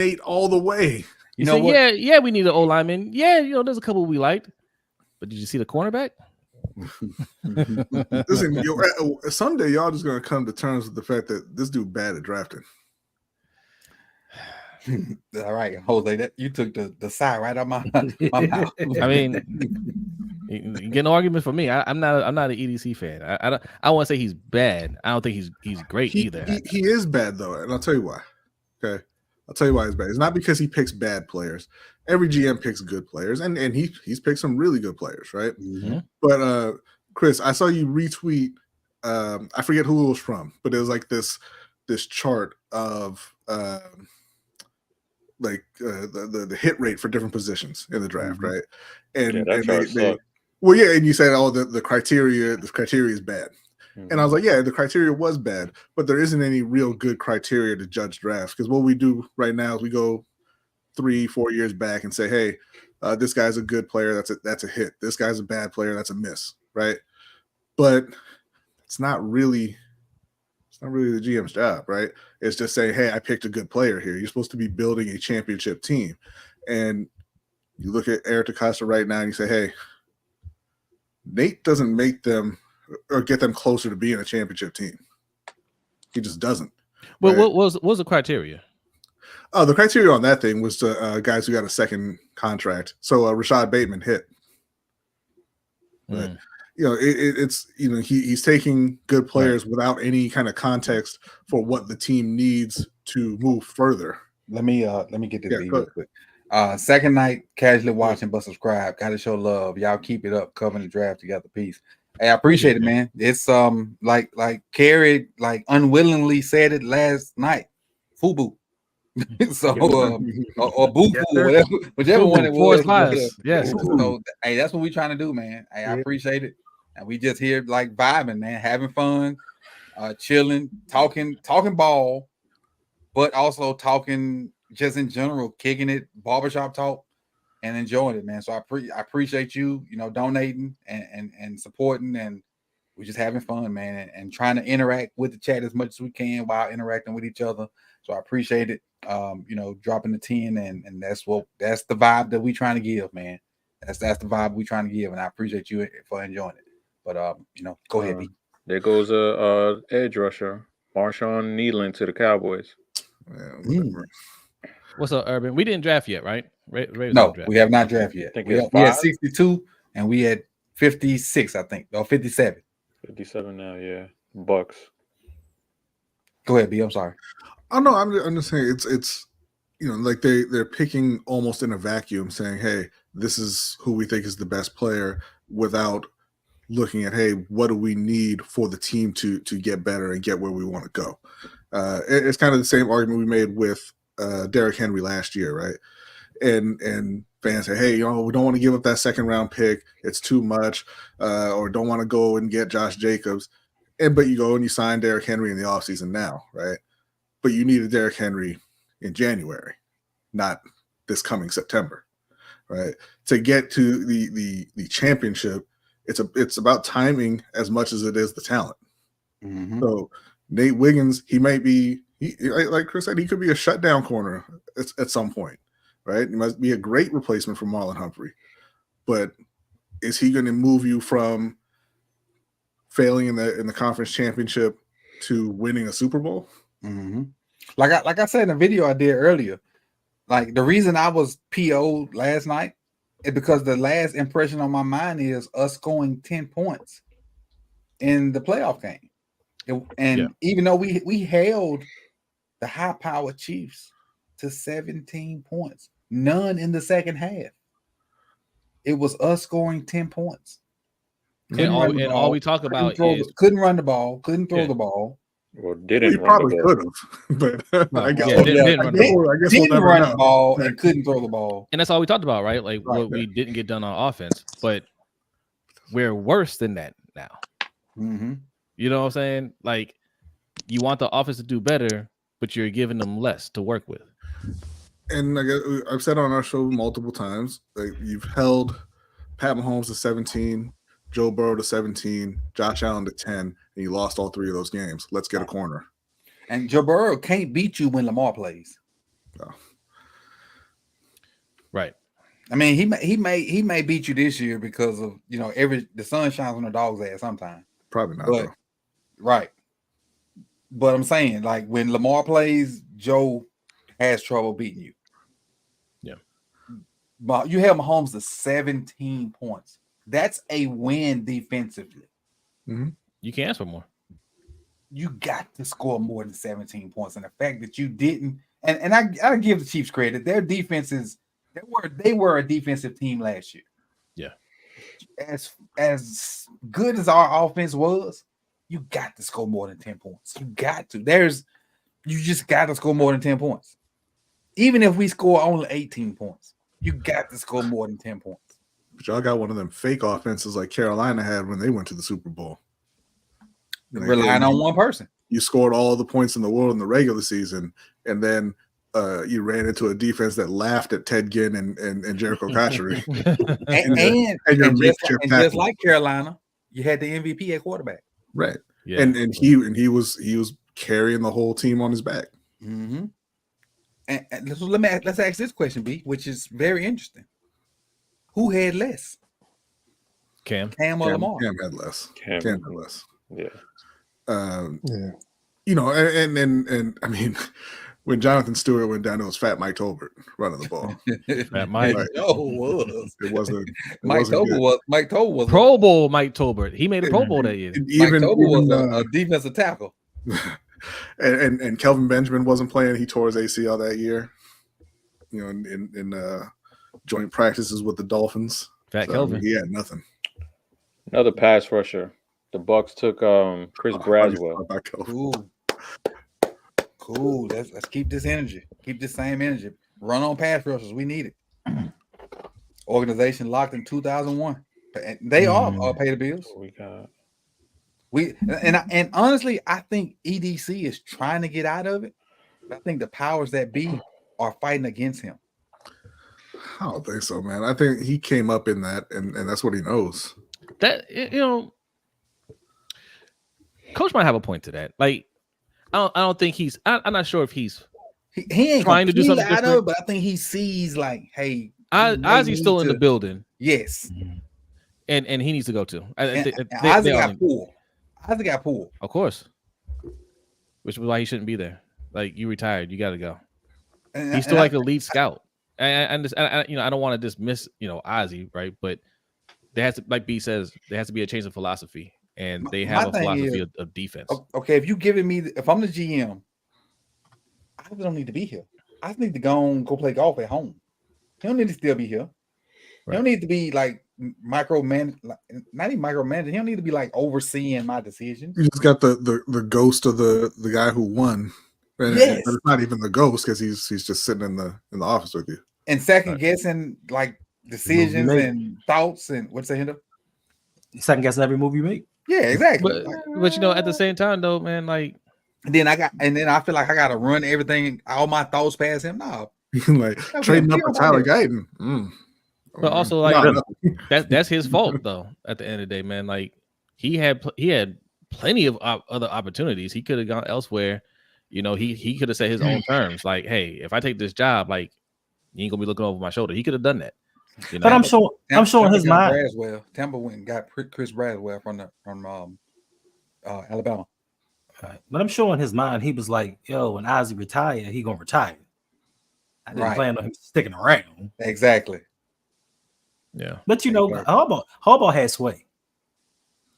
Nate all the way. You know what? Yeah, we need an O lineman. Yeah, there's a couple we liked, but did you see the cornerback? Listen, someday y'all just gonna come to terms with the fact that this dude bad at drafting. All right, Jose, that you took the side right out my mouth. I mean, you get no argument for me. I'm not an EDC fan. I want to say he's bad. I don't think he's great either. He is bad though, and I'll tell you why. Okay, I'll tell you why he's bad. It's not because he picks bad players. Every GM picks good players, and he's picked some really good players, right? Mm-hmm. But Chris, I saw you retweet. I forget who it was from, but it was like this chart of the hit rate for different positions in the draft, right? And, well, yeah, and you said, oh, the criteria is bad. And I was like, yeah, the criteria was bad, but there isn't any real good criteria to judge drafts, because what we do right now is we go 3-4 years back and say, hey, this guy's a good player, that's a hit. This guy's a bad player, that's a miss, right? But it's not really the GM's job, right? It's just saying, hey, I picked a good player here. You're supposed to be building a championship team. And you look at Eric DeCosta right now and you say, hey, Nate doesn't make them or get them closer to being a championship team. He just doesn't. Well, right? what was the criteria? Oh, the criteria on that thing was the guys who got a second contract. So Rashad Bateman hit. But it's he's taking good players without any kind of context for what the team needs to move further. Let me get this real quick. Second night, casually watching but subscribe. Gotta show love. Y'all keep it up, covering the draft together. Peace. Hey, I appreciate it, man. It's like Carrie unwillingly said it last night. FUBU. So or boo boo, whichever one it was. Yes. So hey, that's what we're trying to do, man. Hey, I appreciate it. And we just here like vibing, man, having fun, chilling, talking ball, but also talking just in general, kicking it, barbershop talk, and enjoying it, man. So I appreciate you, donating and supporting, and we're just having fun, man, and trying to interact with the chat as much as we can while interacting with each other. So I appreciate it. Dropping the 10, and that's the vibe that we trying to give, man. That's the vibe we trying to give, and I appreciate you for enjoying it. But go ahead, B. There goes a edge rusher, Marshawn Needland to the Cowboys. What's up, Urban? We didn't draft yet, right? No, we have not drafted yet. We had 62 and we had 56, I think, or 57. 57 now, yeah. Bucks. Go ahead, B. I'm sorry. Oh no, I'm just saying it's like they're picking almost in a vacuum, saying, hey, this is who we think is the best player, without looking at, hey, what do we need for the team to get better and get where we want to go. It's kind of the same argument we made with Derrick Henry last year, right? And fans say, hey, we don't want to give up that second round pick, it's too much, or don't want to go and get Josh Jacobs. But you go and you sign Derrick Henry in the offseason now, right? But you needed Derrick Henry in January, not this coming September, right? To get to the championship, it's about timing as much as it is the talent. Mm-hmm. So Nate Wiggins, he might be, like Chris said, he could be a shutdown corner at some point, right? He must be a great replacement for Marlon Humphrey. But is he going to move you from failing in the conference championship to winning a Super Bowl? Mm-hmm. Like I said in the video I did earlier, like the reason I was PO'd last night is because the last impression on my mind is us scoring 10 points in the playoff game. Even though we held the high-powered Chiefs to 17 points, none in the second half. It was us scoring 10 points. All we talk about is couldn't run the ball, couldn't throw the ball. Well, didn't he probably could have, but I guess didn't run the ball and couldn't throw the ball. And that's all we talked about, right? Like what we didn't get done on offense, but we're worse than that now. Mm-hmm. You know what I'm saying? Like, you want the offense to do better, but you're giving them less to work with. And I guess I've said on our show multiple times, like, you've held Pat Mahomes to 17, Joe Burrow to 17, Josh Allen to 10, and you lost all three of those games. Let's get a corner. And Joe Burrow can't beat you when Lamar plays. No. Right. I mean, he may beat you this year because of the sun shines on the dog's ass sometime. Probably not But though. right. But I'm saying, like, when Lamar plays, Joe has trouble beating you. Yeah. But you have Mahomes to 17 points. That's a win defensively. Mm-hmm. You can't ask for more. You got to score more than 17 points. And the fact that you didn't, and I give the Chiefs credit, their defenses, they were a defensive team last year. Yeah. As good as our offense was, you got to score more than 10 points. You got to. You just got to score more than 10 points. Even if we score only 18 points, you got to score more than 10 points. But y'all got one of them fake offenses like Carolina had when they went to the Super Bowl. Relying on one person. You scored all the points in the world in the regular season, and then you ran into a defense that laughed at Ted Ginn and Jericho Cotchery. and just like Carolina, you had the MVP at quarterback. Right. Yeah. And he was carrying the whole team on his back. Mm-hmm. And let's ask this question, B, which is very interesting. Who had less? Cam or Lamar? Cam had less. Cam had less. Yeah. And I mean, when Jonathan Stewart went down, it was Fat Mike Tolbert running the ball. Fat Mike. Like, it wasn't. Mike Tolbert was Pro Bowl. Mike Tolbert. He made a Pro Bowl that year. Mike Tolbert was a defensive tackle. And Kelvin Benjamin wasn't playing. He tore his ACL that year. In joint practices with the Dolphins. Fat Kelvin. He had nothing. Another pass rusher. The Bucks took Chris Braswell. Cool. Let's keep this energy. Keep this same energy. Run on pass rushers. We need it. Organization locked in 2001. They all pay the bills. And honestly, I think EDC is trying to get out of it. I think the powers that be are fighting against him. I don't think so, man. I think he came up in that, and that's what he knows. That Coach might have a point to that. Like, I don't think he's. I'm not sure if he ain't trying to do something out different. of, but I think he sees like, hey, Ozzy's still in the building. Yes, and he needs to go too. Ozzy got pulled. Ozzy got pulled, of course, which is why he shouldn't be there. Like, you retired, you got to go. He's still like a lead scout. I don't want to dismiss Ozzy, right? But there has to, like B says, there has to be a change of philosophy. And they have a philosophy of defense. Okay, if I'm the GM, I don't need to be here. I just need to go play golf at home. He don't need to still be here. Right. He don't need to be like micromanage, not even micromanaging. He don't need to be like overseeing my decisions. You just got the ghost of the guy who won. And it's not even the ghost because he's just sitting in the office with you. And second guessing like decisions and thoughts and what's the hint of? Second guessing every move you make. Yeah, exactly. But at the same time though, man, like then I feel like I gotta run everything, all my thoughts past him. No. Like trading up for Tyler Guyton. But also like that's his fault though, at the end of the day, man. Like he had plenty of other opportunities. He could have gone elsewhere. He could have set his own terms. Like, hey, if I take this job, like you ain't gonna be looking over my shoulder. He could have done that. But I'm showing his mind. Tampa went and got Chris Braswell from Alabama. Right. But I'm showing his mind. He was like, "Yo, when Ozzy retire, he gonna retire." I didn't plan on him sticking around. Exactly. Yeah. But Harbaugh has sway.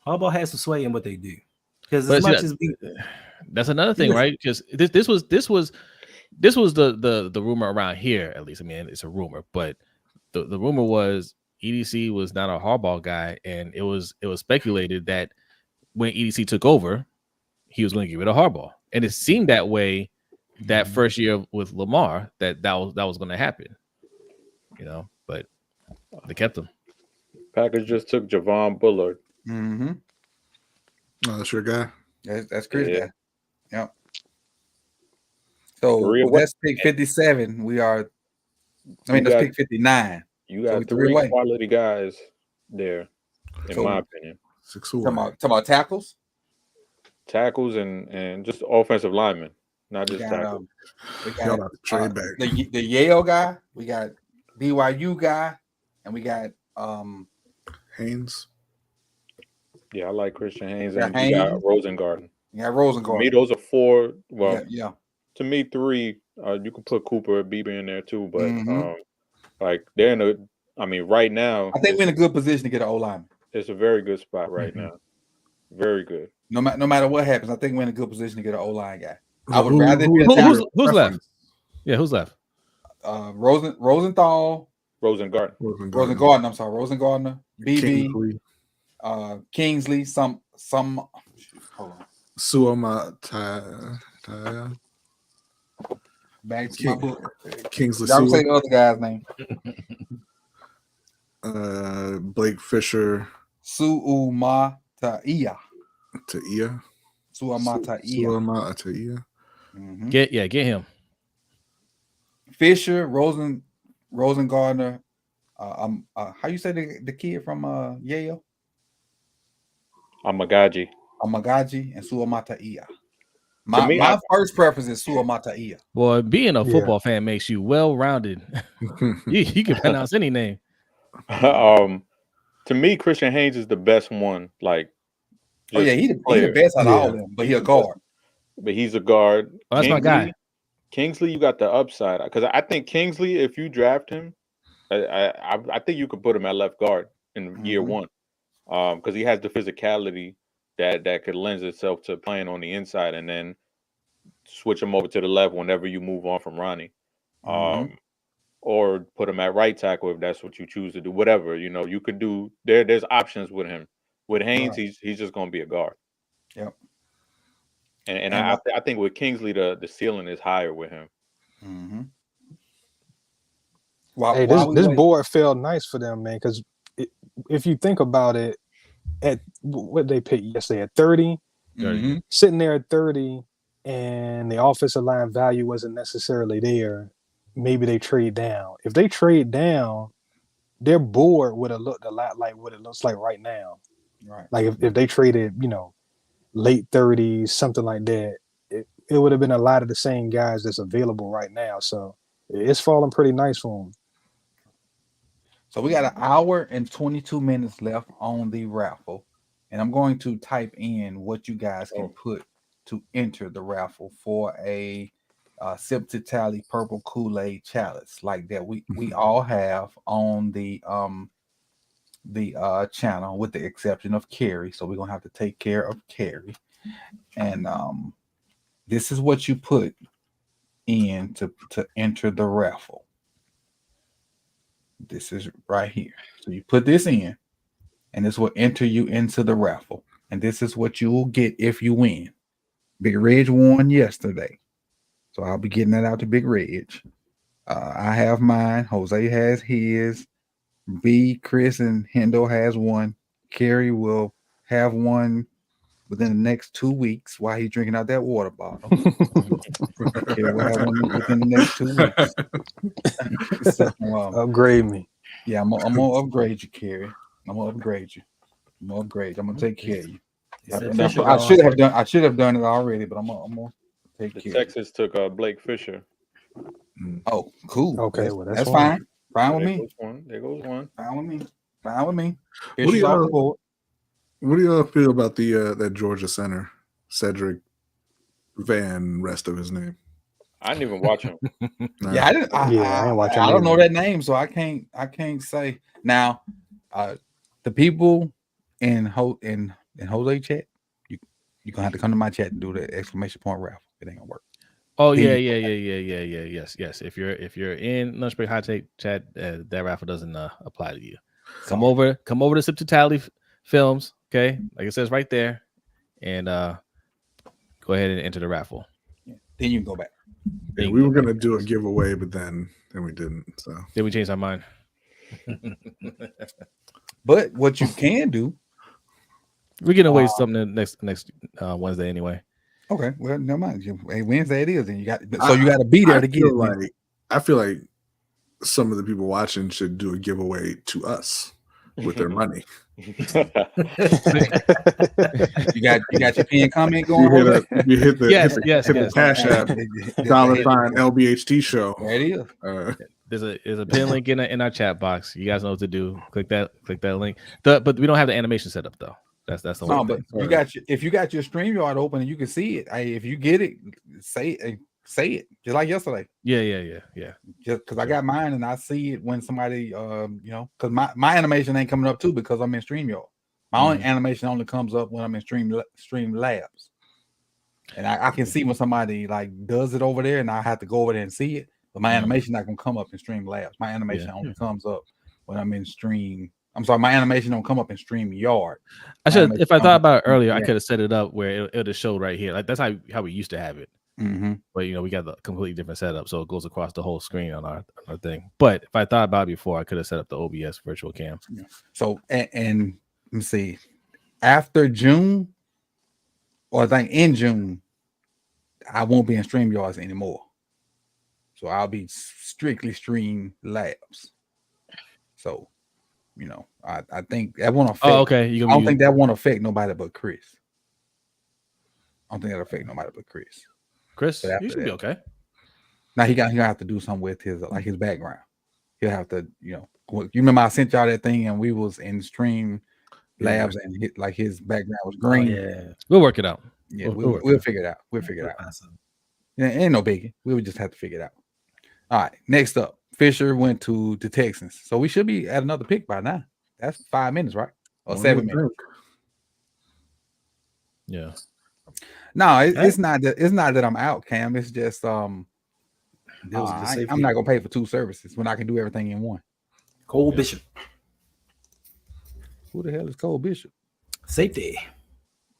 Harbaugh has some sway in what they do. Because that's another thing, right? Because this was the rumor around here, at least. I mean, it's a rumor, but the rumor was EDC was not a Harbaugh guy, and it was speculated that when EDC took over, he was going to get rid of Harbaugh, and it seemed that way that first year with Lamar that was going to happen, but they kept him. Packers just took Javon Bullard. Mm-hmm. Oh, that's your guy. That's Chris guy. Yep. So that's pick 57. That's pick 59. You got three quality guys there, in my opinion. Talking about tackles? Tackles and just offensive linemen, not just tackles. We got trade back. The Yale guy. We got BYU guy, and we got Haynes. Yeah, I like Christian Haynes Yeah, and you got Haynes. Rosengarten. you got To me, Rosengarten. those are four. Well, Yeah. to me, three. You could put Cooper or Beebe in there too, but Mhm. like they're in a. I mean, right now, I think we're in a good position to get an O-lineman. it's a very good spot right now. Very good. No matter what happens, I think we're in a good position to get an O-line guy. I So would rather it be a who's Who's left? preference? Yeah, who's left? Rosenthal, Rosengarten. Rosengarten. I'm sorry, Rosengarten, Beebe, Kingsley, Kingsley. Some. Hold on. Suamata, Back to my book. Kingsley Y'all say Sewell, the other guy's name. Blake Fisher, Suumataia. Taia. Suamataia. Suamataia. Mhm. Get him. Fisher, Rosengartner. How you say the kid from Yale? Amagaji. Amagaji and Suamataia. To me, My first preference is Suamataia. Well, being a football fan makes you well-rounded. you can pronounce any name. To me, Christian Haynes is the best one. Like, Oh yeah, he the best out of all of them, but he's a guard. But he's a guard. Oh, that's my guy. Kingsley, you got the upside because I think Kingsley, if you draft him, I think you could put him at left guard in year one, because he has the physicality that could lend itself to playing on the inside, and then switch him over to the left whenever you move on from Ronnie, or put him at right tackle if that's what you choose to do. Whatever you could do. There's options with him. With Haynes, he's just going to be a guard. Yep. And I think with Kingsley, the ceiling is higher with him. Mm-hmm. Hey, this board felt nice for them, man. Because if you think about it, at what they picked yesterday at 30, sitting there at 30, and the offensive line value wasn't necessarily there, maybe they trade down. If they trade down, their board would have looked a lot like what it looks like right now. Right. Like if they traded, late 30s, something like that, it would have been a lot of the same guys that's available right now. So it's falling pretty nice for them. So we got 1 hour and 22 minutes left on the raffle, and I'm going to type in what you guys can put to enter the raffle for a Sip to Tally Purple Kool-Aid challenge like that we all have on the channel, with the exception of Carrie. So we're gonna have to take care of Carrie, and this is what you put in to enter the raffle. This is right here. So you put this in, and this will enter you into the raffle. And this is what you will get if you win. Big Reg won yesterday, so I'll be getting that out to Big Reg. I have mine. Jose has his. B, Chris, and Hendo has one. Carrie will have one within the next 2 weeks while he's drinking out that water bottle. Carrie will have one within the next 2 weeks. So, upgrade me. Yeah, I'm gonna upgrade you, Carrie. I'm gonna upgrade you. I'm gonna take care of you. I should have done it already, but I'm gonna take care. Texas took Blake Fisher. Oh, cool. Okay, that's fine. Fine with me. There goes one. Fine with me. Fine with me. What do y'all feel about that Georgia center, Cedric Van, rest of his name? I didn't even watch him. Yeah, I didn't. I don't know that name, so I can't say. Now, the people in Jose chat, you're gonna have to come to my chat and do the exclamation point raffle. It ain't gonna work. Oh yeah. Yes. If you're in Lunch Break Hot Take chat, that raffle doesn't apply to you. Come over to Sip to Tally Films. Okay, like it says right there, and go ahead and enter the raffle. Yeah. Then you can go back. Yeah, we were gonna do a giveaway, but then we didn't. So then we changed our mind. But what you can do, we're getting away something next Wednesday anyway. Okay, well, never mind. Hey, Wednesday it is, and you got to be there to get it. I feel like some of the people watching should do a giveaway to us with their money. You got your pin comment going. You hit the cash app $LBHT show. There it is. There's a pin link in our chat box. You guys know what to do. Click that link. But we don't have the animation set up though. That's the No, one but thing. if you got your StreamYard open and you can see it, if you get it, say it just like yesterday. Yeah. Just because I got mine and I see it when somebody because my animation ain't coming up too because I'm in StreamYard. My only animation only comes up when I'm in Streamlabs. And I can see when somebody like does it over there and I have to go over there and see it. But my animation not gonna come up in Streamlabs. My animation only comes up when I'm in Stream. I'm sorry, my animation don't come up in StreamYard. If I thought about it earlier, I could have set it up where it would have showed right here. Like that's how we used to have it. But we got the completely different setup, so it goes across the whole screen on our thing. But if I thought about it before, I could have set up the OBS virtual cam. So and let me see, after June, or I think in June, I won't be in StreamYards anymore. So I'll be strictly Streamlabs. So, I think that won't affect. Oh, okay. I don't think that won't affect nobody but Chris. I don't think that'll affect nobody but Chris. Chris, you should be okay. Now he'll have to do something with his background. He'll have to, you remember I sent y'all that thing and we was in Streamlabs and his background was green. Yeah, we'll work it out. Yeah, we'll figure it out. We'll figure it out. Yeah, ain't no biggie. We would just have to figure it out. All right. Next up, Fisher went to the Texans, so we should be at another pick by now. That's 5 minutes, right? Or 7 minutes? Yeah. No, it's not that I'm out, Cam. It's just I'm not gonna pay for 2 services when I can do everything in one. Cole Bishop. Who the hell is Cole Bishop? Safety.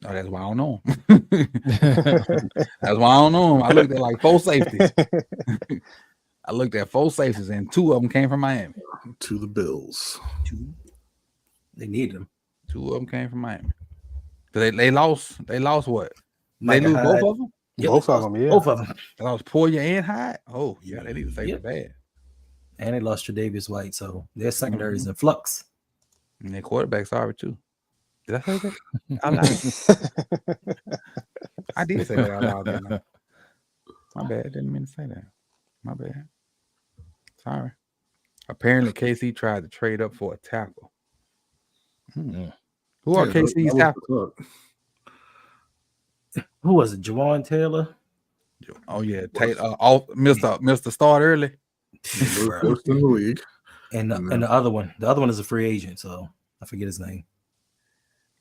Oh, that's why I don't know him. That's why I don't know him. I looked at like 4 safeties. I looked at 4 safeties, and 2 of them came from Miami. To the Bills. 2. They needed them. 2 of them came from Miami. They lost. They lost what? They lose both of them. Yep, both of them. Yeah, both of them. They lost Poyer and Hyde. Oh yeah, they need to save it bad. And they lost Tre'Davious White, so their secondary is in flux. And their quarterback's sorry too. Did I say that? I did say that out loud. Didn't I? My bad. Didn't mean to say that. My bad. Sorry. Apparently, KC tried to trade up for a tackle. Who are KC's tackles? Who was it? Jawan Taylor? Oh yeah, Taylor. Mr. Start early. First in the league. And the other one is a free agent, so I forget his name.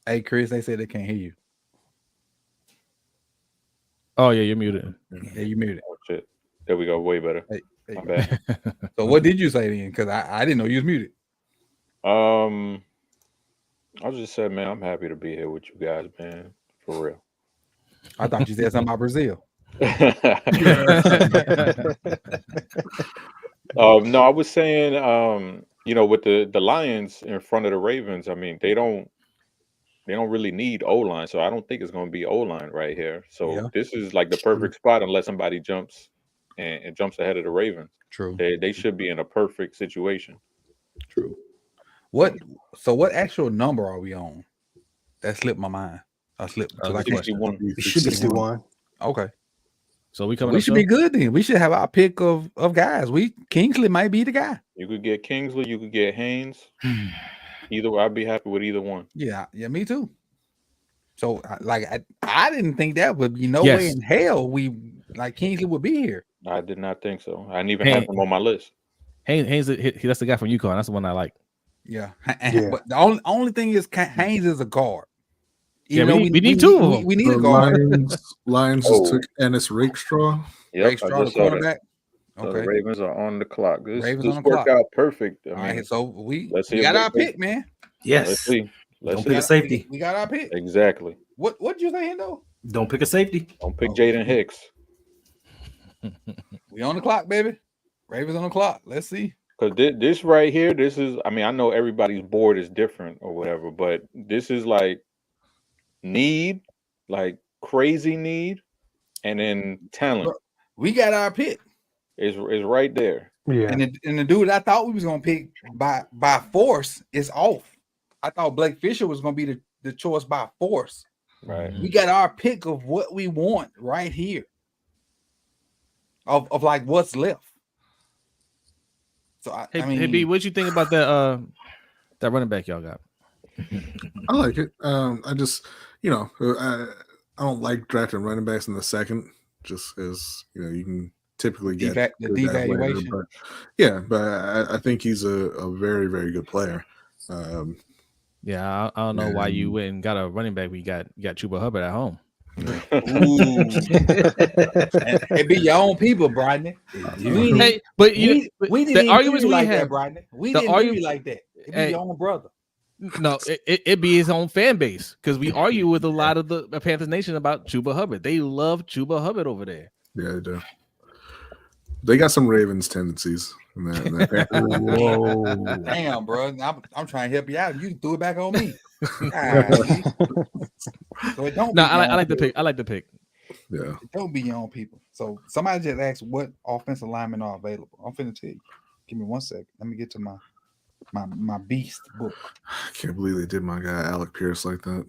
Hey Chris, they said they can't hear you. Oh yeah, you're muted. Yeah, you muted. Oh shit. There we go. Way better. Hey, my bad. So what did you say then? Because I didn't know you was muted. I just said, man, I'm happy to be here with you guys, man. For real. I thought you said something about Brazil. No, I was saying, with the Lions in front of the Ravens, I mean, they don't really need O-line, so I don't think it's going to be O-line right here. So this is like the perfect spot unless somebody jumps and jumps ahead of the Ravens. True. They should be in a perfect situation. True. What actual number are we on? That slipped my mind. I slipped. 61. It should be 61. Okay. So we should be good then. We should have our pick of guys. Kingsley might be the guy. You could get Kingsley. You could get Haynes. Either way, I'd be happy with either one. Yeah, me too. So I didn't think that would be no way in hell Kingsley would be here. I did not think so. I didn't even have him on my list. Haynes, that's the guy from UConn. That's the one I like. Yeah. But the only thing is Haynes is a guard. We need 2 of them. We need a guard. Lions just took Ennis Rakestraw. Yep, Rakestraw, the quarterback. So okay. The Ravens are on the clock. This worked clock. out perfect. All right, so we got our pick, man. Yes. Let's see. Don't pick a safety. We got our pick. Exactly. What you saying though? Don't pick a safety. Don't pick Jaden Hicks. We on the clock, baby. Ravens on the clock. Let's see. Because this right here, this is, I mean, I know everybody's board is different or whatever, but this is like need, like crazy need, and then talent. Bro, we got our pick. Is right there. Yeah. And the dude I thought we was gonna pick by force is off. I thought Blake Fisher was gonna be the choice by force. Right. We got our pick of what we want right here. Of like what's left. So I Hey, mean, B, what you think about that running back y'all got? I like it. I just, I don't like drafting running backs in the second, just as you can typically get the good guys later, devaluation. but I think he's a very, very good player. Yeah, I don't know why you went and got a running back. We got Chuba Hubbard at home. Ooh. And it be your own people, Brodney. Hey, but we didn't the even arguments do you we like have, that, Brodney. We the didn't do you like that. It be Hey. your own brother. No, it be his own fan base because we argue with a lot of the Panthers Nation about Chuba Hubbard. They love Chuba Hubbard over there. Yeah, they do. They got some Ravens tendencies. Whoa. Damn, bro. I'm trying to help you out. You threw it back on me. So it don't. No, I like the pick. I like the pick. Yeah. It don't be your own people. So somebody just asked what offensive linemen are available. I'm finna tell you. Give me 1 second. Let me get to my beast book. I can't believe they did my guy Alec Pierce like that.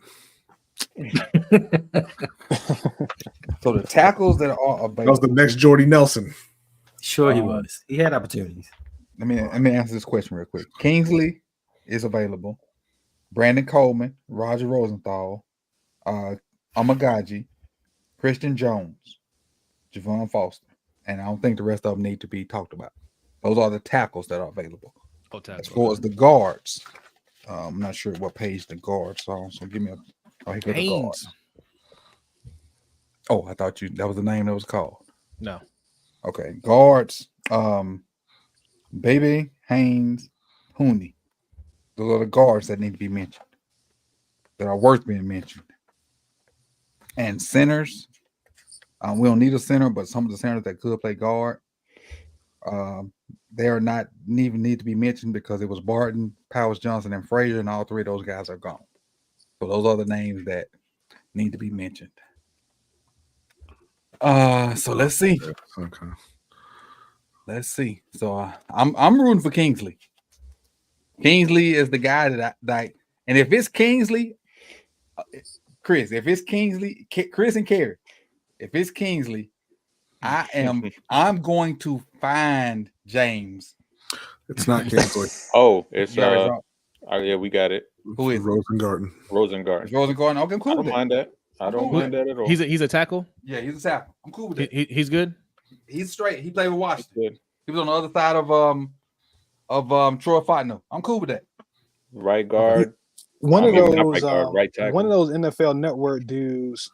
So the tackles that are available. That was the next Jordy Nelson. Sure, he was. He had opportunities. Let me answer this question real quick. Kingsley is available. Brandon Coleman, Roger Rosenthal, Amagaji, Christian Jones, Javon Foster, and I don't think the rest of them need to be talked about. Those are the tackles that are available. As far as the guards, I'm not sure what page the guards are. So give me here go the guards. Oh, I thought that was the name that was called. No. Okay, guards. Beebe, Haynes, Hooney. Those are the guards that need to be mentioned. That are worth being mentioned. And centers. We don't need a center, but some of the centers that could play guard. They are not even need to be mentioned because it was Barton, Powers Johnson, and Frazier, and all three of those guys are gone. So those are the names that need to be mentioned. So let's see. Okay. Let's see. So I'm rooting for Kingsley. Kingsley is the guy that I like. And if it's Kingsley, Chris and Carrie, if it's Kingsley, I'm going to find James. It's not Kingsley. Oh, it's yeah, we got it. Who is Rosengarten? Rosengarten. Okay, I'm cool. I don't mind that. I don't mind that at all. He's a tackle. Yeah, he's a tackle. I'm cool with it. He's good. He's straight. He played with Washington. He was on the other side of Troy Fontenot. I'm cool with that. Right guard. One of those right tackle. One of those NFL Network dudes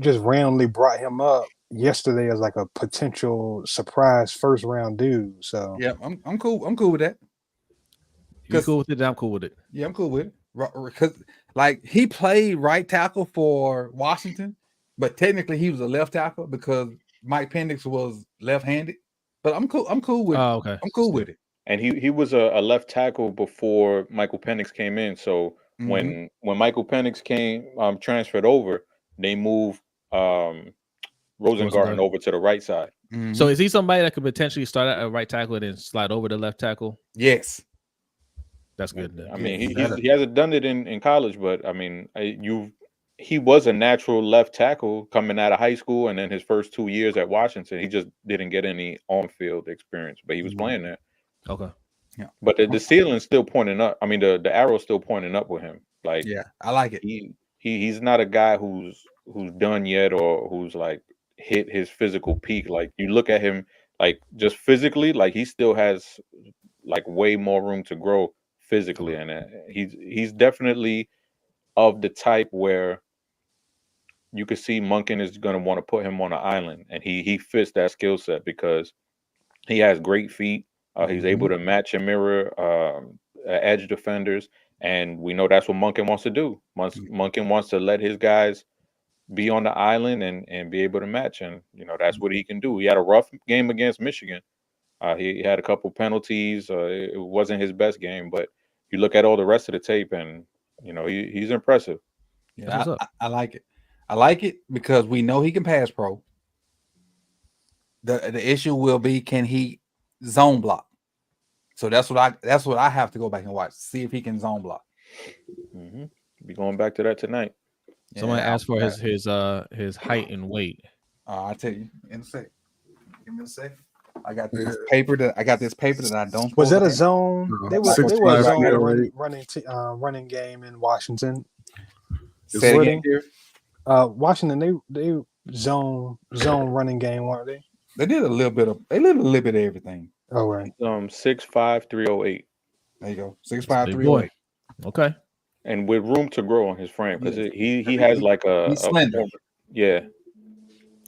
just randomly brought him up yesterday as like a potential surprise first round dude. So yeah, I'm cool. I'm cool with that. You cool with it? I'm cool with it. Yeah, I'm cool with it. Because like he played right tackle for Washington, but technically he was a left tackle because Mike Penix was left-handed. But I'm cool. I'm cool with it. Oh, okay. I'm cool with it. And he was a left tackle before Michael Penix came in. So when Michael Penix came transferred over, they moved Rosengarten over to the right side. Mm-hmm. So is he somebody that could potentially start at a right tackle and then slide over to left tackle? Yes. That's good. Then. I mean, he hasn't done it in college, but I mean, he was a natural left tackle coming out of high school, and then his first 2 years at Washington, he just didn't get any on-field experience, but he was playing there. Okay. Yeah. But the ceiling's still pointing up. I mean, the arrow's still pointing up with him. Like, yeah, I like it. He's not a guy who's done yet or who's like hit his physical peak. Like you look at him, like just physically, like he still has like way more room to grow physically, and he's definitely of the type where you could see Monken is going to want to put him on an island, and he fits that skill set because he has great feet. He's able to match and mirror edge defenders, and we know that's what Monken wants to do. Monken wants to let his guys be on the island and be able to match, and that's what he can do. He had a rough game against Michigan. He had a couple penalties. It wasn't his best game, but you look at all the rest of the tape, and he's impressive. Yeah, I like it. I like it because we know he can pass pro. The issue will be, can he zone block? So that's what I have to go back and watch, see if he can zone block. Be going back to that tonight. Someone asked for his height and weight. I'll tell you in a sec. Give me a sec. I got this paper that I don't. Was that a zone? No, They were 6'5", a zone 308. running game in Washington. Say again here. Washington, they zone running game, weren't they? They did a little bit of everything. Oh right. 6'5", 308. There you go. 6'5", Big 308. Okay. And with room to grow on his frame because he has like he's slender. Yeah.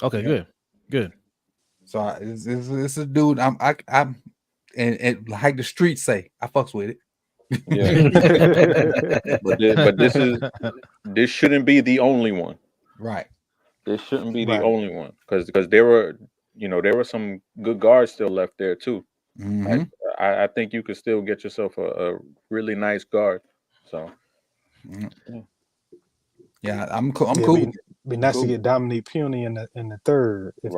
Okay. Good. So it's a dude. I'm and like the streets say, I fucks with it. Yeah. but this shouldn't be the only one. Right. This shouldn't be the only one because there were some good guards still left there too. Mm-hmm. I think you could still get yourself a really nice guard. So yeah, I'm cool. Be nice to get Dominique Puny in the third if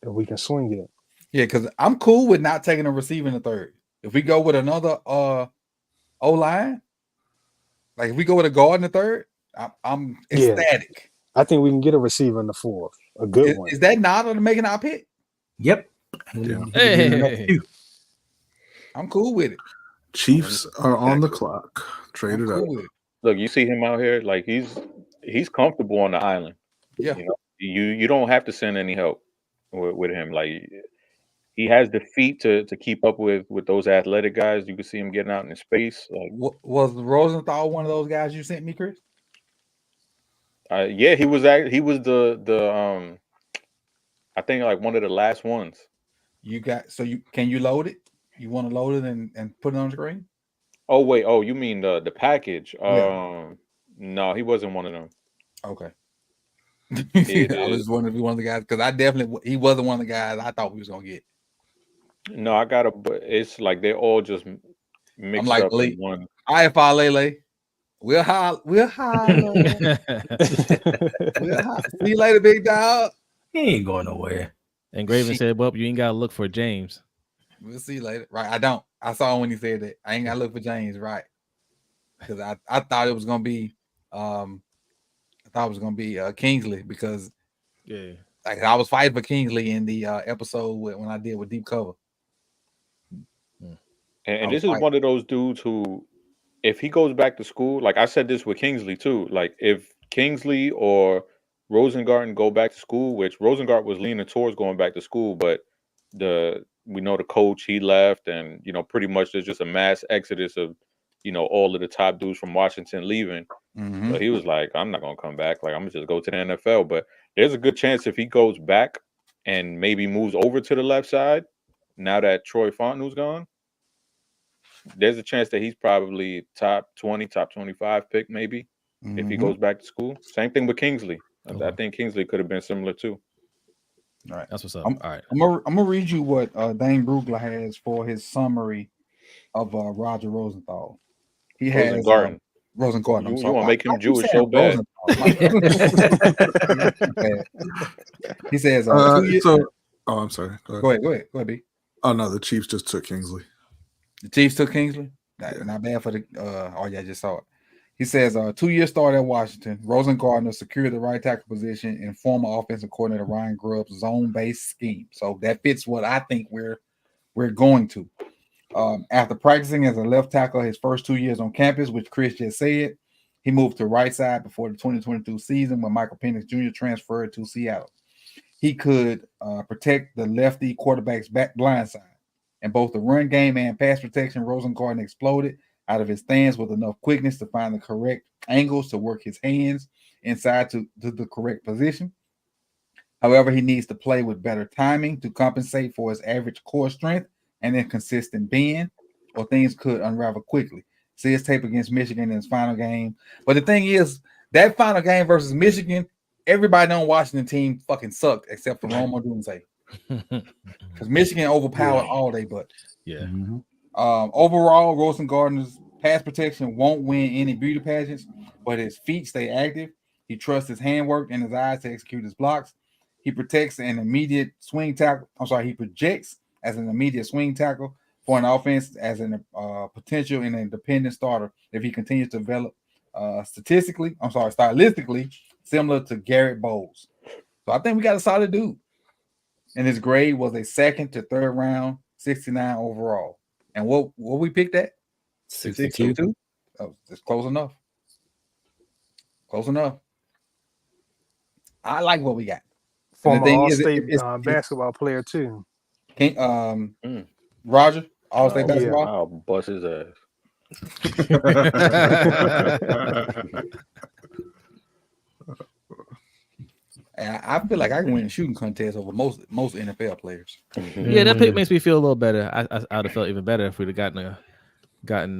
we can swing it. Yeah, because I'm cool with not taking a receiver in the third. If we go with another O-line, like if we go with a guard in the third, I'm ecstatic. I think we can get a receiver in the fourth. A good one. Is that not making our pick? Yep. Yeah. Hey. I'm cool with it. Chiefs are on the clock. Trade it up. Look, you see him out here, like he's comfortable on the island. Yeah. You don't have to send any help with him. Like he has the feet to keep up with those athletic guys. You can see him getting out in space. Like, was Rosenthal one of those guys you sent me, Chris? Yeah, he was the I think like one of the last ones. Can you load it? You want to load it and put it on the screen? Oh wait, you mean the package? Yeah. No, he wasn't one of them. Okay. I was just wondering if he was one of the guys because he wasn't one of the guys I thought we was gonna get. No, I got but it's like they're all just mixed up in one. Lele. We'll holler. See you later, big dog. He ain't going nowhere. And Graven said, "Well, you ain't gotta look for James." We'll see you later. Right? I don't. I saw him when he said that. I ain't gotta look for James. Right? Because I thought it was gonna be Kingsley because like I was fighting for Kingsley in the episode when I did with Deep Cover. And this is one of those dudes who, if he goes back to school, like I said this with Kingsley too, like if Kingsley or Rosengarten go back to school, which Rosengarten was leaning towards going back to school, but we know the coach, he left, and pretty much there's just a mass exodus of all of the top dudes from Washington leaving. Mm-hmm. So he was like, I'm not gonna come back, like I'm gonna just go to the NFL. But there's a good chance if he goes back and maybe moves over to the left side now that Troy Fontenot's gone, there's a chance that he's probably top 20, top 25 pick maybe if he goes back to school. Same thing with Kingsley. I think Kingsley could have been similar too. All right, that's what's up. All right, I'm gonna read you what Dane Brugler has for his summary of Roger Rosenthal. He has Rosengarten. You want to make him Jewish so bad. He says, I'm sorry. Go ahead, B. Oh no, the Chiefs just took Kingsley. The Chiefs took Kingsley. Not bad for the. I just saw it. He says, 2-year start at Washington. Rosengarten secured the right tackle position in former offensive coordinator Ryan Grubb's zone-based scheme. So that fits what I think we're going to. After practicing as a left tackle his first 2 years on campus, which Chris just said, he moved to right side before the 2022 season when Michael Penix Jr. transferred to Seattle. He could protect the lefty quarterback's back blind side. In both the run game and pass protection, Rosengarten exploded out of his stance with enough quickness to find the correct angles to work his hands inside to the correct position. However, he needs to play with better timing to compensate for his average core strength and inconsistent bend, or things could unravel quickly. See his tape against Michigan in his final game. But the thing is, that final game versus Michigan, everybody on Washington team fucking sucked except for Roma Dunze. Because Michigan overpowered all day, but overall, Rosengarten's pass protection won't win any beauty pageants, but his feet stay active. He trusts his handwork and his eyes to execute his blocks. He projects an immediate swing tackle. He projects as an immediate swing tackle for an offense as a potential and independent starter if he continues to develop stylistically similar to Garrett Bowles. So I think we got a solid dude. and his grade was a 2nd to 3rd round, 69 overall. And what we picked at? 62. Oh, it's close enough. Close enough. I like what we got. Former All-State basketball player too. Roger, All-State basketball. I'll bust his ass. And I feel like I can win a shooting contest over most NFL players. Yeah, that pick makes me feel a little better. I'd have felt even better if we'd have gotten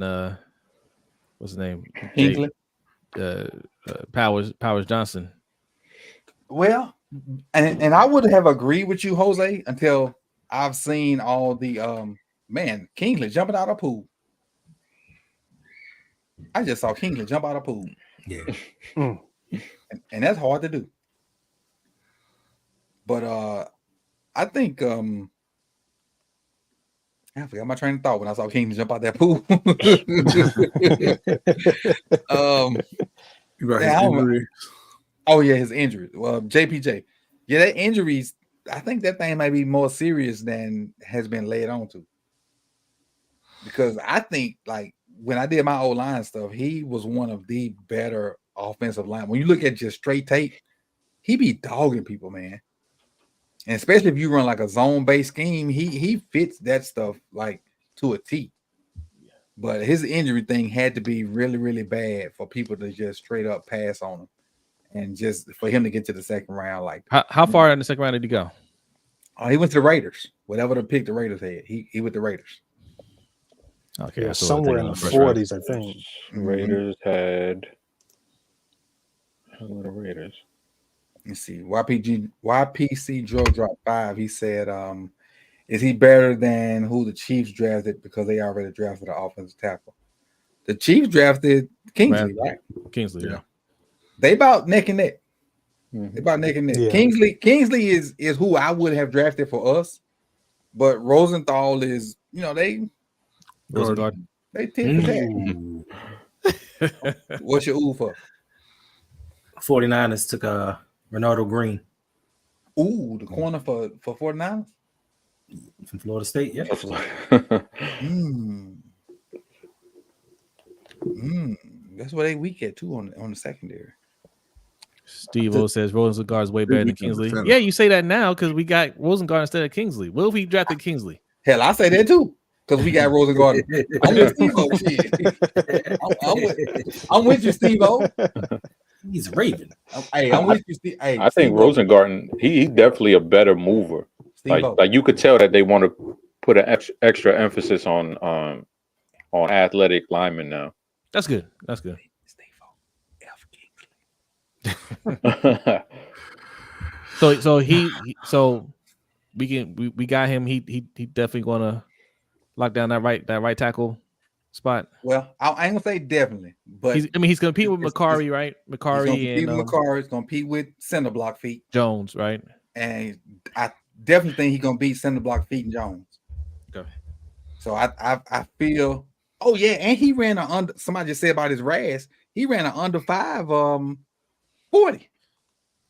what's his name? Hinkley. Powers Johnson. Well, and I would have agreed with you, Jose, until I've seen all the Kingsley jumping out of the pool. I just saw Kingsley jump out of the pool. Yeah. And that's hard to do. But I think I forgot my train of thought when I saw Kingsley jump out that pool. His injury. Well, JPJ. Yeah, that injuries, I think that thing might be more serious than has been laid on to. Because I think, like, when I did my O-line stuff, he was one of the better offensive line. When you look at just straight tape, he be dogging people, man. And especially if you run like a zone-based scheme, he fits that stuff like to a T. But his injury thing had to be really, really bad for people to just straight up pass on him. And just for him to get to the 2nd round. Like, how far in the 2nd round did he go? He went to the Raiders. Whatever the pick the Raiders had, he with the Raiders. Okay, yeah, somewhere in the 40s, I think. Raiders had. How were the Raiders? Let's see. YPC Joe dropped 5. He said, is he better than who the Chiefs drafted because they already drafted an offensive tackle? The Chiefs drafted Kingsley, right? Kingsley, yeah. They about neck and neck. Mm-hmm. They about neck and neck. Yeah. Kingsley is who I would have drafted for us, but Rosenthal is, they tip for that. What's your ooh for? 49ers took Renardo Green. Ooh, the corner for 49ers? From Florida State, yeah. That's what they weak at too on the secondary. Steve O says Rosengarten is way better than Kingsley. Yeah, you say that now because we got Rosengarten instead of Kingsley. What if we drafted Kingsley? Hell, I say that too because we got Rosengarten. I'm with Steve O. I'm with you, Steve O. He's a Raven. I'm with you, Steve. Hey, I think Rosengarten, he's definitely a better mover. Like you could tell that they want to put an extra emphasis on athletic linemen now. That's good. That's good. So we got him. He definitely gonna lock down that right tackle spot. Well, I ain't gonna say definitely, but he's gonna compete with McCarry, right? McCarry and McCarry is gonna compete with center block feet Jones, right? And I definitely think he's gonna beat center block feet and Jones. Okay. So I feel. Oh yeah, and he ran an under. Somebody just said about his RAS. He ran an under 5 40.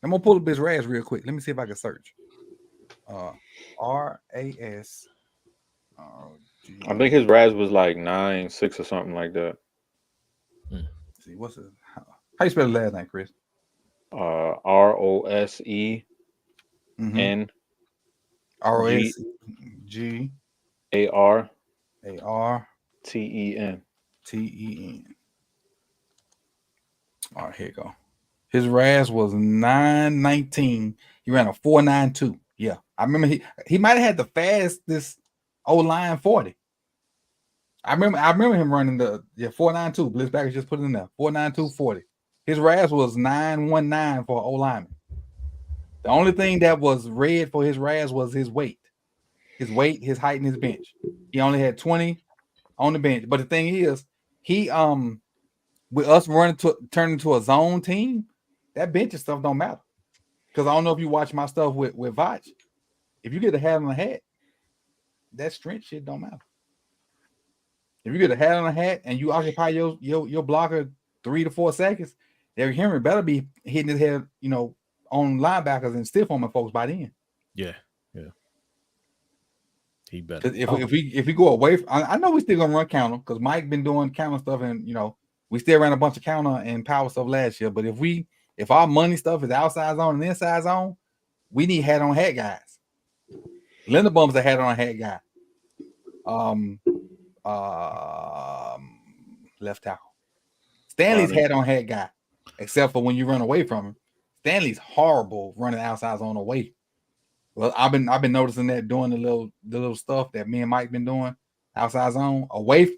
I'm gonna pull up his RAS real quick. Let me see if I can search. RAS. I think his RAS was like 9.6 or something like that. Let's see, what's it? How you spell the last name, Chris? ROSEN. ROSG AR TEN. TEN. All right, here you go. His RAS was 919. He ran a 492. Yeah, I remember he might have had the fastest O-line 40. I remember him running the 492. Blitz Backers just put it in there. 492 40. His RAS was 919 for O-lineman. The only thing that was red for his RAS was his weight. His weight, his height, and his bench. He only had 20 on the bench. But the thing is, he with us turning into a zone team, that bench and stuff don't matter. Because I don't know if you watch my stuff with Vach. If you get a hat on a hat, that strength shit don't matter. If you get a hat on a hat and you occupy your blocker 3 to 4 seconds, Derrick Henry better be hitting his head, on linebackers and stiff arming folks by then. Yeah. He better. If we go away, I know we still gonna run counter because Mike been doing counter stuff, and we still ran a bunch of counter and power stuff last year. But if our money stuff is outside zone and inside zone, we need hat on hat guys. Linderbaum's a hat on hat guy. Left tackle. Stanley's hat on hat guy, except for when you run away from him. Stanley's horrible running outside zone away. Well, I've been noticing that doing the little stuff that me and Mike been doing outside zone away.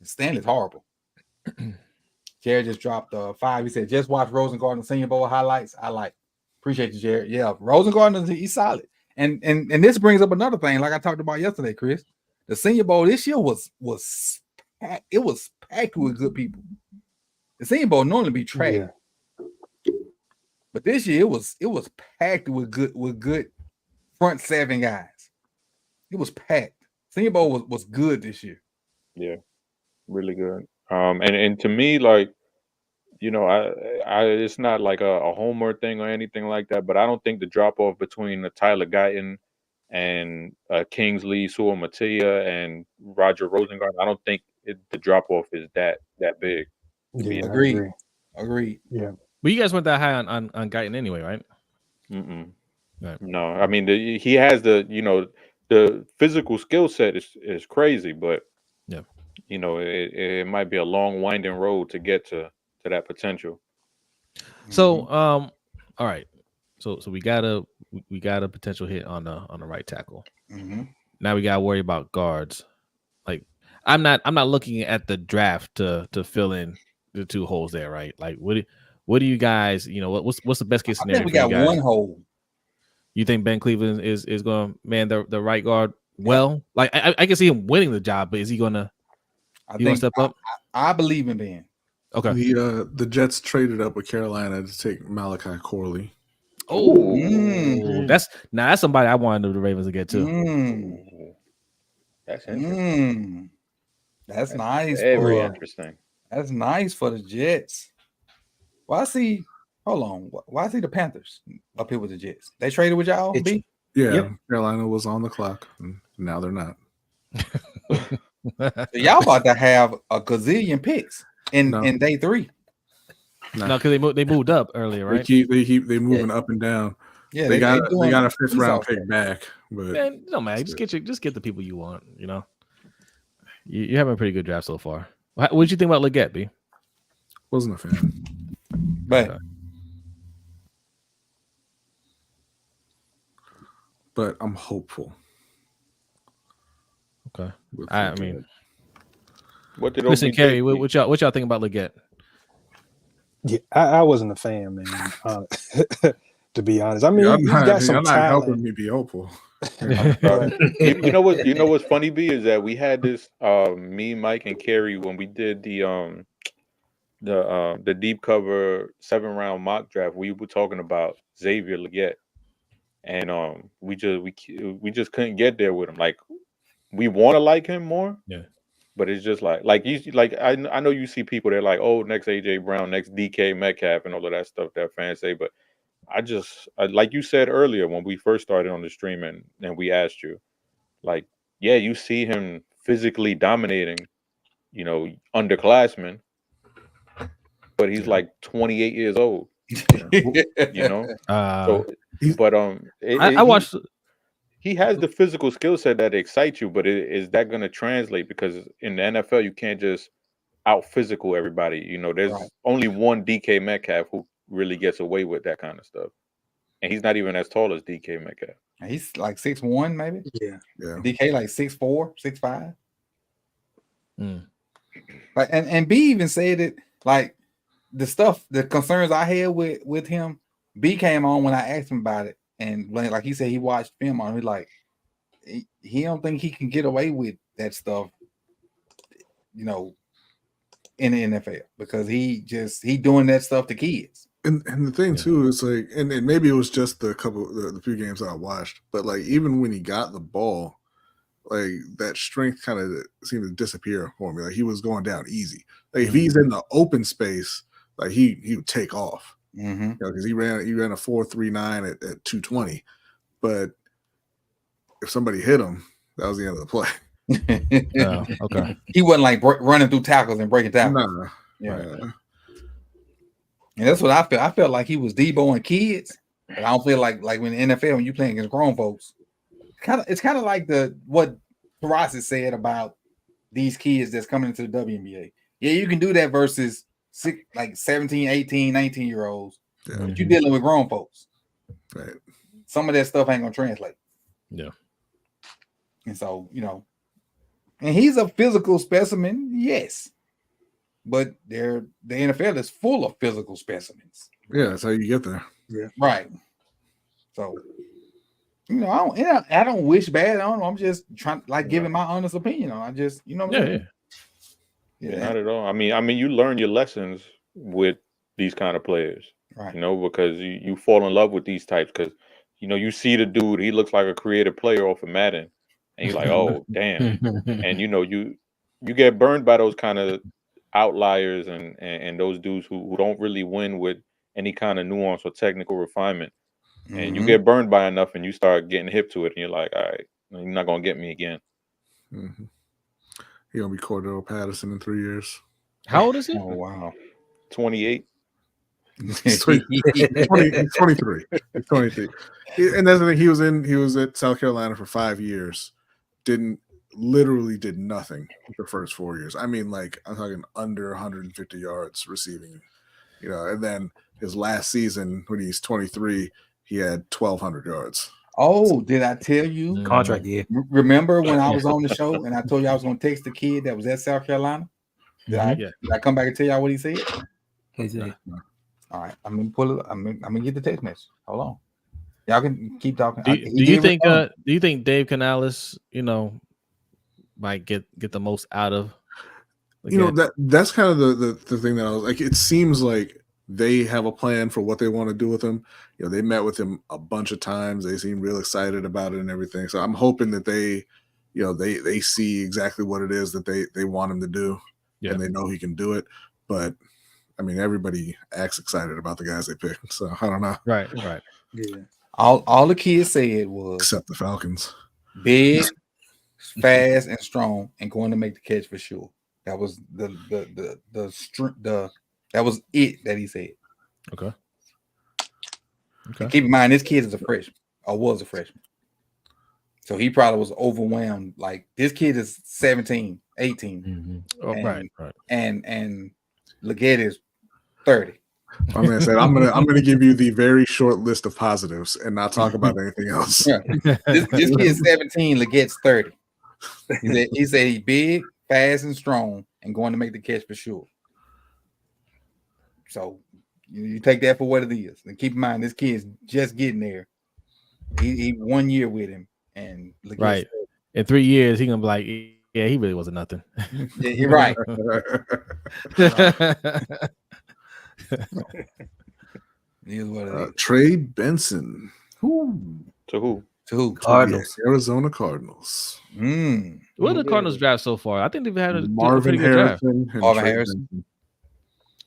Stanley's horrible. Jared just dropped 5. He said, just watch Rosengarten Senior Bowl highlights. I like. Appreciate you, Jared. Yeah, Rosengarten, he's solid. And this brings up another thing, like I talked about yesterday, Chris. The Senior Bowl this year was packed with good people. The Senior Bowl normally be trash. Yeah. But this year it was packed with good front 7 guys. It was packed. Senior Bowl was good this year. Yeah, really good. And to me, like, I it's not like a homer thing or anything like that, but I don't think the drop off between Tyler Guyton and Kingsley Suamataia and Roger Rosengarten, I don't think the drop off is that big. Yeah, agreed. Yeah. But you guys went that high on Guyton anyway, right? Right. No, I mean he has the physical skill set is crazy, but yeah, it might be a long winding road to get to that potential. So all right, so we got a potential hit on the right tackle. Now we got to worry about guards. Like I'm not looking at the draft to fill in the 2 holes there, right? Like what do you guys, what's the best case scenario? I think we got one hole. You think Ben Cleveland is going to man the right guard well? Like I can see him winning the job, but is he going to step up? I believe in Ben. Okay. The Jets traded up with Carolina to take Malachi Corley. That's somebody I wanted the Ravens to get too. That's interesting. That's nice. Very interesting. That's nice for the Jets. Why see the Panthers up here with the Jets? They traded with y'all, B? Yeah, yep. Carolina was on the clock, and now they're not. So y'all about to have a gazillion picks in day 3. No, because they moved up earlier, right? They moving up and down. Yeah, they got a 5th round pick back. But man, no man, just get the people you want. You're having a pretty good draft so far. What did you think about Legette, B? Wasn't a fan. But I'm hopeful. Okay. I mean, what did listen, Kerry? What y'all think about Legette? Yeah, I wasn't a fan, man. To be honest, I mean, I'm he's got some not talent. helping me be hopeful. You know what's funny, B, is that we had this me, Mike, and Kerry when we did the deep cover 7-round mock draft. We were talking about Xavier Legette, and we just couldn't get there with him. Like we want to like him more, yeah. But it's just like I know you see people they're like, oh, next AJ Brown, next DK Metcalf, and all of that stuff that fans say, but I like you said earlier when we first started on the stream and we asked you, like, yeah, you see him physically dominating, underclassmen, but he's like 28 years old, So, but I watched. He has the physical skill set that excites you, but is that going to translate? Because in the NFL, you can't just out physical everybody. There's only one DK Metcalf who really gets away with that kind of stuff, and he's not even as tall as DK Metcalf. He's like 6'1", maybe. Yeah. DK like 6'4", 6'5". Like, and B even said it. Like the concerns I had with him, B came on when I asked him about it, and like he said, he watched film on him. He like he don't think he can get away with that stuff, in the NFL because he doing that stuff to kids. And the thing too is like, and maybe it was just the few games I watched, but like even when he got the ball, like that strength kind of seemed to disappear for me. Like he was going down easy. Like if he's in the open space, like he would take off. Because he ran a 4.39 at 220, but if somebody hit him, that was the end of the play. Oh, okay. He wasn't like running through tackles and breaking tackles. Nah. Yeah. Right. And that's what I felt. I felt like he was Debo and kids, but I don't feel like when the NFL when you playing against grown folks. It's kind of like what Taras said about these kids that's coming into the WNBA. Yeah, you can do that versus 17, 18, 19-year-olds. Yeah. But you're dealing with grown folks. Right. Some of that stuff ain't gonna translate. Yeah. And so, and he's a physical specimen, yes. But the NFL is full of physical specimens. Yeah, that's how you get there. Yeah. Right. So, I don't wish bad on him. I'm just trying giving my honest opinion on. I just, what I'm saying? Yeah, not at all. I mean, you learn your lessons with these kind of players, right? Because you fall in love with these types because you see the dude, he looks like a creative player off of Madden, and you're like, oh damn, and you get burned by those kind of outliers and those dudes who don't really win with any kind of nuance or technical refinement, and you get burned by enough, and you start getting hip to it, and you're like, all right, you're not gonna get me again. Mm-hmm. He's gonna be Cordell Patterson in 3 years. How old is he? Oh wow, 28. He's 23. He's 23. And that's the thing. He was at South Carolina for 5 years. Literally did nothing the first 4 years. I mean, I'm talking under 150 yards receiving, and then his last season when he's 23, he had 1,200 yards. Oh, did I tell you? Contract year. Remember when I was on the show and I told you I was going to text the kid that was at South Carolina? Did I come back and tell y'all what he said? He said, all right, I'm gonna pull it. I'm gonna get the text message. Hold on, y'all can keep talking. Do you think Dave Canales, might get the most out of? That's kind of the thing that I was like. It seems like they have a plan for what they want to do with him. They met with him a bunch of times. They seem real excited about it and everything. So I'm hoping that they see exactly what it is that they want him to do, and they know he can do it. But I mean, everybody acts excited about the guys they picked, so I don't know. Right. Yeah. All the kids said was except the Falcons. Big, fast, and strong, and going to make the catch for sure. That was that was it that he said. Okay. And keep in mind, this kid is a freshman, or was a freshman, so he probably was overwhelmed. Like this kid is 17, 18. Mm-hmm. Oh, right. And Legette is 30. My man said, "I'm gonna give you the very short list of positives and not talk about anything else." Yeah. This kid's 17. Legette's 30. He said he's big, fast, and strong, and going to make the catch for sure. So you take that for what it is, and keep in mind this kid's just getting there. He 1 year with him, and Legette's right 30. In 3 years he gonna be like, yeah, he really wasn't nothing. Yeah, you're right. Here's what it is. Trey Benson. To who? Cardinals. Arizona Cardinals. What did the Cardinals draft so far? I think they've had a Marvin pretty good draft. Marvin Harrison.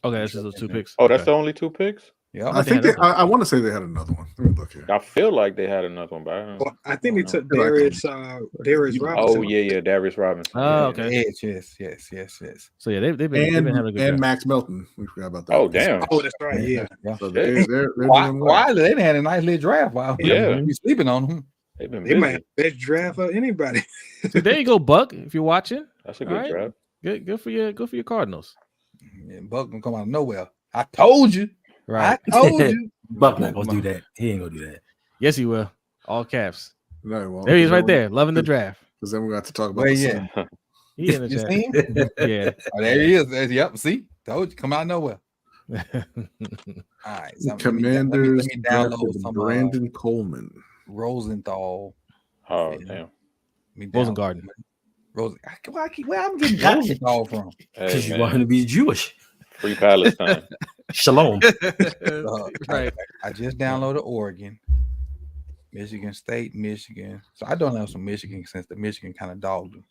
Okay, that's just those 2 picks. Oh, that's the only 2 picks? Yeah, I think I want to say they had another one. Let me look here. I feel like they had another one, but I think they took Darius Robinson. Oh yeah, Darius Robinson. Oh, okay. Yes. So yeah, they've been having a good and draft. Max Melton. We forgot about that. Oh damn. Oh, that's right. Yeah. So they're doing well. Quietly, they had a nice little draft. Wow. Yeah. We sleeping on them. They've been They busy. might have the best draft of anybody. So there you go, Buck. If you're watching, That's a good draft. good for your Cardinals. Yeah, Buck gonna come out of nowhere. I told you. Right. I told you. Buck not gonna do that. He ain't gonna do that. Yes, he will. All caps. No, he won't. There he is, right there, loving the draft. Because then we got to talk about Where the he Sun. at? He in the You chat. see him? Yeah. Oh, there he is. Yep. See, told you. Come out of nowhere. All right. So Commanders let me download drafted some Brandon Coleman. Rosenthal. Oh Yeah. damn. Let me Rosengarten. Where I'm getting Rosenthal from? Because Hey, you man. want him to be Jewish. Free Palestine. Shalom. Right. I just downloaded Oregon, Michigan State, Michigan. So I don't have some Michigan since the Michigan kind of dogged them.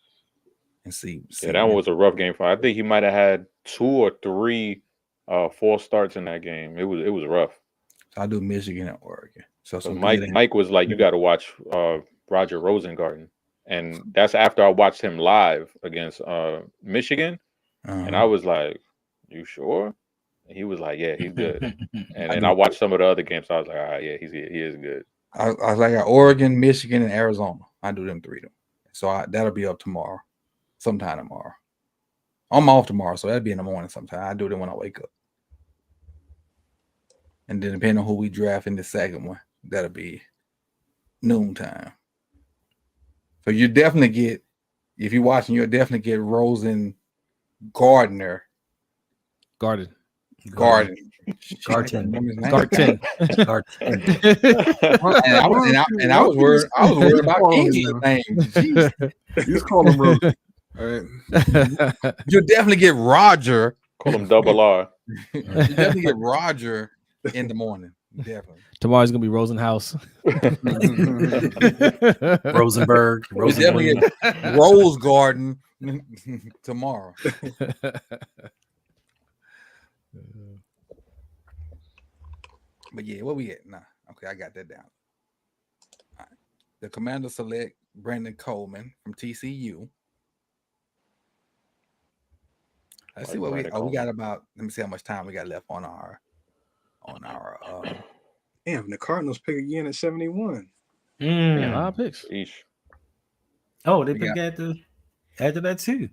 And see Yeah, that one was a rough game for him. I think he might have had 2 or 3 false starts in that game. It was rough. So I do Michigan and Oregon. So So some Mike was like, you got to watch Roger Rosengarten, and that's after I watched him live against Michigan, and I was like, "You sure?" And he was like, "Yeah, he's good." And then I watched some of the other games. So I was like, "All right, yeah, he is good." I was like, Oregon, Michigan, and Arizona. I do them 3 of them. So that'll be up tomorrow, sometime tomorrow. I'm off tomorrow, so that'll be in the morning sometime. I do them when I wake up. And then depending on who we draft in the second one, that'll be noontime. So you definitely get, if you're watching, you'll definitely get Rosen Gardner. Garden. Garden. Garten. And I was worried about Kingsley's name. Jeez. You just call him Rosen. All right. You'll definitely get Roger. Call him Double R. You definitely get Roger in the morning. Definitely. Tomorrow's gonna be Rosenhouse. Rosenberg. You definitely get Rose Garden tomorrow. But yeah, what we at? Nah, okay, I got that down. All right. The commander select Brandon Coleman from TCU. Let's see what we got about. Let me see how much time we got left on our. Damn, the Cardinals pick again at 71. Yeah, 5 picks. Each. Oh, they pick after that too.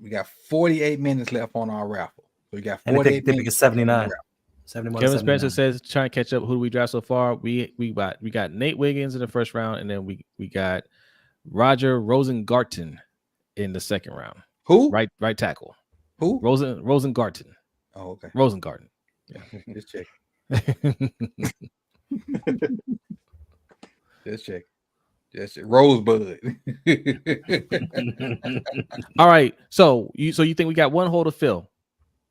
We got 48 minutes left on our raffle. So we got 48 they pick a 79. 71. Kevin Spencer says trying to catch up. Who do we draft so far? We got Nate Wiggins in the first round, and then we got Roger Rosengarten in the second round. Who? Right tackle. Who? Rosengarten. Oh, okay. Rosengarten. Yeah, just check. Just check. Rosebud. All right. So you think we got one hole to fill?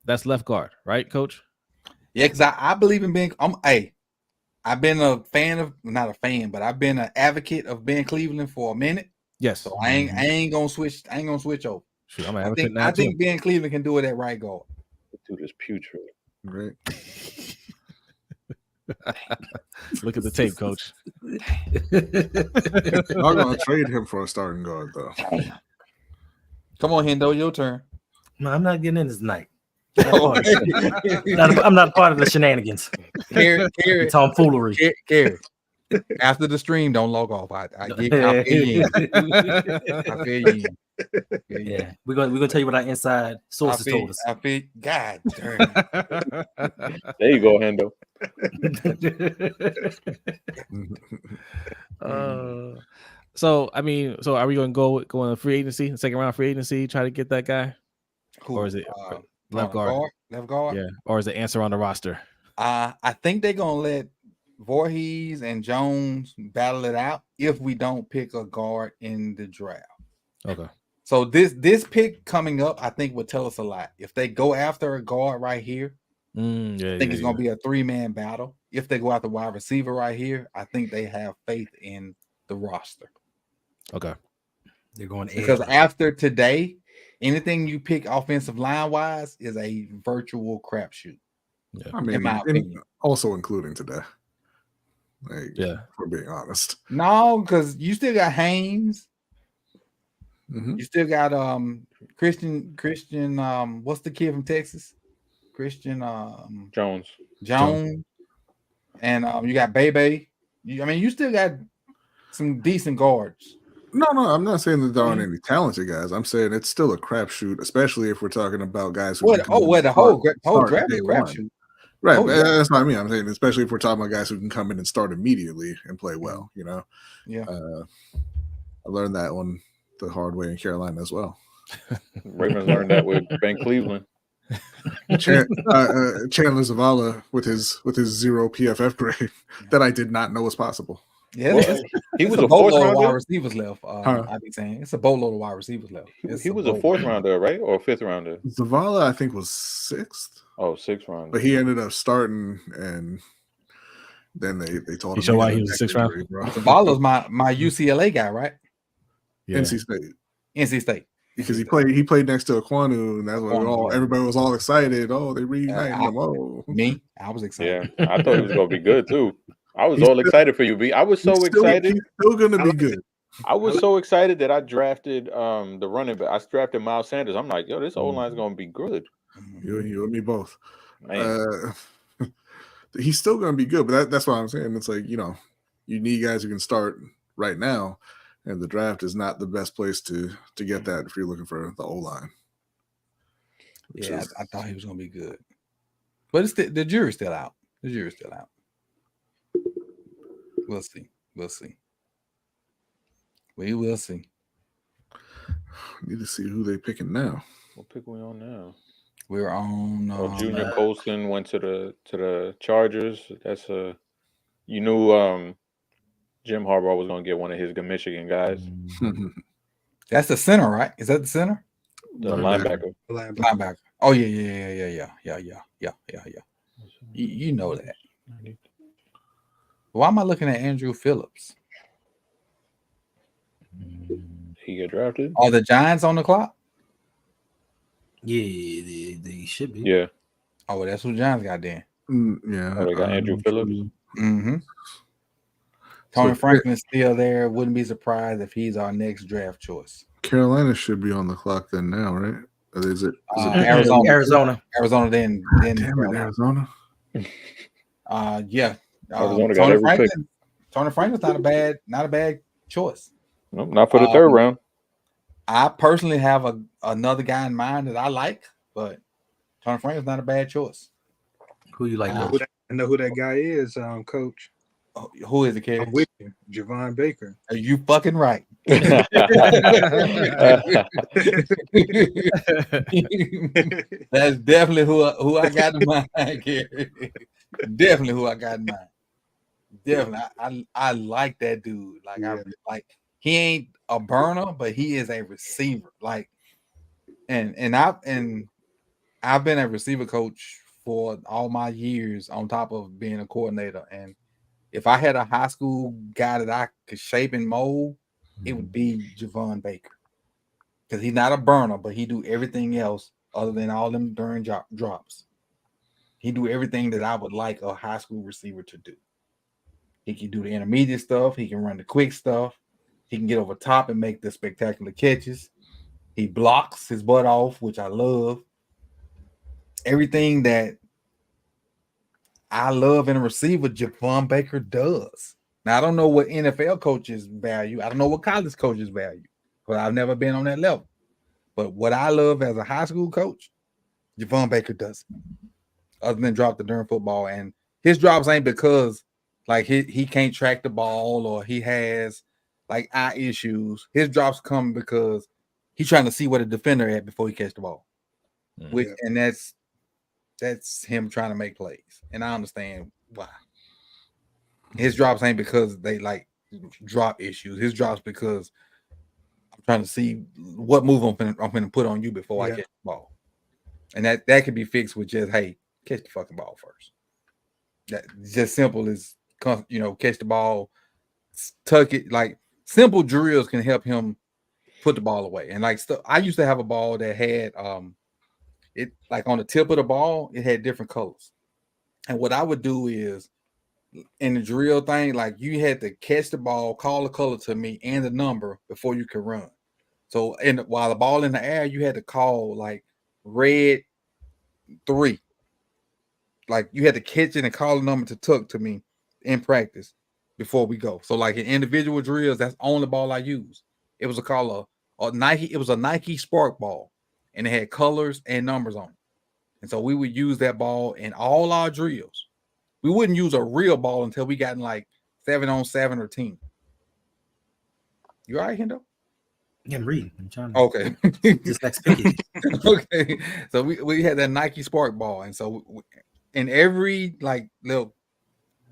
That's left guard, right, Coach? Yeah, because I believe in being. I've been a fan of, not a fan, but I've been an advocate of Ben Cleveland for a minute. Yes. So I ain't gonna switch. I ain't gonna switch over. Shoot, I'm an advocate now. I think Ben Cleveland can do it at right guard. Dude is putrid. Right. Look at the tape, Coach. I'm gonna trade him for a starting guard, though. Come on, Hendo, your turn. No, I'm not getting in this night. I'm not part of the shenanigans. Carry, tomfoolery. Carry. After the stream, don't log off. I feel you. Yeah, we're gonna tell you what our inside sources told us. I feel God. Damn. There you go, Hendo. So are we going to go in a free agency, second round free agency, try to get that guy, or is it left guard? Left guard. Yeah, or is it answer on the roster? I think they're gonna let Voorhees and Jones battle it out if we don't pick a guard in the draft. Okay. So this pick coming up, I think, would tell us a lot. If they go after a guard right here, I think it's going to be a 3-man battle. If they go after wide receiver right here, I think they have faith in the roster. Okay. They're going because after today, anything you pick offensive line wise is a virtual crapshoot. Yeah. I mean, in my opinion. Also including today. For being honest. No, because you still got Haynes. You still got Christian what's the kid from Texas? Christian Jones. And you got Beebe. You still got some decent guards. No, I'm not saying that there aren't any talented guys. I'm saying it's still a crapshoot, especially if we're talking about guys who the whole draft is crapshoot. Right, that's what I mean. I'm saying, especially if we're talking about guys who can come in and start immediately and play well. Yeah. I learned that one the hard way in Carolina as well. Ravens learned that with Ben Cleveland. Chandler Zavala with his 0 PFF grade that I did not know was possible. Yeah, he was a boatload of wide receivers left. I'd be saying it's a boatload of wide receivers left. He was a 4th rounder, right, or a 5th rounder? Zavala, I think, was 6th. Oh, 6th rounder. But he ended up starting, and then they told him. You show why he was a 6th rounder. Zavala's my UCLA guy, right? Yeah. NC State. Because he played next to Aquanu, and that's what everybody was all excited. Oh, they reunited him. Oh, me, I was excited. Yeah, I thought he was gonna be good too. I was He's all still- excited for you, B. I was so He's excited. still gonna be good. I was so excited that I drafted the running back. I drafted Miles Sanders. I'm like, yo, this O line is gonna be good. You and me both. Man. He's still gonna be good, but that's what I'm saying. It's like, you need guys who can start right now, and the draft is not the best place to get that if you're looking for the O line. Yeah, I thought he was gonna be good, but it's the jury's still out. The jury's still out. We'll see. We will see. Need to see who they picking now. What pick are we on now? We're on. Junior Colston went to the Chargers. That's you knew Jim Harbaugh was gonna get one of his Michigan guys. That's the center, right? Is that the center? The linebacker. Linebacker. Oh yeah. You know that. Why am I looking at Andrew Phillips? He get drafted? Are the Giants on the clock? Yeah, they should be. Yeah. Oh, well, that's who Giants got then. Yeah. Oh, they got Andrew Phillips. Mm-hmm. Tony Franklin's still there. Wouldn't be surprised if he's our next draft choice. Carolina should be on the clock then now, right? Or is it Arizona? Then damn it, Arizona. Yeah. Arizona got every pick. Tony Franklin's not a bad choice. No, not for the third round. I personally have another guy in mind that I like, but Tony Franklin's not a bad choice. Who you like? I know who that guy is, Coach. Oh, who is it, kid? I'm with you, Javon Baker. Are you fucking right? That's definitely who I got in mind, Gary. Definitely who I got in mind. Definitely, I like that dude. Like I he ain't a burner, but he is a receiver. Like, and I've been a receiver coach for all my years on top of being a coordinator. And if I had a high school guy that I could shape and mold, it would be Javon Baker. Because he's not a burner, but he do everything else other than all them during drops. He do everything that I would like a high school receiver to do. He can do the intermediate stuff. He can run the quick stuff. He can get over top and make the spectacular catches. He blocks his butt off, which I love. Everything that I love in a receiver, Javon Baker does. Now, I don't know what NFL coaches value. I don't know what college coaches value, but I've never been on that level. But what I love as a high school coach, Javon Baker does. Other than drop the darn football. And his drops ain't because like he can't track the ball or he has like eye issues. His drops come because he's trying to see where the defender at before he catch the ball. And that's him trying to make plays. And I understand why. His drops ain't because they like drop issues. His drops because I'm trying to see what move I'm gonna put on you before I catch the ball. And that could be fixed with just, hey, catch the fucking ball first. That just simple as catch the ball, tuck it. Like simple drills can help him put the ball away. And like stuff, I used to have a ball that had it like on the tip of the ball, it had different colors. And what I would do is in the drill thing, like you had to catch the ball, call the color to me and the number before you could run. So while the ball in the air, you had to call like red 3. Like you had to catch it and call the number to tuck to me in practice before we go. So like in individual drills, that's the only ball I use. It was a Nike. It was a Nike Spark ball, and it had colors and numbers on it. And so we would use that ball in all our drills. We wouldn't use a real ball until we got in like 7-on-7 or team. You all right, Hendo? Yeah, I'm reading. I'm trying to. Okay. Just next picky. Okay. So we had that Nike Spark ball. And so in every like little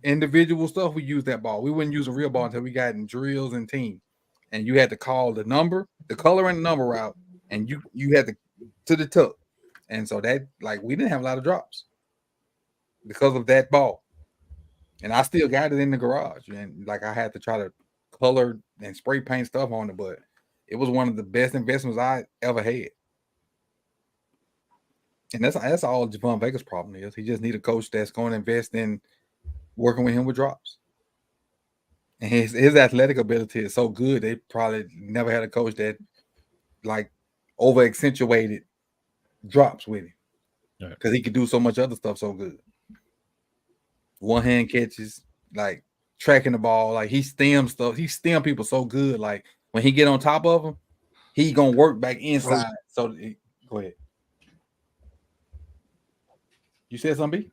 individual stuff, we use that ball. We wouldn't use a real ball until we got in drills and team. And you had to call the number, the color and the number out, and you had to the tuck. And so that like we didn't have a lot of drops because of that ball. And I still got it in the garage. And like I had to try to color and spray paint stuff on it, but it was one of the best investments I ever had. And that's all Javon Baker's problem is. He just need a coach that's going to invest in working with him with drops. And his athletic ability is so good. They probably never had a coach that like over accentuated drops with him because he could do so much other stuff so good. One hand catches, like tracking the ball, like he stems stuff. He stem people so good. Like when he get on top of them, he gonna work back inside. So go ahead. You said something, B?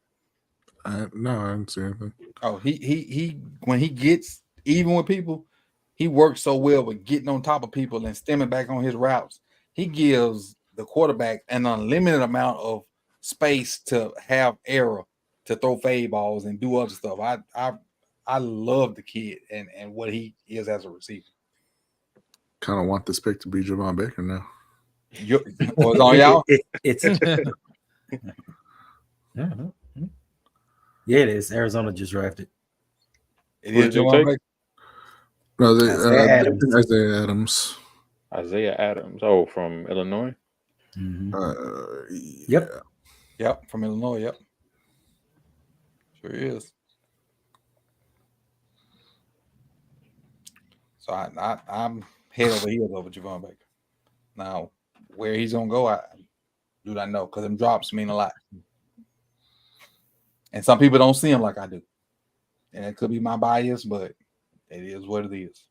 No, I didn't say anything. Oh, he when he gets even with people, he works so well with getting on top of people and stemming back on his routes. He gives the quarterback an unlimited amount of space to have error, to throw fade balls and do other stuff. I love the kid and what he is as a receiver. Kind of want this pick to be Javon Baker now. What's on y'all? It's yeah, it is. Arizona just drafted. It is Javon Baker. No, Isaiah Adams. Isaiah Adams. Oh, from Illinois. Yep. Yep, from Illinois. Yep. Sure is. So I'm head over heels over Javon Baker. Now, where he's gonna go, I do not know because them drops mean a lot. And some people don't see him like I do. And it could be my bias, but it is what it is.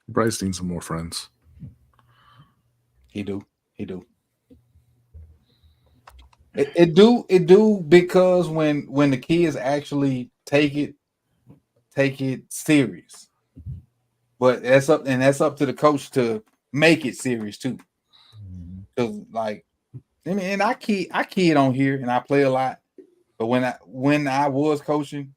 Bryce needs some more friends. He do. It do because when the kids actually take it serious. But that's up to the coach to make it serious too. Because like, I mean, and I kid on here and I play a lot, but when I was coaching,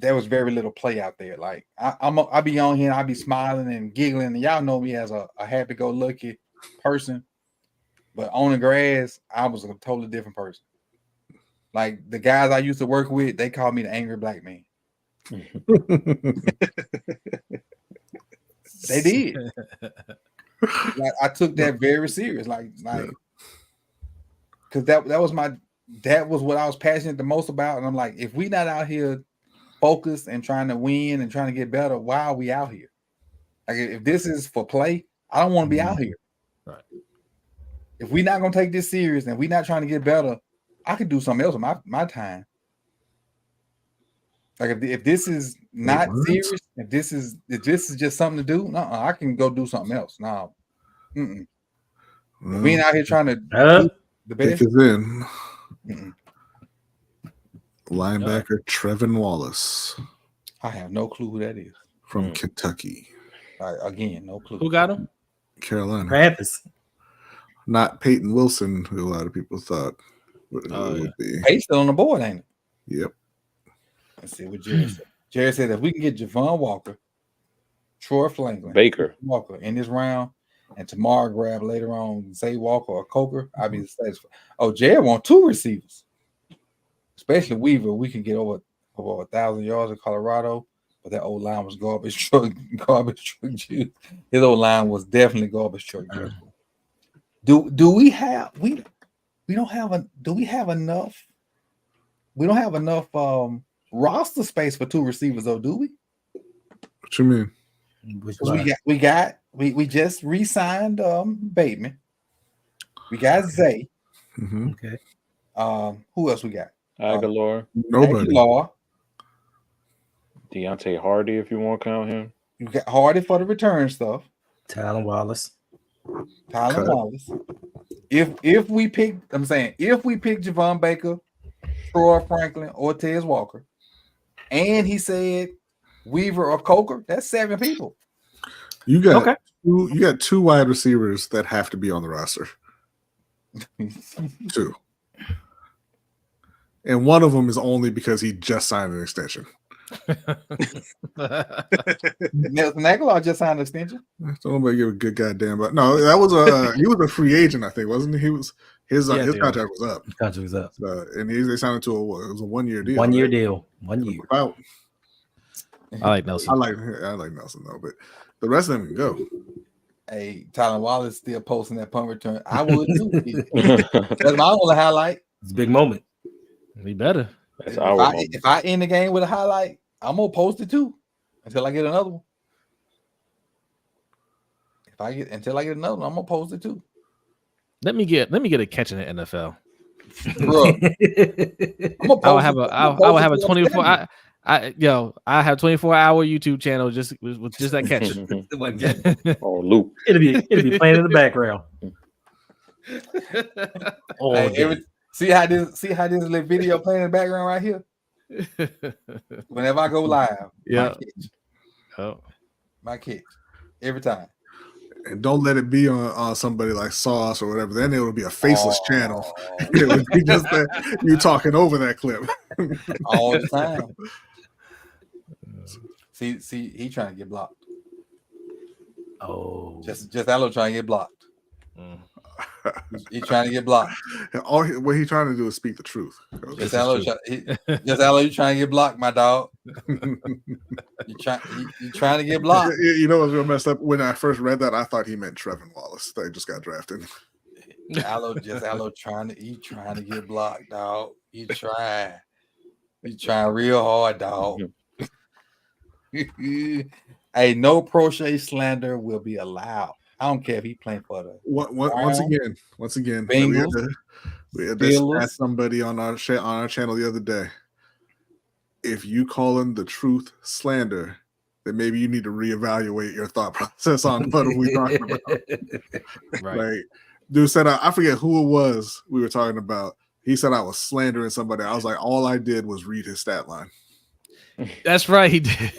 there was very little play out there. Like I be on here and I be smiling and giggling, and y'all know me as a happy-go-lucky person. But on the grass, I was a totally different person. Like the guys I used to work with, they called me the angry black man. They did. Like I took that very serious. Like because that was what I was passionate the most about. And I'm like, if we not out here focused and trying to win and trying to get better, why are we out here? Like if this is for play, I don't want to be out here. Right. If we're not gonna take this serious and we're not trying to get better, I could do something else with my time. Like if this is not serious, if this is just something to do, no, I can go do something else. No, we ain't out here trying to do the best. Is in. Linebacker Trevin Wallace. I have no clue who that is. From Kentucky. Again, no clue. Who got him? Carolina. Panthers. Not Peyton Wilson, who a lot of people thought would be. Peyton's still on the board, ain't it? Yep. Let's see what Jerry said. Jerry said if we can get Javon Walker, Troy Franklin, Baker Walker in this round, and tomorrow grab later on Zay Walker or Coker, I'll be satisfied. Oh, Jerry want 2 receivers, especially Weaver. We can get over 1,000 yards in Colorado, but that old line was garbage truck juice. His old line was definitely garbage truck juice. Do we have enough? We don't have enough roster space for 2 receivers, though, do we? What you mean? We just re-signed Bateman. We got Zay. Mm-hmm. Okay. Who else we got? Aguilar. Nobody. Aguilar. Deontay Hardy, if you want to count him. You got Hardy for the return stuff. Tylen Wallace. Wallace. If we pick Javon Baker, Troy Franklin, Ortez Walker, and he said Weaver or Coker, that's 7 people. You got you got 2 wide receivers that have to be on the roster. 2. And one of them is only because he just signed an extension. Nelson Aguilar just signed an extension. So nobody give a good goddamn about. No, that was he was a free agent, I think, wasn't he? He was his contract was up. His contract was up. And they signed it to it was a 1-year deal. 1 year deal. 1 year. About, I like Nelson. I like Nelson though, but the rest of them can go. Hey, Tylen Wallace still posting that punt return. I would too. That's my only highlight. It's a big moment. He better. That's our If I end the game with a highlight, I'm gonna post it too until I get another one. Until I get another one, I'm gonna post it too. Let me get a catch in the NFL. Bro, I will have a 24. I have 24-hour YouTube channel just with just that catch. Oh, Luke. It'll be playing in the background. See how this little video playing in the background right here. Whenever I go live, my catch every time. And don't let it be on somebody like Sauce or whatever. Then it will be a faceless channel. It would be just that you talking over that clip all the time. See, he trying to get blocked. Oh, just Allo trying to get blocked. He trying to get blocked. What he trying to do is speak the truth. Just Allo, you trying to get blocked, my dog. You trying to get blocked. You know what's real messed up? When I first read that, I thought he meant Trevin Wallace. They just got drafted. Allo trying to get blocked, dog. He trying real hard, dog. Hey, no Prochet slander will be allowed. I don't care if he playing for the once again. Bengals. We had to ask somebody on our channel the other day. If you call him the truth slander, then maybe you need to reevaluate your thought process on what are we talking about. Right. Like, dude said, I forget who it was we were talking about. He said I was slandering somebody. I was like, all I did was read his stat line. That's right, he did.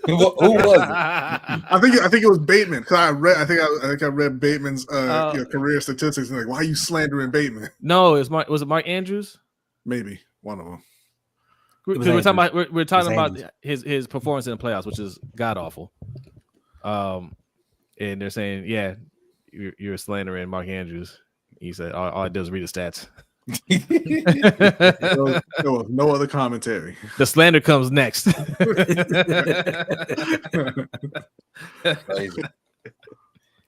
Who was it? I think it was Bateman. Cause I read Bateman's career statistics and like, why are you slandering Bateman? No, was it Mark Andrews? Maybe one of them. We're talking about his performance in the playoffs, which is god awful. And they're saying, yeah, you're slandering Mark Andrews. He said, all I did was read the stats. There was no other commentary. The slander comes next. Crazy.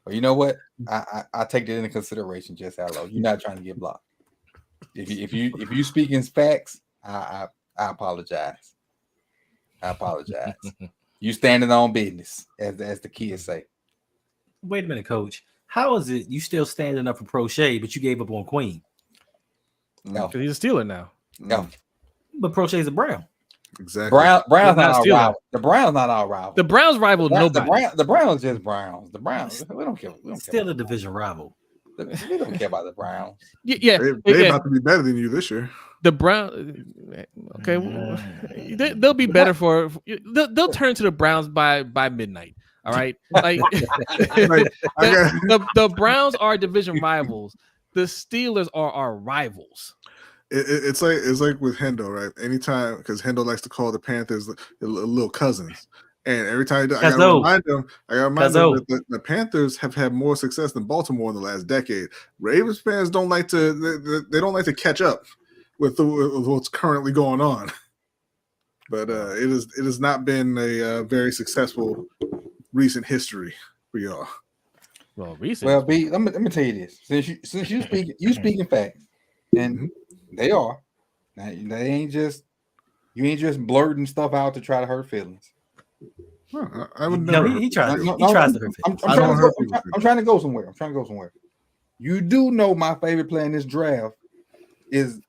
Well, you know what? I take that into consideration, just Allo. You're not trying to get blocked. If you speak in facts, I apologize. You standing on business, as the kids say. Wait a minute, Coach. How is it you still standing up for Prochet, but you gave up on Queen? No, because he's a Steeler now. No, but Prochet's a Brown. Exactly. Brown's not our rival. The Browns not our rival. The Browns rival nobody. The Browns just Browns. The Browns. We don't care. Still a division rival. We don't care about the Browns. Yeah, they're about to be better than you this year. The Browns. Okay, they'll be better for. They'll turn to the Browns by midnight. All right, like the Browns are division rivals. The Steelers are our rivals. It's like with Hendo, right? Anytime, because Hendo likes to call the Panthers the little cousins, and every time I gotta remind them that the Panthers have had more success than Baltimore in the last decade. Ravens fans don't like to catch up with what's currently going on, but it has not been a very successful recent history for y'all. Well, recent. Well, B, let me tell you this. Since you speaking facts, and they are. Now, you ain't just blurting stuff out to try to hurt feelings. I would never. No, he tries. He tries to hurt feelings. I'm trying to go somewhere. You do know my favorite play in this draft is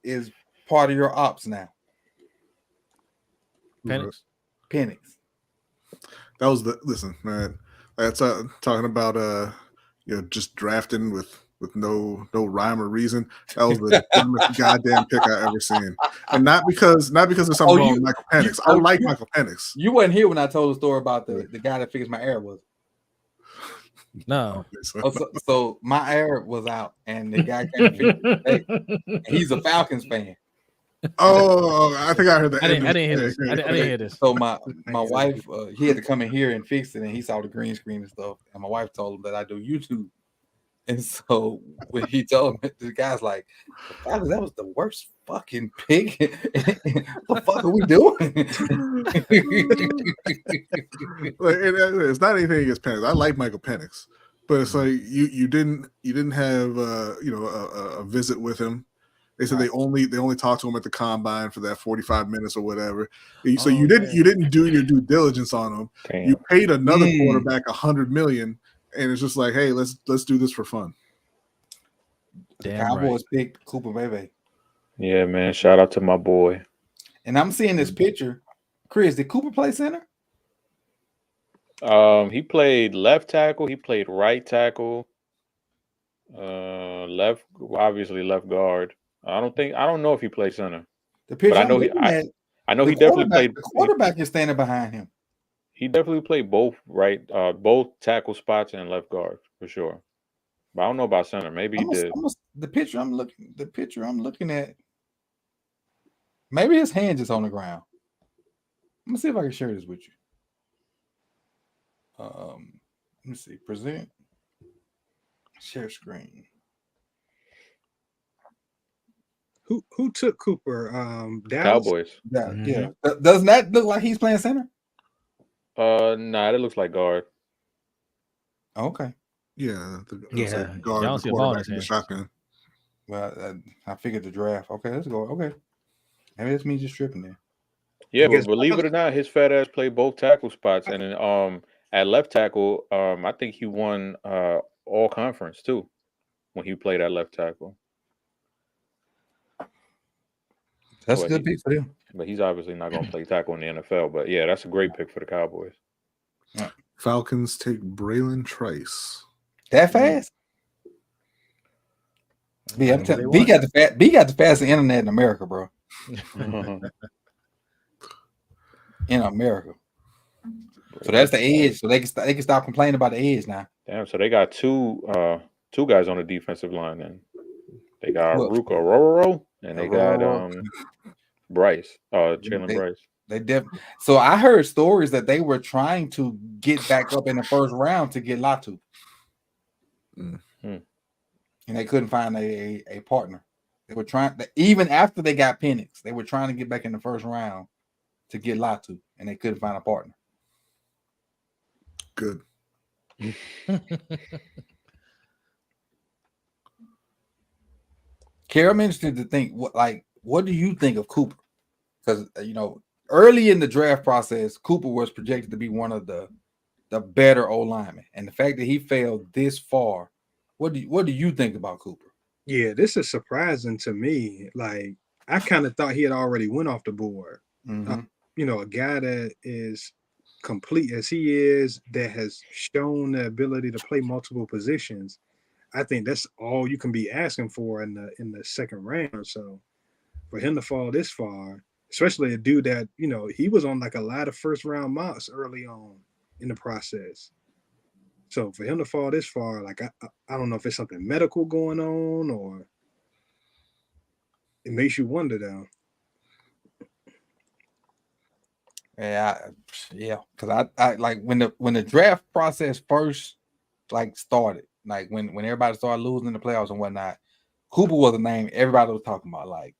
part of your ops now. Penix. That was listen, man. That's talking about just drafting with no rhyme or reason. That was the dumbest goddamn pick I ever seen. And not because there's something wrong with Michael Penix. I like Michael Penix. You wasn't here when I told the story about the guy that fixed my air was. No. So my air was out and the guy came to fix it. He's a Falcons fan. Oh, I think I heard that. I didn't hear this. So my wife, he had to come in here and fix it, and he saw the green screen and stuff. And my wife told him that I do YouTube. And so when he told me, the guy's like, "That was the worst fucking pick. What the fuck are we doing?" It's not anything against Penix. I like Michael Penix, but it's like you didn't have a visit with him. They said they only talked to him at the combine for that 45 minutes or whatever. So Oh, you didn't do your due diligence on him. Damn. You paid another quarterback $100 million, and it's just like, hey, let's do this for fun. The Cowboys picked Cooper Beebe. Yeah, man. Shout out to my boy. And I'm seeing this picture. Chris, did Cooper play center? He played left tackle. He played right tackle. Obviously left guard. I don't know if he played center. The picture but I know he definitely played. The quarterback is standing behind him. He definitely played both both tackle spots and left guard for sure. But I don't know about center. Maybe he did. The picture I'm looking at. Maybe his hands is on the ground. Let me see if I can share this with you. Let me see. Present. Share screen. Who took Cooper? Dallas? Cowboys. Yeah. Doesn't that look like he's playing center? Nah, that looks like guard. Okay. Yeah. Like guard, y'all the see a ball in quarterback his in the hand. shotgun. Well, I figured the draft. Okay, let's go. Okay. Maybe that's me just tripping there. Yeah, but believe it or not, his fat ass played both tackle spots, and then at left tackle, I think he won all conference too when he played at left tackle. That's a good pick for him. But he's obviously not going to play tackle in the NFL. But yeah, that's a great pick for the Cowboys. Falcons take Braylon Trice. That fast? B got the fastest internet in America, bro. In America. So that's the edge. So they can stop complaining about the edge now. Damn. So they got two guys on the defensive line. Then they got Ruka Rororo and they got Bryce. Jalen Bryce. So I heard stories that they were trying to get back up in the first round to get Latu. And they couldn't find a partner. They were trying, even after they got Penix, they were trying to get back in the first round to get Latu, and they couldn't find a partner. Good. Kerry, I'm interested to think what do you think of Cooper? Because early in the draft process, Cooper was projected to be one of the better O linemen, and the fact that he fell this far, what do you think about Cooper? Yeah, this is surprising to me. Like, I kind of thought he had already went off the board. A guy that is complete as he is, that has shown the ability to play multiple positions. I think that's all you can be asking for in the second round. So for him to fall this far, especially a dude that, he was on like a lot of first round mocks early on in the process. So for him to fall this far, like I don't know if it's something medical going on or it makes you wonder though. Yeah, because I like when the draft process first started, like when everybody started losing the playoffs and whatnot, Cooper was a name everybody was talking about, like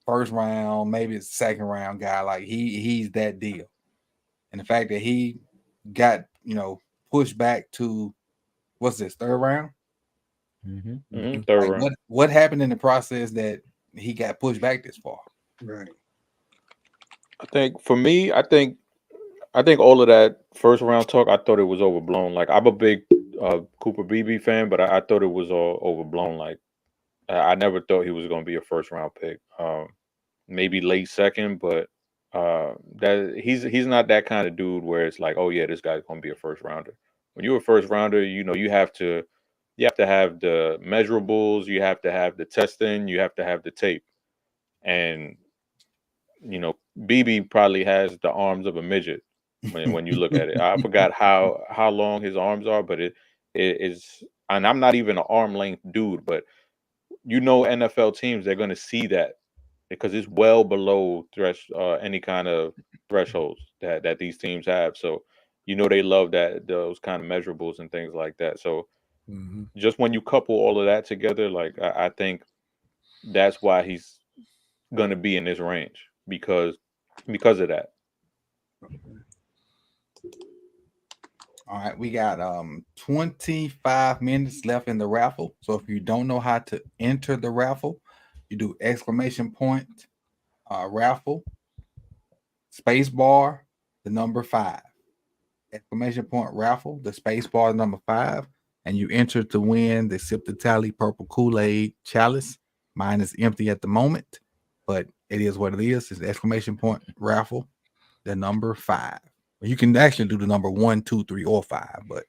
first round, maybe it's second round guy, like he's that deal. And the fact that he got pushed back to what's this, third round? Third round. What happened in the process that he got pushed back this far? Right. I think for me, I think all of that first round talk, I thought it was overblown. Like, I'm a big Cooper Beebe fan, but I thought it was all overblown. Like, I never thought he was going to be a first round pick. Maybe late second, but that he's not that kind of dude where it's like, oh yeah, this guy's going to be a first rounder. When you're a first rounder, you have to have the measurables, you have to have the testing, you have to have the tape, and Beebe probably has the arms of a midget when you look at it. I forgot how long his arms are, but it is, and I'm not even an arm length dude, but NFL teams, they're going to see that because it's well below any kind of thresholds that these teams have. So they love those kind of measurables and things like that. So just when you couple all of that together, like I think that's why he's going to be in this range because of that. All right, we got 25 minutes left in the raffle. So if you don't know how to enter the raffle, You do exclamation point, raffle, space bar, the number 5. Exclamation point raffle, the space bar, number 5, and you enter to win the Sip the Tally purple Kool-Aid chalice. Mine is empty at the moment, but it is what it is. It's the exclamation point raffle, the number 5. You can actually do the number 1, 2, 3, or 5, but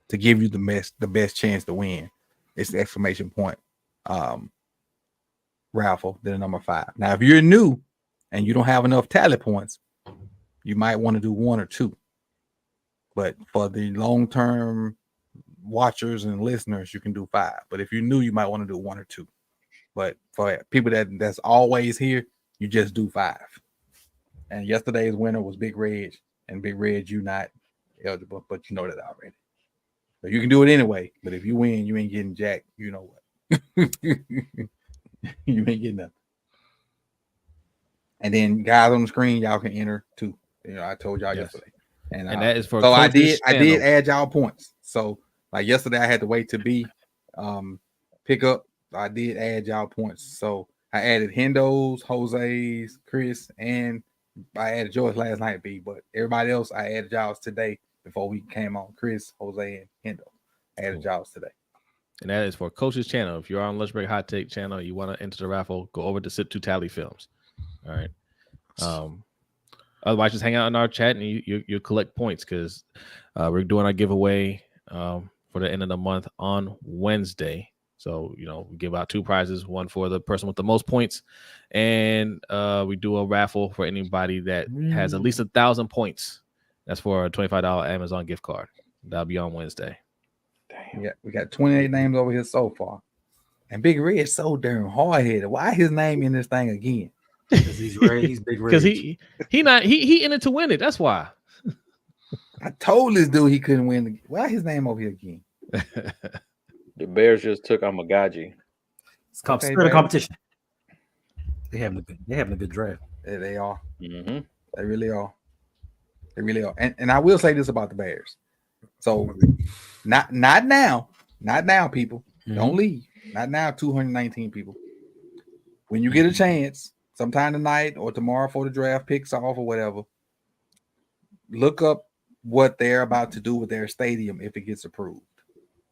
to give you the best chance to win, it's the exclamation point raffle, then the number 5. Now, if you're new and you don't have enough tally points, you might want to do 1 or 2. But for the long-term watchers and listeners, you can do 5. But if you're new, you might want to do 1 or 2. But for people that's always here, you just do 5. And yesterday's winner was Big Reg, and Big Reg, you not eligible, but you know that already. So you can do it anyway. But if you win, you ain't getting jack. You know what? You ain't getting nothing. And then guys on the screen, y'all can enter too. You know, I told y'all yesterday. And that is for so I did add y'all points. So like yesterday I had to wait to be pick up. I did add y'all points. So I added Hendo's, Jose's, Chris, and I added yours last night, B. But everybody else I added y'all's today before we came on. Chris, Jose, and Hendo. I added y'all's today. And that is for Coach's channel. If you're on Lunch Break Hot Take channel, you want to enter the raffle, go over to Sip to Tally Films. All right. Otherwise, just hang out in our chat and you collect points because we're doing our giveaway for the end of the month on Wednesday. So, you know, we give out 2 prizes, one for the person with the most points. And we do a raffle for anybody that has at least 1,000 points. That's for a $25 Amazon gift card. That'll be on Wednesday. Damn. Yeah, we got 28 names over here so far. And Big Red is so damn hard-headed. Why his name in this thing again? Because he's Red. He's Big Red. Because he in it to win it. That's why. I told this dude he couldn't win. Why his name over here again? The Bears just took Amagaji. It's called spirit of competition. They having a good draft. Yeah, they are. Mm-hmm. They really are. They really are. And I will say this about the Bears. So not now, people. Mm-hmm. Don't leave. Not now, 219 people. When you get a chance, sometime tonight or tomorrow before the draft picks off or whatever, look up what they're about to do with their stadium if it gets approved.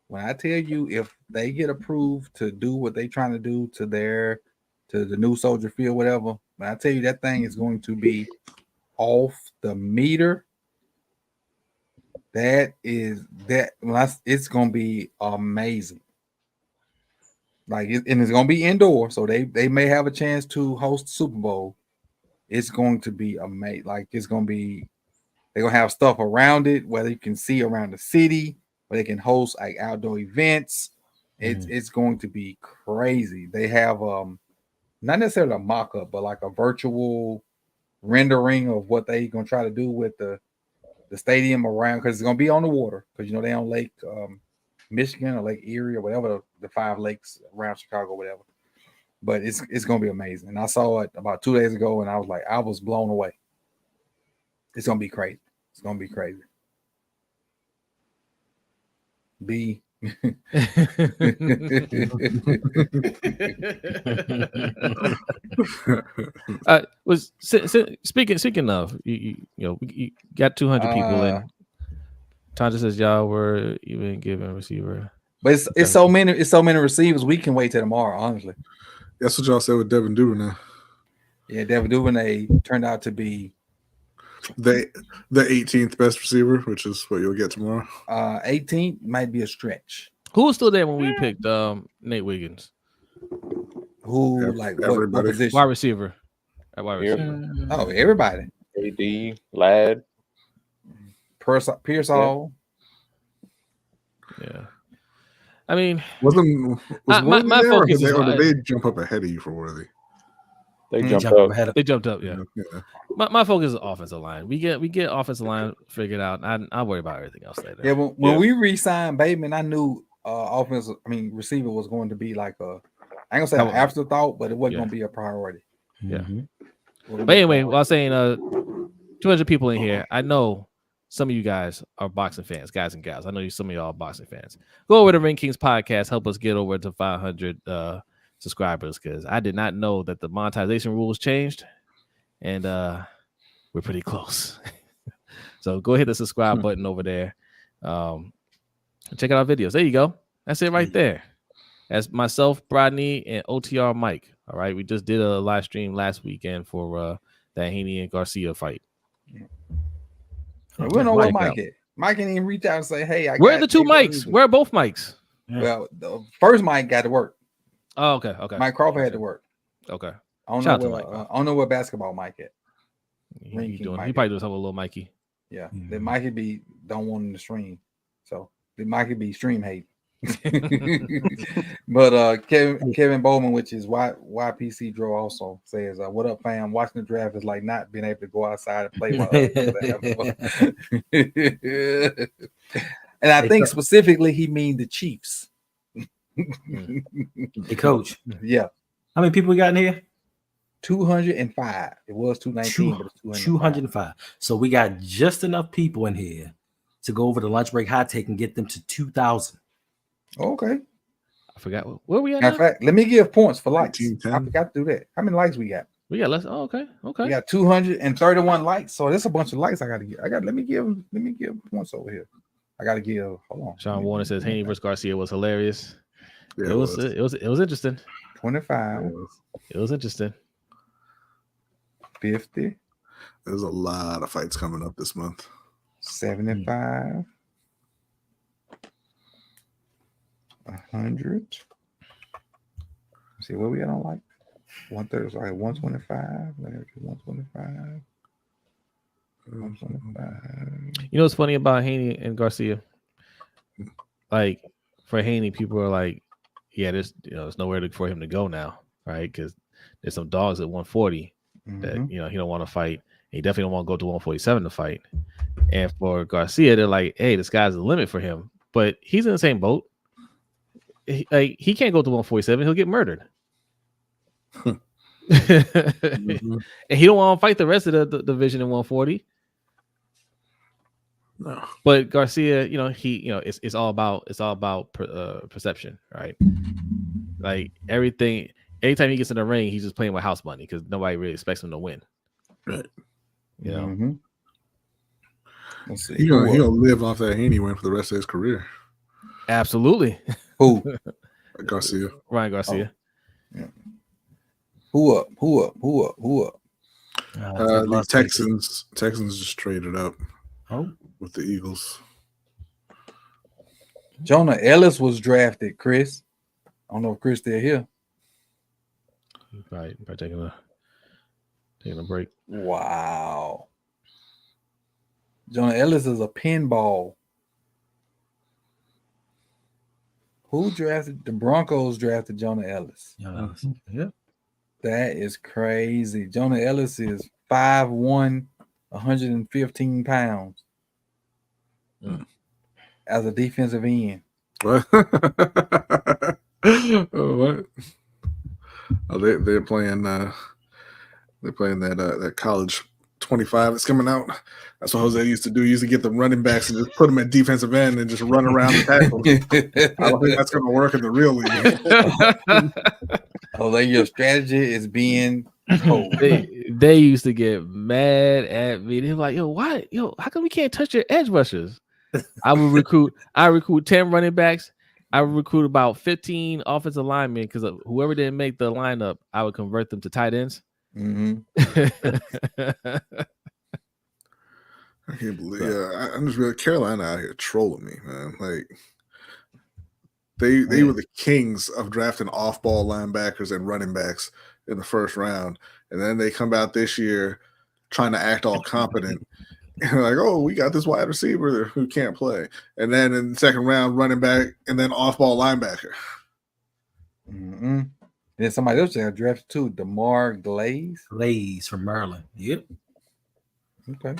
When I tell you, if they get approved to do what they're trying to do to the new Soldier Field, whatever, when I tell you that thing is going to be off the meter, it's going to be amazing. Like, and it's going to be indoor, so they may have a chance to host the Super Bowl. It's going to be amazing. Like, it's going to be, they're going to have stuff around it, whether you can see around the city, where they can host like outdoor events. It's going to be crazy. They have not necessarily a mock-up, but like a virtual rendering of what they're going to try to do with the stadium around, because it's going to be on the water, because, you know, they on Lake Michigan or Lake Erie or whatever, the 5 lakes around Chicago, whatever. But it's going to be amazing. And I saw it about 2 days ago, and I was blown away. It's going to be crazy. It's going to be crazy. B. Was speaking of, you know, you got 200 people in. Tanja says y'all were even giving receiver, but it's so many receivers. We can wait till tomorrow. Honestly, that's what y'all said with Devin Duvernay. Yeah, Devin Duvernay turned out to be the 18th best receiver, which is what you'll get tomorrow. 18th might be a stretch. Who was still there when we picked Nate Wiggins? Who what position? Wide receiver. At wide receiver. Oh, everybody. AD, Ladd, Pearsall. Yeah. I mean, was my focus is, or did they jump up ahead of you for Worthy? They jumped up. They jumped up, yeah. My focus is offensive line. We get offensive line figured out. I'll worry about everything else later. Yeah, when we re-signed Bateman, I knew receiver was going to be like I ain't gonna say an afterthought, but it wasn't gonna be a priority. Yeah. But anyway, while saying 200 people in here, I know some of you guys are boxing fans, guys and gals. I know some of y'all are boxing fans. Go over to Ring Kings podcast. Help us get over to 500 subscribers because I did not know that the monetization rules changed, and we're pretty close. So go hit the subscribe button over there. Check out our videos. There you go. That's it right there. That's myself, Brodney, and OTR Mike. All right, we just did a live stream last weekend for that Haney and Garcia fight. We don't know where Mike is. Mike didn't even reach out and say, "Hey, where are the two mics? Where are both mics?" Yeah. Well, the first mic got to work. Oh, okay, okay. Mike Crawford had to work. Okay. I don't know where basketball Mike at. He probably doing something with little Mikey. Yeah, then Mikey don't want him to stream, so then Mikey be stream hate. But Kevin Bowman, which is YPC Draw, also says, "What up, fam? Watching the draft is like not being able to go outside and play while and I think specifically he means the Chiefs." Hey, coach. Yeah. How many people we got in here? 205. It was 219, but it's 205. So we got just enough people in here to go over the lunch break hot take and get them to 2,000. Okay. I forgot where we at. In fact, let me give points for likes. I forgot to do that. How many likes we got? We got less. Oh, okay. Okay. We got 231 likes. So there's a bunch of likes I gotta get. Let me give points over here. I gotta give. Hold on. Sean Warner says Haney versus Garcia was hilarious. Yeah, it was interesting. 25. It was interesting. 50. There's a lot of fights coming up this month. 75. 100. Let's see where we at on like 130. Sorry, 125. 125. 125. You know what's funny about Haney and Garcia? Like for Haney, people are like, "Yeah, there's nowhere for him to go now, right? Because there's some dogs at 140 that he don't want to fight. He definitely don't want to go to 147 to fight." And for Garcia, they're like, "Hey, the sky's the limit for him." But he's in the same boat. He can't go to 147; he'll get murdered. And he don't want to fight the rest of the division in 140. No. But Garcia, it's all about perception, right? Like everything. Anytime he gets in the ring, he's just playing with house money because nobody really expects him to win. Right. You know. Let's see. He'll live off that Haney win for the rest of his career. Absolutely. Who? Garcia. Ryan Garcia. Oh. Yeah. Who up? The Texans just traded up with the Eagles. Jonah Ellis was drafted, Chris. I don't know if Chris still here. Right, taking a break. Wow. Jonah Ellis is a pinball. Who drafted the Broncos? Drafted Jonah Ellis. Yeah. That is crazy. Jonah Ellis is 5'1", 115 pounds. As a defensive end. What? What? Oh, they're playing that college 25 that's coming out. That's what Jose used to do. He used to get the running backs and just put them at defensive end and just run around the tackle. I don't think that's going to work in the real league. Jose, your strategy is being told. They used to get mad at me. They're like, why? How come we can't touch your edge rushers? I recruit 10 running backs. I would recruit about 15 offensive linemen because whoever didn't make the lineup, I would convert them to tight ends. I can't believe. Yeah, I'm just really Carolina out here trolling me, man. Like they were the kings of drafting off-ball linebackers and running backs in the first round, and then they come out this year trying to act all competent. And like, oh, we got this wide receiver who can't play. And then in the second round, running back, and then off-ball linebacker. Then somebody else got drafted too, DeMar Glaze. Glaze from Maryland. Yep. Okay.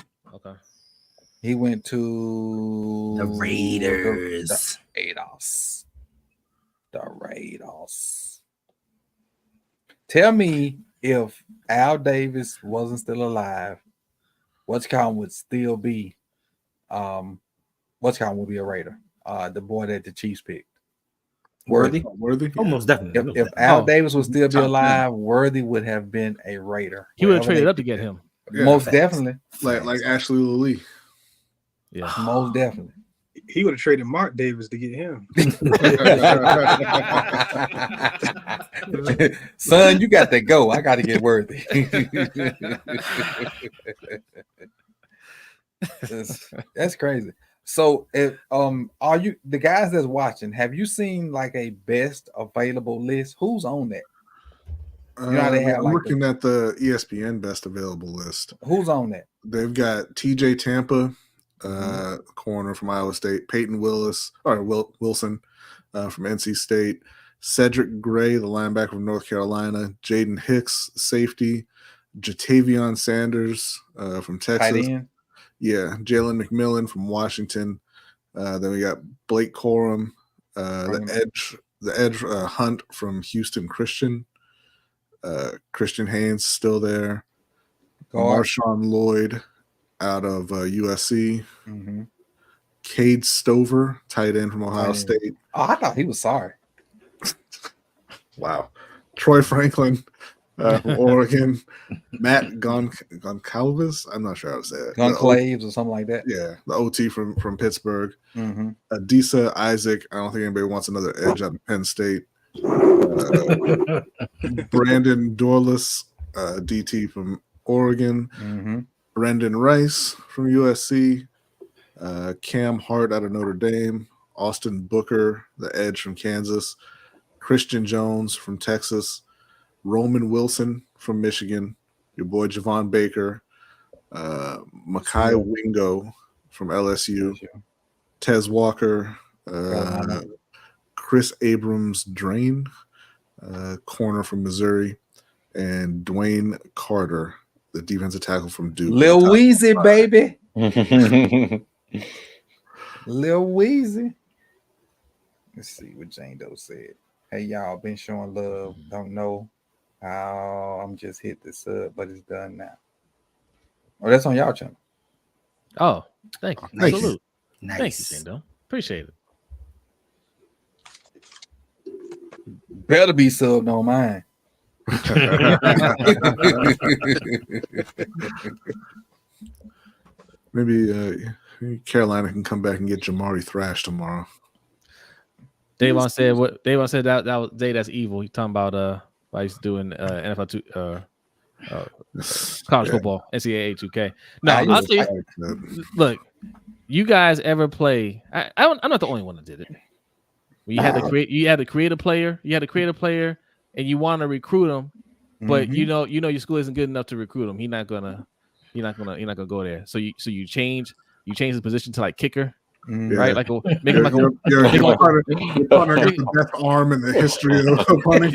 He went to the Raiders. The Raiders. Tell me if Al Davis wasn't still alive, what's called would still be what's called would be a Raider. The boy that the Chiefs picked. Worthy. Worthy. Almost definitely. If Al Davis would still be alive, Worthy would have been a Raider. He would have traded up to get him. Yeah. Most Facts. definitely. Like Ashley Lee. Yeah. Most definitely. He would have traded Mark Davis to get him. Son, you got to go. I got to get Worthy. That's crazy. So, if are you the guys that's watching? Have you seen like a best available list? Who's on that? You know how they have I'm like looking at the ESPN best available list. Who's on that? They've got TJ Tampa, corner from Iowa State, Peyton Wilson from NC State, Cedric Gray, the linebacker from North Carolina, Jaden Hicks, safety, Jatavion Sanders from Texas. Yeah, Jalen McMillan from Washington. Then we got Blake Corum, the edge Hunt from Houston Christian. Christian Haynes still there. Marshawn Lloyd out of USC. Cade Stover, tight end from Ohio State. Oh, I thought he was sorry. Wow. Troy Franklin from Oregon. Matt Goncalves. I'm not sure how to say it. Goncalves or something like that. Yeah, the OT from Pittsburgh. Adisa Isaac. I don't think anybody wants another edge out of Penn State. Brandon Dorlus, DT from Oregon. Brendan Rice from USC. Cam Hart out of Notre Dame. Austin Booker, the edge from Kansas. Christian Jones from Texas. Roman Wilson from Michigan. Your boy Javon Baker. Makai Wingo from LSU. Tez Walker. Chris Abrams Drain, corner from Missouri, and Dwayne Carter, the defensive tackle from Duke. Lil Weezy, baby. Lil Weezy. Let's see what Jane Doe said. Hey, y'all, been showing love. Don't know how I'm just hit this up, but it's done now. Oh, that's on y'all channel. Oh, thank you. Nice. Salute. Nice. Thank you, Jane Doe. Appreciate it. Better be subbed on mine. Maybe Carolina can come back and get Jamari Thrash tomorrow. Davon said what Davon said that was day that's evil. He's talking about what he's doing NFL college football, NCAA 2K. No, I'll tell you, look, you guys ever play? I'm not the only one that did it. You had to create a player. You had to create a player, and you want to recruit him, but you know your school isn't good enough to recruit him. You're not gonna go there. So you change the position to like kicker, right? Like make him like your partner got the best arm in the history of punting.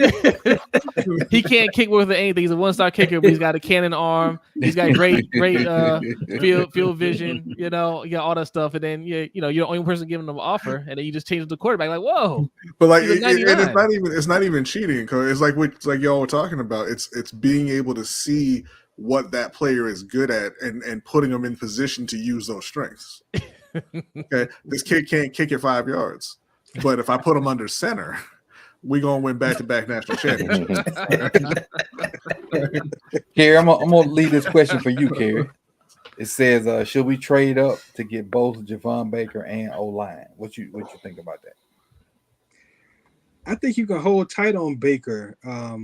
He can't kick worth anything. He's a one-star kicker, but he's got a cannon arm. He's got great field vision. You got all that stuff, and then you're the only person giving them an offer, and then you just change the quarterback. Like, whoa! But like, it's not even cheating. It's like y'all were talking about. It's being able to see what that player is good at and putting them in position to use those strengths. Okay, this kid can't kick it 5 yards, but if I put him under center, we're gonna win back-to-back national championships. Kerry, I'm gonna leave this question for you, Kerry. It says, should we trade up to get both Javon Baker and O-line? What you think about that? I think you can hold tight on Baker. I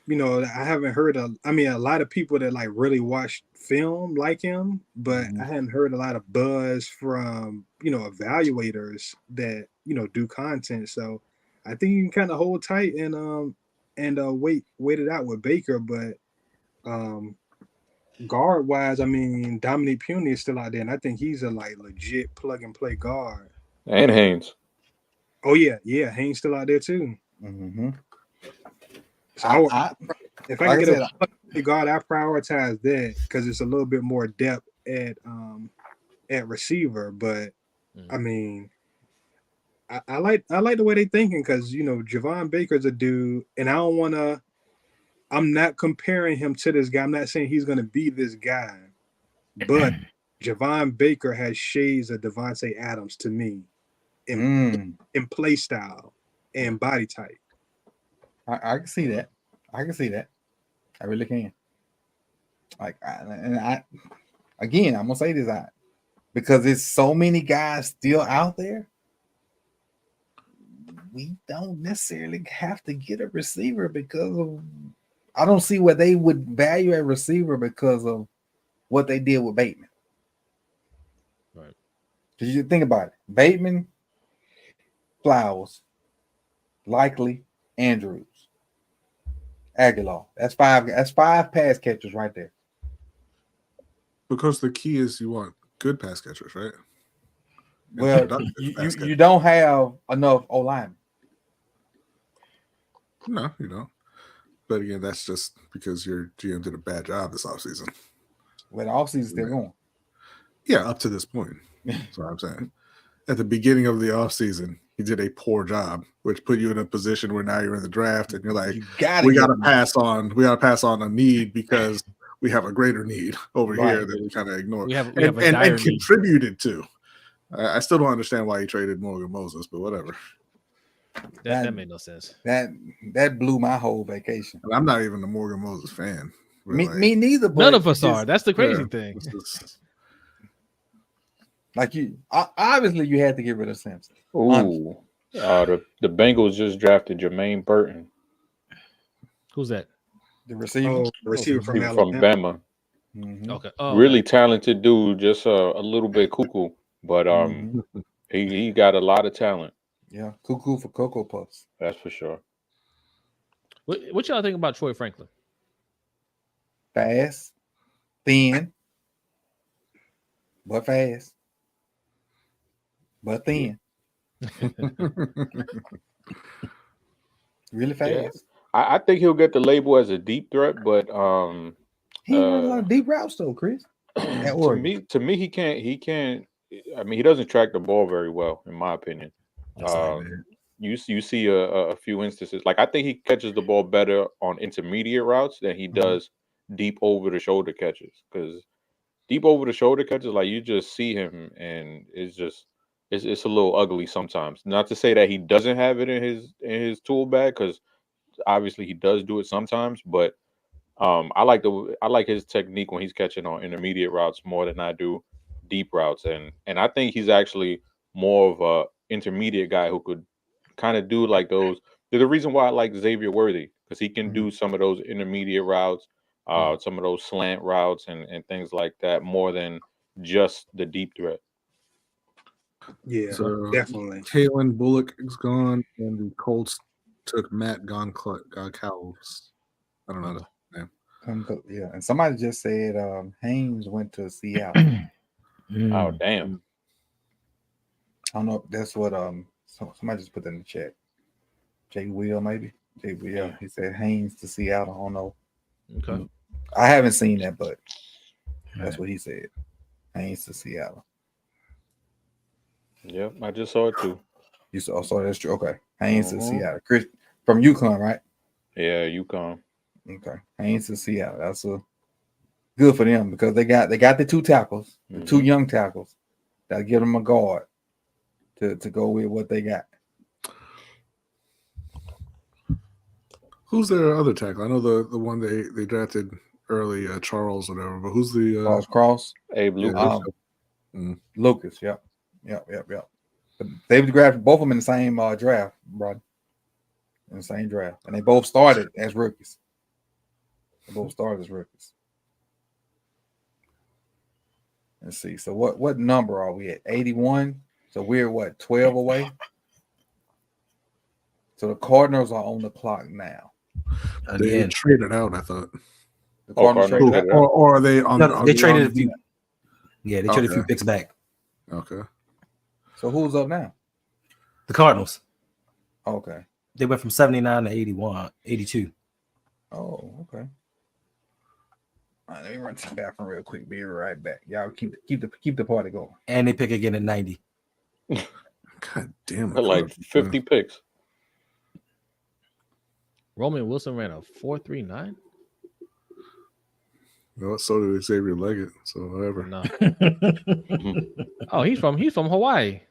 haven't heard a lot of people that like really watch film like him, but I hadn't heard a lot of buzz from evaluators that do content. So I think you can kind of hold tight and wait it out with Baker. But guard wise, Dominique Puny is still out there, and I think he's a like legit plug and play guard. And Haynes. Oh yeah, Haynes still out there too. So if I can get a guard, I prioritize that because it's a little bit more depth at receiver. But I like the way they thinking because Javon Baker's a dude, and I'm not comparing him to this guy. I'm not saying he's gonna be this guy, but Javon Baker has shades of Devontae Adams to me in play style. and body type. I can see that. I can see that. I really can. Like, again, I'm gonna say this out because there's so many guys still out there. We don't necessarily have to get a receiver because of. I don't see where they would value a receiver because of what they did with Bateman. Right. Because you think about it, Bateman, Flowers, Likely, Andrews, Aguilar. That's five pass catchers right there. Because the key is you want good pass catchers, right? And Well, productive pass catchers. you don't have enough O-line. No, you don't. But again, that's just because your GM did a bad job this offseason. Well, the offseason's still going. Yeah, up to this point. That's what I'm saying. At the beginning of the offseason, he did a poor job, which put you in a position where now you're in the draft and you're like, we gotta pass on a need because we have a greater need over here that we kind of ignored. We have a dire and need. contributed to. I still don't understand why he traded Morgan Moses, but whatever. That made no sense. That blew my whole vacation. And I'm not even a Morgan Moses fan. Me neither. But none of us are. That's the crazy thing. Like you, obviously, you had to get rid of Simpson. Ooh, the Bengals just drafted Jermaine Burton. Who's that? The receiver. Receiver from Bama. Mm-hmm. Okay. Really talented dude, just a little bit cuckoo, but he got a lot of talent. Yeah, cuckoo for Cocoa Puffs. That's for sure. What y'all think about Troy Franklin? Fast, thin, but fast, but thin. Really fast. Yeah. I think he'll get the label as a deep threat, but he runs a lot of deep routes though, Chris. to me, he can't. I mean, he doesn't track the ball very well, in my opinion. You see a few instances. Like I think he catches the ball better on intermediate routes than he does deep over the shoulder catches. Because deep over the shoulder catches, like you just see him, and it's a little ugly sometimes. Not to say that he doesn't have it in his tool bag, because obviously he does do it sometimes. But I like his technique when he's catching on intermediate routes more than I do deep routes, and I think he's actually more of a intermediate guy who could kind of do like those. There's a reason why I like Xavier Worthy, because he can do some of those intermediate routes, some of those slant routes and things like that more than just the deep threat. Yeah, so definitely. Kalen Bullock is gone, and the Colts took Matt Goncalves. I don't know the name. Yeah, and somebody just said Haynes went to Seattle. Oh damn! I don't know if that's what somebody just put that in the chat. Jay Will, maybe. Jay Will, yeah. He said Haynes to Seattle. I don't know. Okay. I haven't seen that, but that's what he said. Haynes to Seattle. Yep, I just saw it too. You saw that's true. Okay. Haynes to Seattle. Chris from UConn, right? Yeah, UConn. Okay. Haynes to Seattle. That's good for them because they got the two tackles, the two young tackles that'll give them a guard to go with what they got. Who's their other tackle? I know the one they drafted early, Charles, whatever. But who's the Charles Cross? Abe Lucas. Lucas. Yep. But they drafted both of them in the same draft, bro. In the same draft, and they both started as rookies. Let's see. So what number are we at? 81. So we're what, 12 away? So the Cardinals are on the clock now. They traded out, I thought. The Cardinals traded out. Or are they on? They traded a few. Yeah, they traded a few picks back. Okay. So who's up now? The Cardinals. Okay. They went from 79 to 82. Oh, okay. All right, let me run to the bathroom real quick. Be right back. Y'all keep the party going. And they pick again at 90. God damn it! Like 50 picks. Roman Wilson ran a 4.39. Well, so did Xavier Legette. So whatever. No. Oh, he's from Hawaii.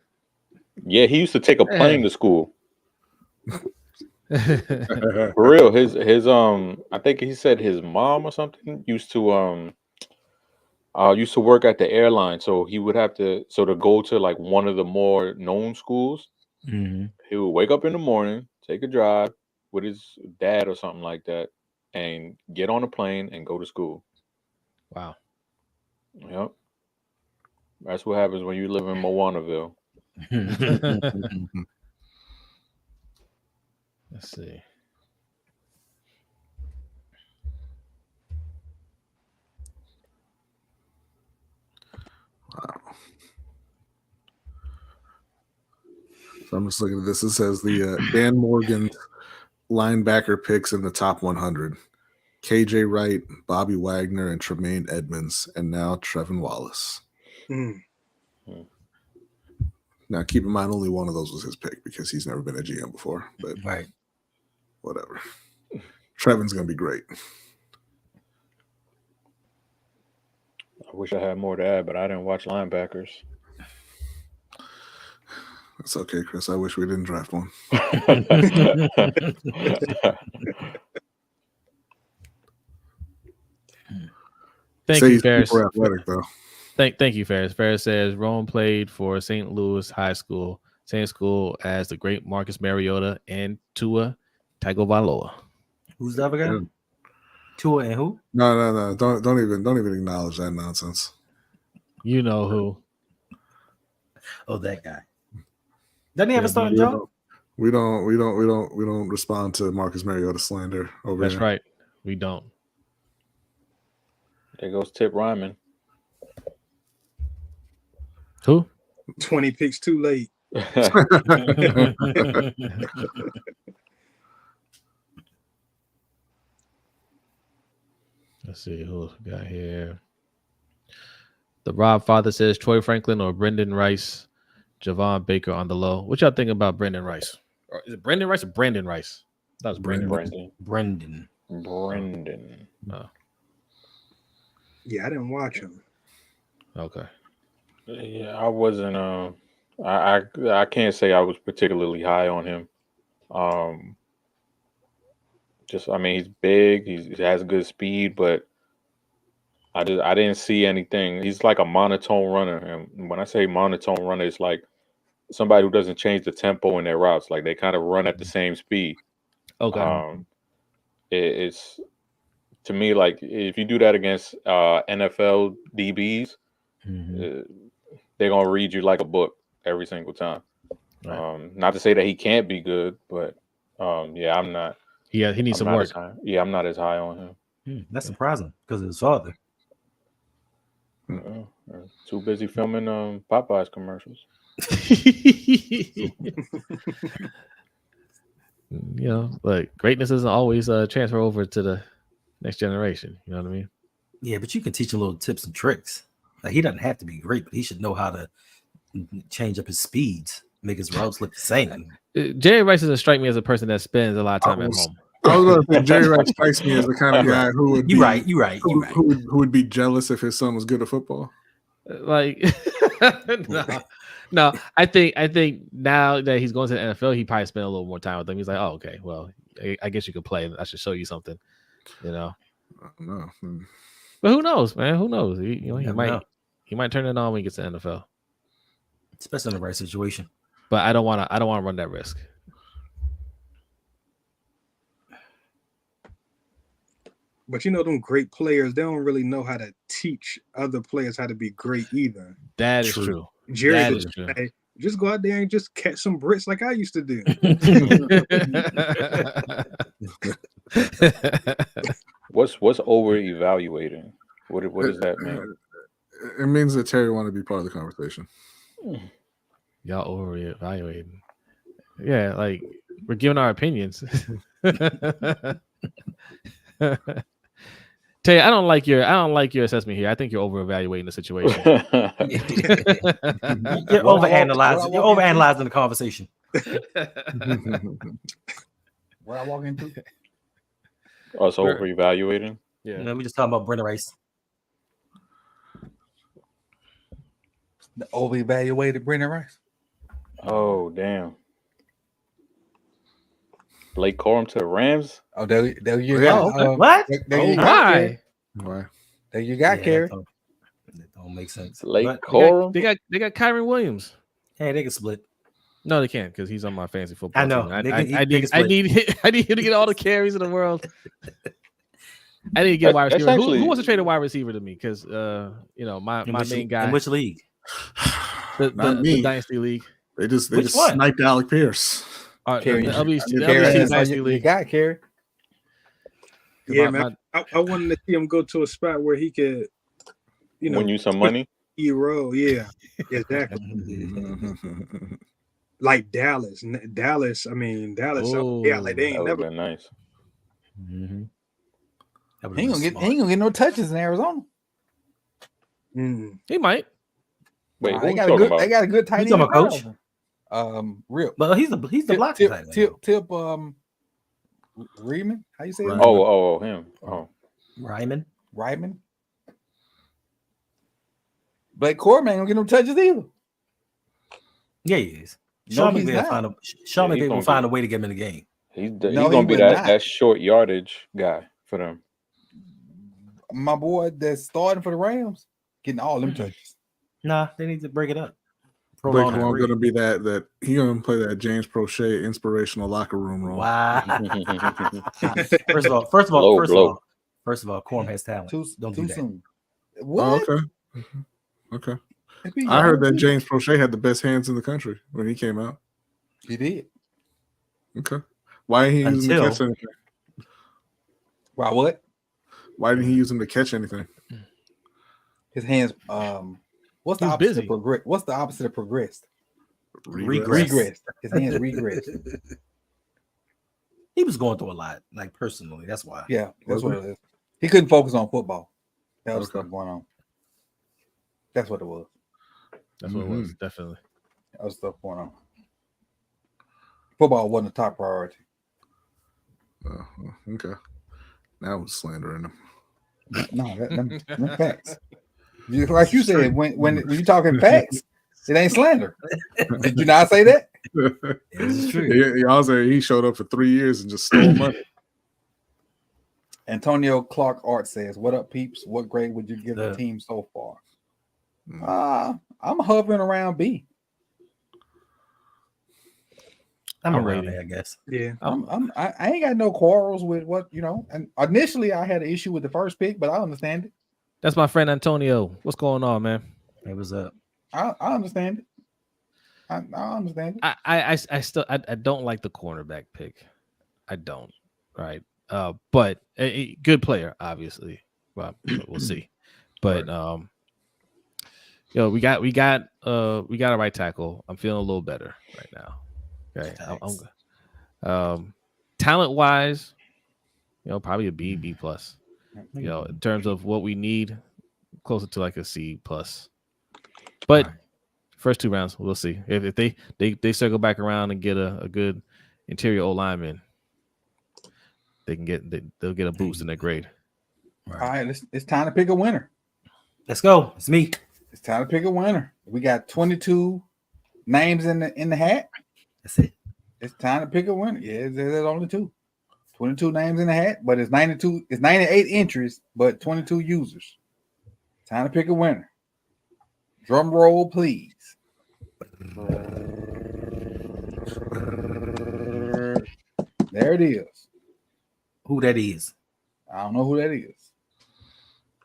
Yeah, he used to take a plane to school. For real, his I think he said his mom or something used to work at the airline, so he would have to go to like one of the more known schools. Mm-hmm. He would wake up in the morning, take a drive with his dad or something like that, and get on a plane and go to school. Wow. Yep. That's what happens when you live in Moanaville. Let's see. Wow. So I'm just looking at this. It says the Dan Morgan's linebacker picks in the top 100. KJ Wright, Bobby Wagner, and Tremaine Edmonds, and now Trevin Wallace. Now, keep in mind, only one of those was his pick because he's never been a GM before. But Right. Whatever. Trevin's going to be great. I wish I had more to add, but I didn't watch linebackers. That's okay, Chris. I wish we didn't draft one. Thank you, Ferris. Athletic, though. Thank you, Ferris. Ferris says Rome played for St. Louis High School, same school as the great Marcus Mariota and Tua Tagovailoa. Who's the other guy? Tua and who? No. Don't even acknowledge that nonsense. You know who? Oh, that guy. Doesn't he have a starting job? We don't respond to Marcus Mariota slander over That's here. right. We don't. There goes Tip Ryman. Who? 20 picks too late. Let's see who we got here. The Rob Father says Troy Franklin or Brendan Rice, Javon Baker on the low. What y'all think about Brendan Rice? Or is it Brendan Rice or Brandon Rice? That was Brendan. Brendan. Oh. Yeah, I didn't watch him. Okay. Yeah, I wasn't. I can't say I was particularly high on him. He's big. He has good speed, but I didn't see anything. He's like a monotone runner, and when I say monotone runner, it's like somebody who doesn't change the tempo in their routes. Like they kind of run at the same speed. Okay. It's to me like if you do that against NFL DBs, they're gonna read you like a book every single time. Right. Not to say that he can't be good, but yeah, I'm not. Yeah, he needs some work. I'm not as high on him. That's surprising because of his father. Too busy filming Popeyes commercials. You know, like greatness doesn't always transfer over to the next generation. You know what I mean? Yeah, but you can teach him little tips and tricks. Like he doesn't have to be great, but he should know how to change up his speeds, make his routes look the same. Jerry Rice doesn't strike me as a person that spends a lot of time at home. I was going to say Jerry Rice strikes me as the kind of guy who would You're right. Who would be jealous if his son was good at football. Like, no. I think now that he's going to the NFL, he probably spent a little more time with them. He's like, oh, okay, well, I guess you could play. I should show you something, you know. No, but who knows, man? Who knows? He might turn it on when he gets to the NFL, especially in the right situation. But I don't want to run that risk. But you know, them great players, they don't really know how to teach other players how to be great either. That is true. Jerry was like, just go out there and just catch some bricks like I used to do. What's over evaluating? What does that mean? It means that Terry wanted to be part of the conversation. Y'all over evaluating. Yeah, like we're giving our opinions. Tay, I don't like your assessment here. I think you're over evaluating the situation. You're overanalyzing. You're overanalyzing the conversation. Where I walk into? Oh, so over evaluating? Yeah. We just talking about Brendan Rice. The over evaluated Brendan Rice. Oh damn. Blake Corum to the Rams. Oh, there you Yeah. go. What? There you go. Why? Why? There you got, Kerry. That don't make sense. Blake But, Corum. They got Kyron Williams. hey, they can split. No, they can't because he's on my fantasy football I know. team. They I can need split. I need him to get all the carries in the world. I need to get a wide That's receiver. actually- Who wants to trade a wide receiver to me? Because my main guy In which league? Not the me. Dynasty League. They just Which one? sniped Alec Pierce. Kerry, The LBC Kerry, Dynasty you League. got Kerry. Yeah, man. I wanted to see him go to a spot where he could, Win you some money. roll. Yeah, exactly. Like Dallas. Dallas. I mean, Dallas. Yeah, like they That ain't would have never. been nice. Mm-hmm. He ain't gonna get no touches in Arizona. He might. Wait, who they we got talking about? They got a good tight end. You talking about Coach? Real. But he's the blocking tight end. Tip. Riemann. How you say it? Oh, him. Oh, Ryman. Ryman. Blake Corum ain't gonna get no touches either. Yeah, he is. No, Sean he's McVay not. will gonna find a get- way to get him in the game. he's No, gonna he be will not. that short yardage guy for them. My boy that's starting for the Rams getting all them touches. Nah, they need to break it up. Blake Prolong Corum it. going to be that he going to play that James Prochet inspirational locker room role. Wow. First of all, Corum has talent. Don't do Too that. soon. Oh, What? okay. I heard that James Prochet had the best hands in the country when he came out. He did. Okay. Why didn't he use him to catch anything? Why what? Why didn't he use him to catch anything? His hands. What's the He was opposite busy. of progress? What's the opposite of progressed? Regress. Regressed. His hands regressed. He was going through a lot, like personally. That's why. Yeah, that's what it is. He couldn't focus on football. That was Okay. stuff going on. That's what it was. That's what it was. Definitely. That was stuff going on. Football wasn't a top priority. Okay. Now was slandering him. No, them facts. Like you said, when you talking facts, it ain't slander. Did you not say that? It's true. Y'all say he showed up for 3 years and just stole money. Antonio Clark Art says, "What up, peeps? What grade would you give the team so far?" I'm hovering around B. I'm around ready. there, I guess. Yeah. I ain't got no quarrels with what And initially, I had an issue with the first pick, but I understand it. That's my friend Antonio. What's going on, man? It was up. I understand it. I understand it. I still don't like the cornerback pick. I don't. Right. But a good player, obviously. Well, we'll see. But we got a right tackle. I'm feeling a little better right now. Okay. Talent wise, probably a B plus. In terms of what we need, closer to like a C plus. But first 2 rounds, we'll see. If they circle back around and get a good interior O lineman, they'll get a boost in their grade. All right, it's time to pick a winner. Let's go. It's me. It's time to pick a winner. We got 22 names in the hat. That's it. It's time to pick a winner. Yeah, there's only 2. 22 names in the hat, but it's 92. It's 98 entries, but 22 users. Time to pick a winner. Drum roll, please. There it is. Who that is? I don't know who that is.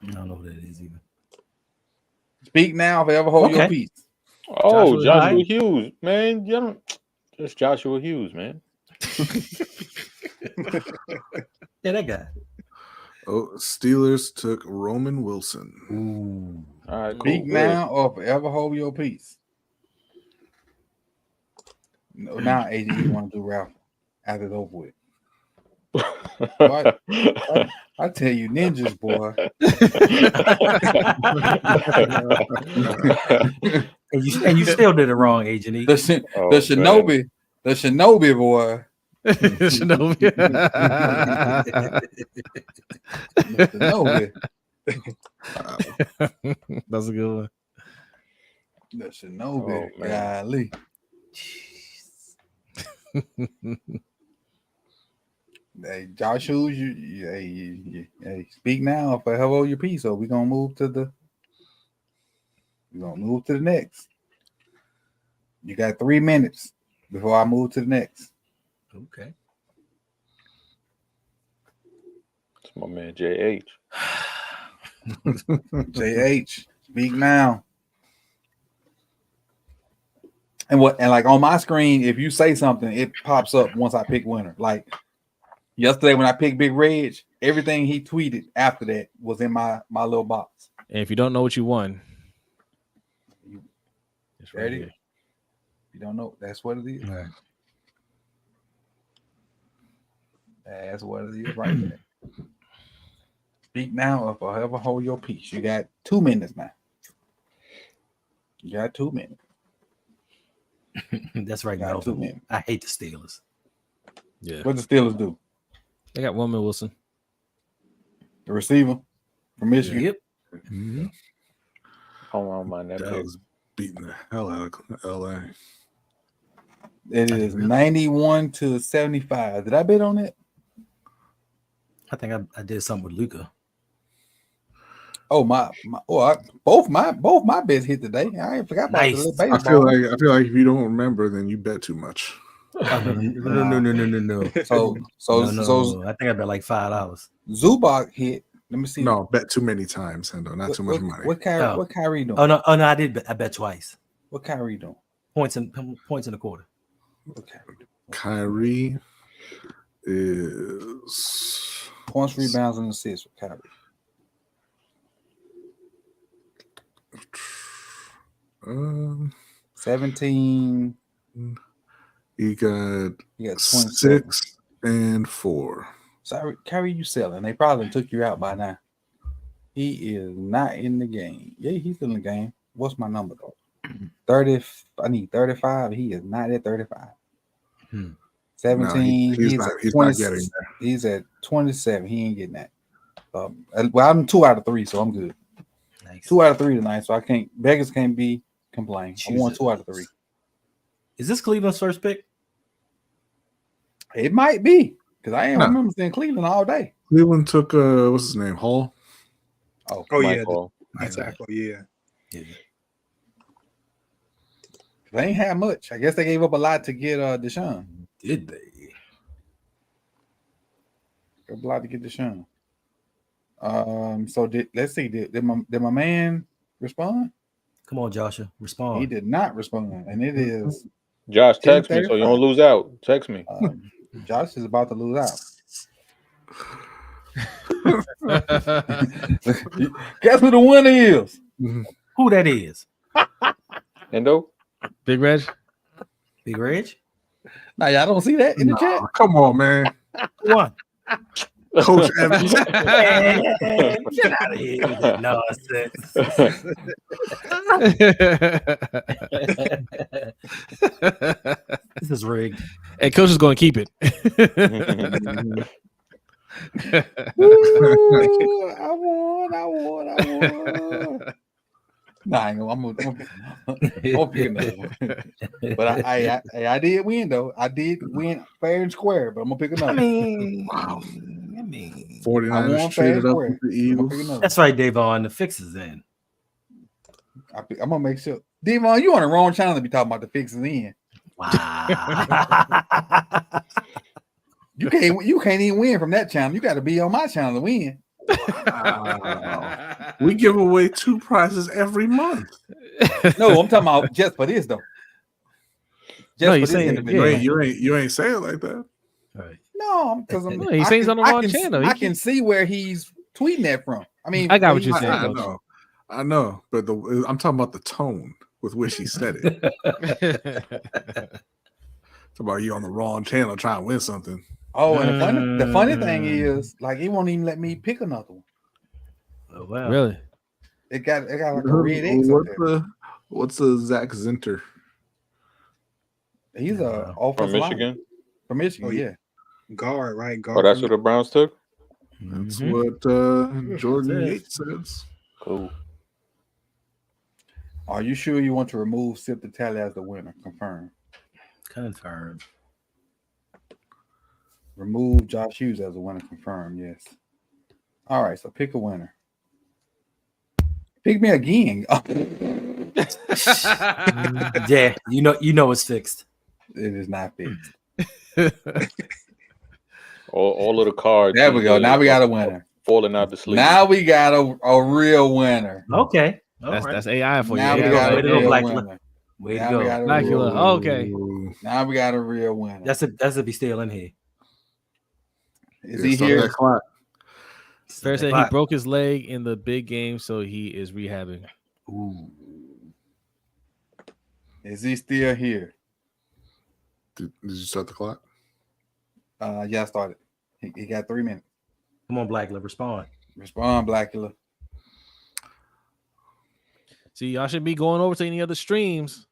I don't know who that is either. Speak now, forever hold your peace. Oh, Joshua Hyde. Hughes, man. Just Joshua Hughes, man. Yeah, that guy. Oh, Steelers took Roman Wilson. Ooh. All right, cool. Speak now or forever hold your peace. No, now AJ want to do Raffle after it's over with. I tell you, ninjas, boy. and you still did it wrong, Agent E. The Shinobi boy. Shinobi. Shinobi. That's a good one. The Shinobi. Oh, man. Golly. Hey, Joshua, hey, speak now for hello your piece. So we're gonna move to the next. You got 3 minutes before I move to the next. Okay. It's my man JH. JH, speak now. And like on my screen, if you say something, it pops up once I pick winner. Like yesterday when I picked Big Reg, everything he tweeted after that was in my little box. And if you don't know what you won, it's right Ready? here. You don't know, that's what it is. All right. That's what it is right there. Speak now or forever hold your peace. You got 2 minutes now. You got 2 minutes. That's right, Got Melvin. 2 minutes. I hate the Steelers. Yeah. What the Steelers do? They got Woman Wilson. The receiver from Michigan. Yep. I don't mind that pick. Dallas beating the hell out of LA. It is 91-75. Did I bet on it? I think I did something with Luca. Oh both my bets hit today. I ain't forgot about Nice. the I baseball. feel like if you don't remember, then you bet too much. No. So No. I think I bet like $5. Zubac hit. Let me see. No, bet too many times, Hendo. Not too much money. What Kyrie doing? Oh no, I did. I bet twice. What Kyrie doing? Points in a quarter. Okay. Kyrie is Points, rebounds, and assists for Kyrie. um 17. he got 27. 6 and 4. Sorry, Kyrie, you selling. They probably took you out by now. He is not in the game. Yeah, he's in the game. What's my number though? 30. I need 35. He is not at 35. 17. No, he's not getting there. He's at 27. He ain't getting that. Well, I'm 2 out of 3, so I'm good. Nice. 2 out of 3 tonight, so I can't. Beggars can't be complaining. I won 2 out of 3. Is this Cleveland's first pick? It might be because I ain't remember seeing Cleveland all day. Cleveland took what's his name, Hall. Oh yeah, Michael. exactly. Yeah. They ain't had much. I guess they gave up a lot to get Deshaun. Did they? Gave up a lot to get Deshaun. So let's see. Did my man respond? Come on, Joshua, respond. He did not respond, and it is Josh, text me so you don't lose out. Text me. Josh is about to lose out. Guess who the winner is? Who that is? Endo? Big Reg? Big Reg? Now y'all don't see that in the chat. Come on, man. Who won? Coach Evans. Get out of here with that nonsense. This is rigged. And Coach is going to keep it. Ooh, I won. Nah, I ain't gonna, I'm pick another one. But I did win though. I did win fair and square, but I'm gonna pick another. 49ers traded up with the Eagles. That's right, Davon. The fix is in. I'm gonna make sure. Devon, you on the wrong channel to be talking about the fixes in. Wow. You can't even win from that channel. You got to be on my channel to win. We give away 2 prizes every month. No, I'm talking about just for this though. No, you're saying You ain't saying it like that. Right. No, because he sings on the wrong channel. I can see where he's tweeting that from. I mean, I got what you're saying. I know, but I'm talking about the tone with which he said it. It's about you on the wrong channel trying to win something. Oh, and the funny thing is, like, he won't even let me pick another one. Oh, wow. Really? It got like a red X up there. What's the Zach Zinter? He's a from Michigan. From Michigan, yeah. Guard, right? Guard. Oh, that's what the Browns took? That's what Jordan Yates says. Cool. Are you sure you want to remove Sip the Tally as the winner? Confirmed. Confirmed. Remove Josh Hughes as a winner. Confirmed. Yes. All right. So pick a winner. Pick me again. Yeah, you know it's fixed. It is not fixed. All of the cards. There we go. Now we got a winner. Falling out the sleep. Now we got a real winner. Okay. That's AI for you. Now we AI. got a Way to go, real Blackula. winner. Way to Now we go. got a Blackula. real winner. Okay. Now we got a real winner. That's if he's still in here. Is he Start here? that clock. Fair said he broke his leg in the big game, so he is rehabbing. Ooh. Is he still here? Did you start the clock? Yeah, I started. He got 3 minutes. Come on, Blackula, respond. Respond, Blackula. See, y'all should be going over to any other streams,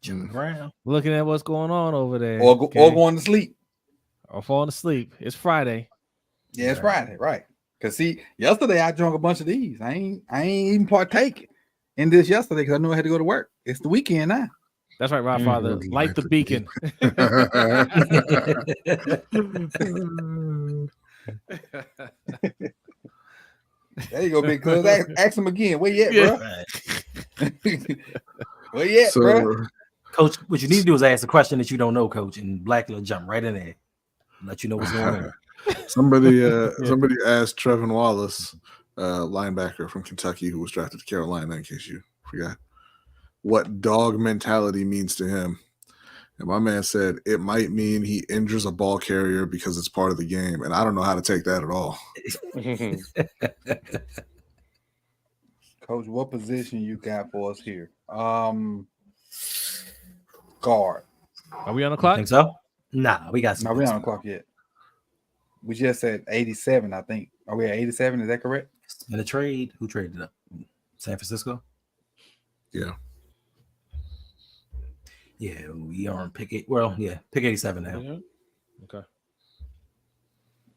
Jim Brown. looking at what's going on over there, Or okay? going to sleep. Or falling asleep. It's Friday. Yeah, it's Friday, right? Cause see, yesterday I drank a bunch of these. I ain't even partake in this yesterday because I knew I had to go to work. It's the weekend now. That's right, Rob Father. Light the beacon. There you go, big cuz. Ask him again. Where you at, bro? Where you at, bro? Coach, what you need to do is ask a question that you don't know, Coach, and Blackula jump right in there, let you know what's going on. Somebody asked Trevin Wallace, linebacker from Kentucky who was drafted to Carolina, in case you forgot, what dog mentality means to him. And my man said it might mean he injures a ball carrier because it's part of the game. And I don't know how to take that at all. Coach, what position you got for us here? Guard. Are we on the clock? Think so? Nah, we got some. No, we're on the clock yet. We just said 87, I think. Are we at 87? Is that correct? In a trade, who traded up? San Francisco? Yeah. Yeah, we are on pick 8. Well, yeah, pick 87 now. Mm-hmm. Okay.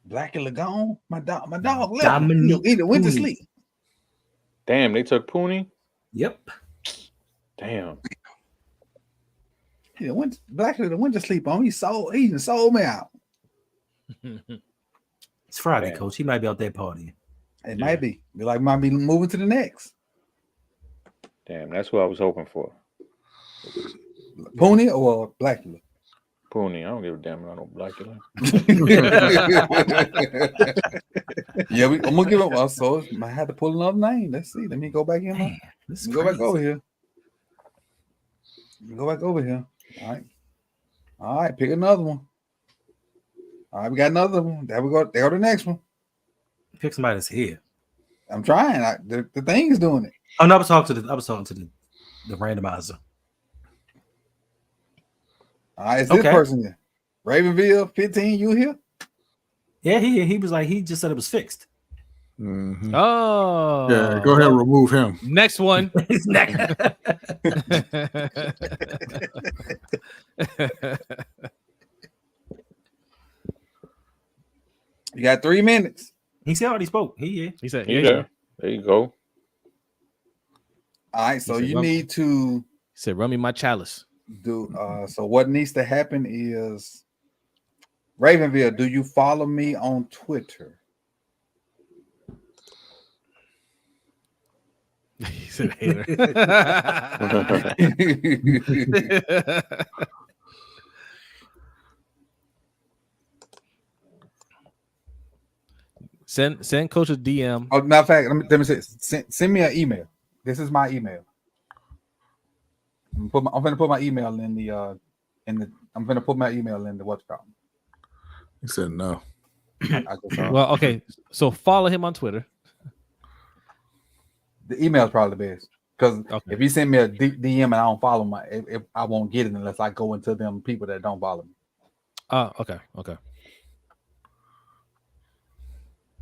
Blackula gone. My dog left. Dominique He went to Pooney. sleep. Damn, they took Pooney. Yep. Damn. Blackula went to sleep on. He sold me out. It's Friday, Damn. Coach. He might be out there partying. It might be. Might be moving to the next. Damn, that's what I was hoping for. Pooney or Blackula? Pooney. I don't give a damn about no Blackula. Yeah, I'm gonna give him. So I had to pull another name. Let's see. Let me go back in. Man, this is Go back crazy. over here. Go back over here. All right. Pick another one. All right, we got another one. There we go. There go the next one. Pick somebody that's here. I'm trying. The thing is doing it. Oh no, I was talking to the randomizer. All right, it's this Okay. person here. Ravenville 15. You here? Yeah, he was like, he just said it was fixed. Mhm. Oh. Yeah, go ahead and remove him. Next one. His neck. You got 3 minutes. He said already spoke. He He said, Yeah. yeah. There you go. All right, so He said, you "Run." need to He said, run me my chalice. do. So what needs to happen is, Ravenville, do you follow me on Twitter? He said, hater. Send Coach a DM. Oh, matter of fact, let me say, send me an email. This is my email. I'm gonna put my email in the I'm gonna put my email in the what's called. He said no. Well, okay. So follow him on Twitter. The email is probably the best because Okay. if you send me a DM and I don't follow if I won't get it unless I go into them people that don't follow me. Okay.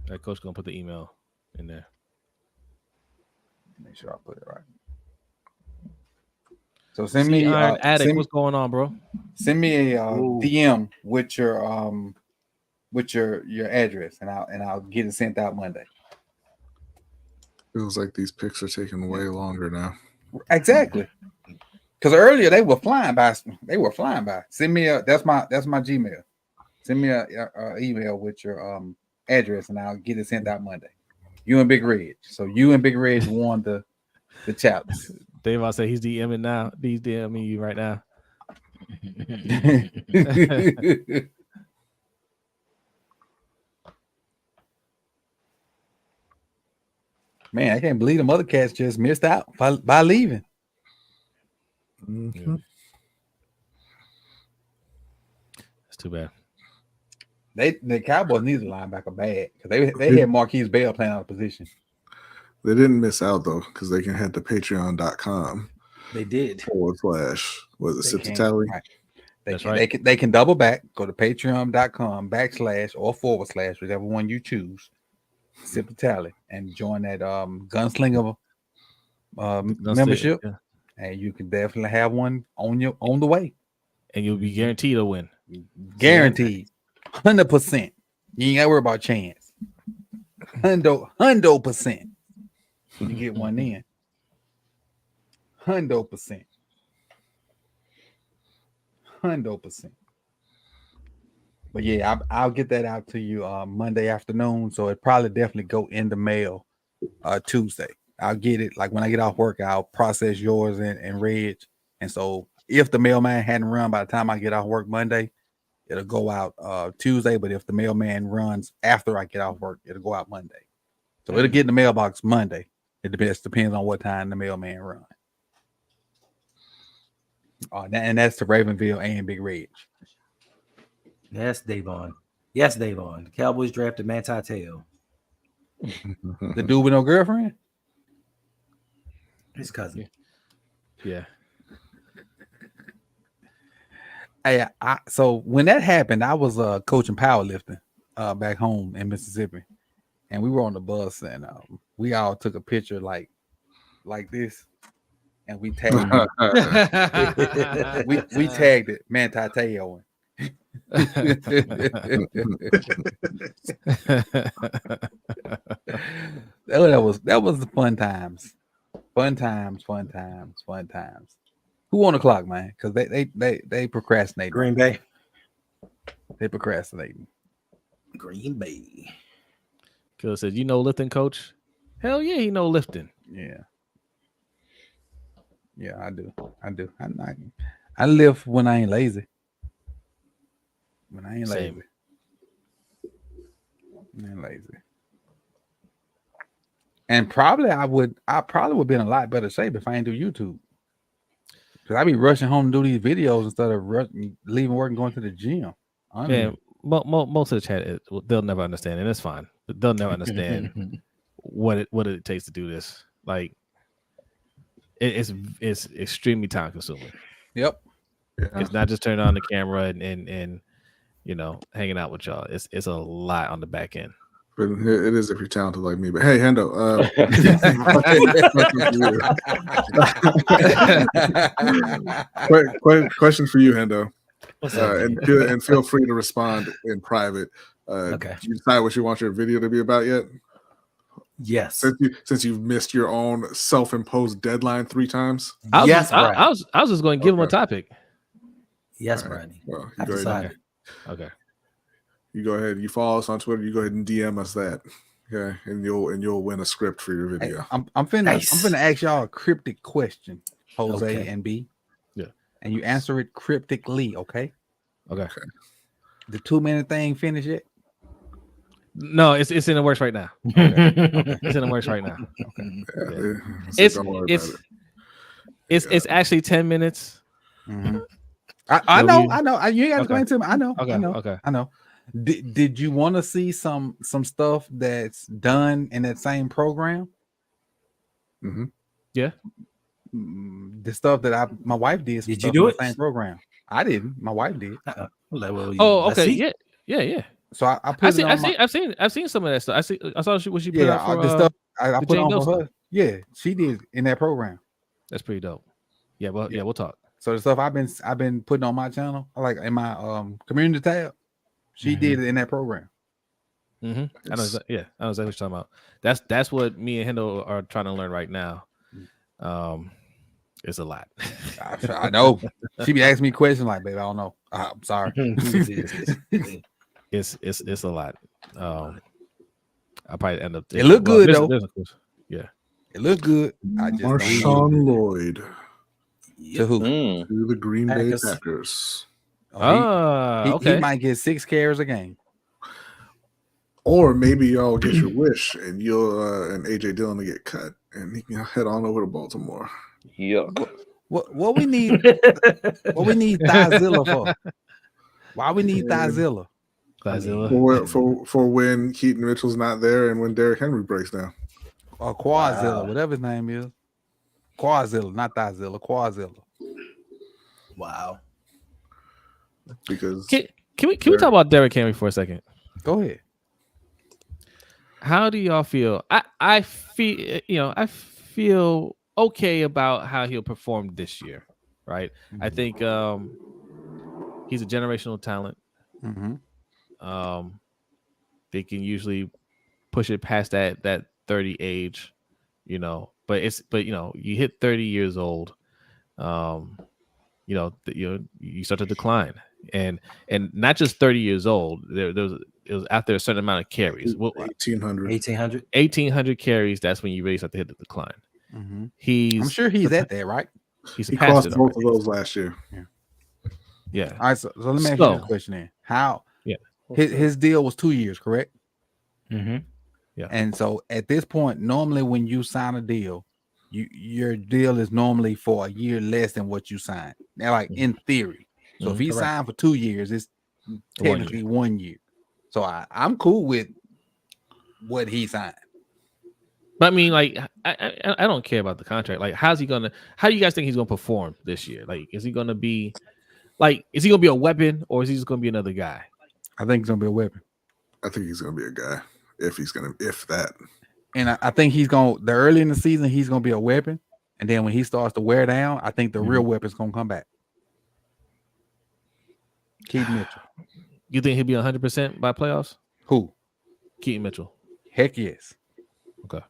That coach gonna put the email in there. Make sure I put it right. So send me Iron Addict, send, what's going on, bro? send me a Ooh. DM with your address and I'll get it sent out Monday. Feels like these picks are taking way longer now. Exactly. Because earlier they were flying by. Send me that's my Gmail. Send me a email with your address, and I'll get it sent out Monday. You and Big Red. So you and Big Red won the challenge. Dave, I'll say he's DMing now. He's DMing you right now. Man, I can't believe the other cats just missed out by leaving. Mhm. That's too bad. The Cowboys need a linebacker bad because they had Marquise Bell playing out of position. They didn't miss out though, because they can head to patreon.com. They did. / was it Sip to can, Tally? right. That's right. They can double back, go to patreon.com / or / whichever one you choose, Sip to Tally, and join that gunslinger membership. Yeah. And you can definitely have one on the way. And you'll be guaranteed a win. Guaranteed. 100%. You ain't gotta worry about chance. 100%. You get one in. 100%. 100%. But yeah, I'll get that out to you Monday afternoon. So it probably definitely go in the mail Tuesday. I'll get it like when I get off work. I'll process yours and Reg. And so if the mailman hadn't run by the time I get off work Monday, it'll go out Tuesday. But if the mailman runs after I get off work, it'll go out Monday. So it'll get in the mailbox Monday. It depends on what time the mailman runs. And that's to Ravenville and Big Red. Yes, Davon. Yes, Davon. The Cowboys drafted Manti Te'o. The dude with no girlfriend? His cousin. Yeah. Hey, so when that happened, I was coaching powerlifting back home in Mississippi, and we were on the bus, and we all took a picture like this, and we tagged it. we tagged it Manti Te'o. that was the fun times. Who on the clock, man? Because they procrastinate. Green Bay. They procrastinating. Green Bay. Killer said, "You know lifting, coach? Hell yeah, he know lifting. Yeah, I do. I lift when I ain't lazy. When I ain't Same. lazy. And probably I probably would be in a lot better shape if I ain't do YouTube. Because I be rushing home to do these videos instead of leaving work and going to the gym. Yeah, most of the chat, they'll never understand, and it's fine. They'll never understand what it takes to do this. Like, it's extremely time consuming. Yep. Yeah. It's not just turning on the camera and hanging out with y'all. It's a lot on the back end. But it is if you're talented like me. But hey, Hendo, question for you, Hendo. And feel free to respond in private. Okay. Did you decide what you want your video to be about yet? Yes. Since you've missed your own self-imposed deadline 3 times. I was Brian. just going to give him a topic. Yes, All right. Brian. Well, I've decided. Okay. You go ahead. You follow us on Twitter. You go ahead and DM us that. Okay, and you'll win a script for your video. Hey, I'm finna ask y'all a cryptic question, Jose and B. Yeah. And you answer it cryptically, okay? Okay. The 2-minute thing finished yet? No, it's in the works right now. Okay. It's in the works right now. Okay. Yeah. It's actually 10 minutes. Mm-hmm. I know. You ain't got to explain to me. I know. I know. Did you want to see some stuff that's done in that same program? Mm-hmm. Yeah. The stuff that my wife did. Did you do it? The same program. I didn't. My wife did. Okay. Yeah. So I put I've seen some of that stuff. I saw what she put out for the stuff I put Jane on Doe for her. stuff. Yeah, she did in that program. That's pretty dope. Yeah, we'll talk. So the stuff I've been putting on my channel, like in my community tab, she did it in that program. Mm-hmm. I know exactly what you're talking about. That's what me and Hendo are trying to learn right now. It's a lot. I know. She be asking me questions like, "Baby, I don't know. I'm sorry." it's a lot. I'll probably end up. It look good though. Yeah, it looked good. I just don't know. Marshawn Lloyd To who? to the Green Bay Packers. Packers. okay. He might get 6 carries a game. Or maybe y'all get your wish and you'll and AJ Dillon to get cut and he can head on over to Baltimore. Yuck. What we need? What we need Thizilla for? Why we need Thizilla? For when Keaton Mitchell's not there and when Derrick Henry breaks down. Or Quadzilla, whatever his name is. Quadzilla, not Thizilla. Quadzilla. Wow. Because can we talk about Derrick Henry for a second? Go ahead. How do y'all feel? I feel okay about how he'll perform this year, right? I think he's a generational talent. They can usually push it past that 30 age, but you hit 30 years old, you start to decline, and not just 30 years old. It was after a certain amount of carries. 1,800 carries. That's when you really start to hit the decline. I'm I'm sure he's at that, right? He crossed both of those last year. Yeah. All right. So let me ask you this question then. How? Yeah. His deal was 2 years, correct? Yeah. And so at this point, normally when you sign a deal, your deal is normally for a year less than what you signed. Now, like in theory. So if he signed for 2 years, it's technically 1 year. So I'm cool with what he signed. But I mean, like, I don't care about the contract. Like, how do you guys think he's gonna perform this year? Like, is he gonna be a weapon, or is he just gonna be another guy? I think he's gonna be a weapon. I think he's gonna be a guy. If that. And I think the early in the season, he's gonna be a weapon. And then when he starts to wear down, I think the real weapon's gonna come back. Keaton Mitchell. You think he'll be 100% by playoffs? Who? Keaton Mitchell. Heck yes. Okay.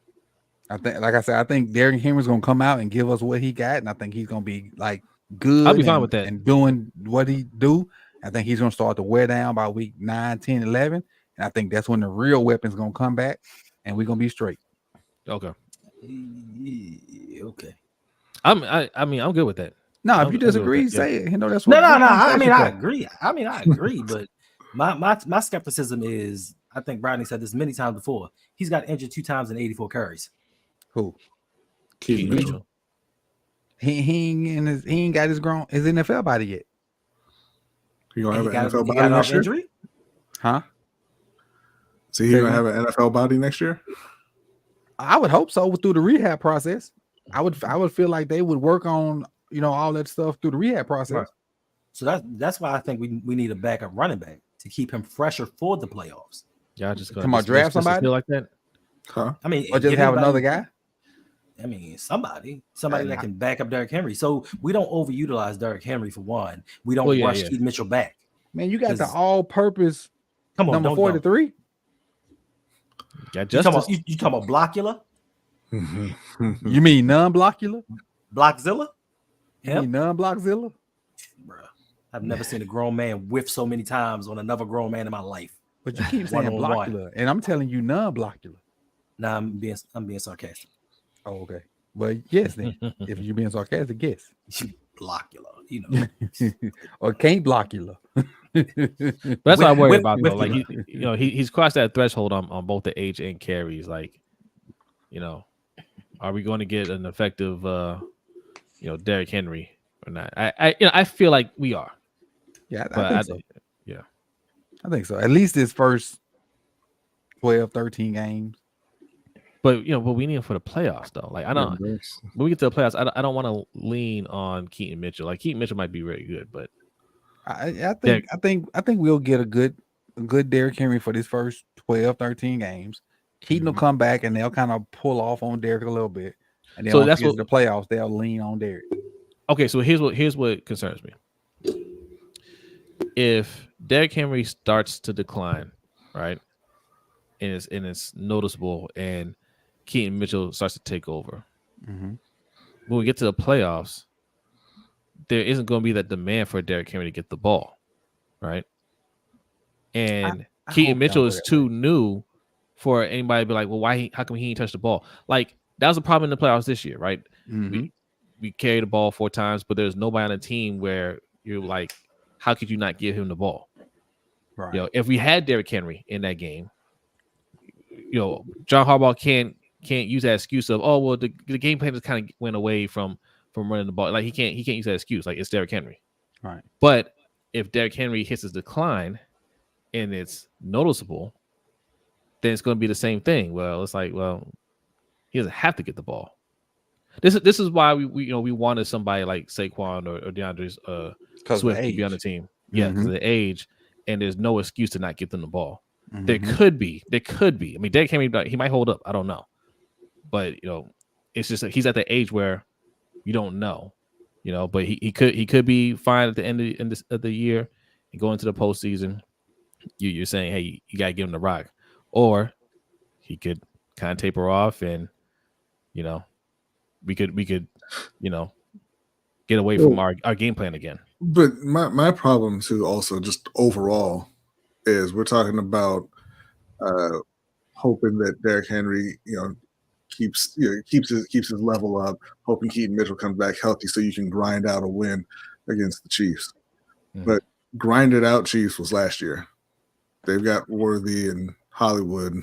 I think, like I said, I think Derrick Henry's gonna come out and give us what he got, and I think he's gonna be like good. I'll be fine with that. And doing what he do. I think he's gonna start to wear down by week 9, 10, 11. And I think that's when the real weapon's gonna come back, and we're gonna be straight. Okay. Okay. I'm good with that. No, if you disagree, say it. That's no. what. I mean, I agree. I agree, but my skepticism is, I think Rodney said this many times before. He's got injured 2 times in 84 carries. Who? Keaton Mitchell. He ain't got his NFL body yet. He gonna have an NFL body next year? Injury? Huh? So he gonna have an NFL body next year? I would hope so. Through the rehab process, I would feel like they would work on all that stuff through the rehab process. Right. So that's why I think we need a backup running back to keep him fresher for the playoffs. Y'all just come on, draft somebody like that, huh? I mean, or just have another guy. I mean, somebody that can back up Derrick Henry. So we don't overutilize Derrick Henry for one. We don't rush Keith Mitchell back. Man, you got the all-purpose. Come on, number 43. Yeah, you talking about Blockula? You mean non-Blockula? Blockzilla? You mean non-Blockzilla? Bro, I've never seen a grown man whiff so many times on another grown man in my life. But you keep saying Blockula, and I'm telling you non-Blockula. Nah, I'm being sarcastic. Oh, okay. Well, yes, then. If you're being sarcastic, yes. Blockula, or can't Blockula. But that's what I worry about, though. Like he's crossed that threshold on both the age and carries. Like, are we going to get an effective, Derrick Henry or not? I feel like we are. Yeah, I think so. Yeah, I think so. At least his first 12, 13 games. But we need him for the playoffs, though. Like, when we get to the playoffs, I don't want to lean on Keaton Mitchell. Like, Keaton Mitchell might be very good, but I think we'll get a good Derrick Henry for this first 12, 13 games. Keaton will come back and they'll kind of pull off on Derrick a little bit. And then once we get to the playoffs, they'll lean on Derrick. Okay, so here's what concerns me. If Derrick Henry starts to decline, right, and it's noticeable, and Keaton Mitchell starts to take over, when we get to the playoffs, there isn't going to be that demand for Derrick Henry to get the ball, right? And Keaton Mitchell is too new for anybody to be like, well, how come he ain't touched the ball? Like, that was a problem in the playoffs this year, right? Mm-hmm. We carried the ball 4 times, but there's nobody on the team where you're like, how could you not give him the ball? Right. You know, if we had Derrick Henry in that game, you know, John Harbaugh can't use that excuse of, oh, well, the game plan just kind of went away from running the ball. Like, he can't use that excuse. Like, it's Derrick Henry. Right. But if Derrick Henry hits his decline and it's noticeable, then it's going to be the same thing. Well, it's like, well, he doesn't have to get the ball. This is why we wanted somebody like Saquon or DeAndre Swift to be on the team. Yeah, because of the age, and there's no excuse to not get them the ball. Mm-hmm. There could be. I mean, Derrick Henry, he might hold up. I don't know, but you know, it's just that he's at the age where you don't know. You know, but he could be fine at the end of the year and go into the postseason. You're saying, hey, you gotta give him the rock, or he could kind of taper off, and you know, we could you know, get away from our game plan again. But my problem too, also just overall, is we're talking about hoping that Derrick Henry, you know, keeps his level up, hoping Keaton Mitchell comes back healthy so you can grind out a win against the Chiefs. Mm-hmm. But grinded out Chiefs was last year. They've got Worthy and Hollywood.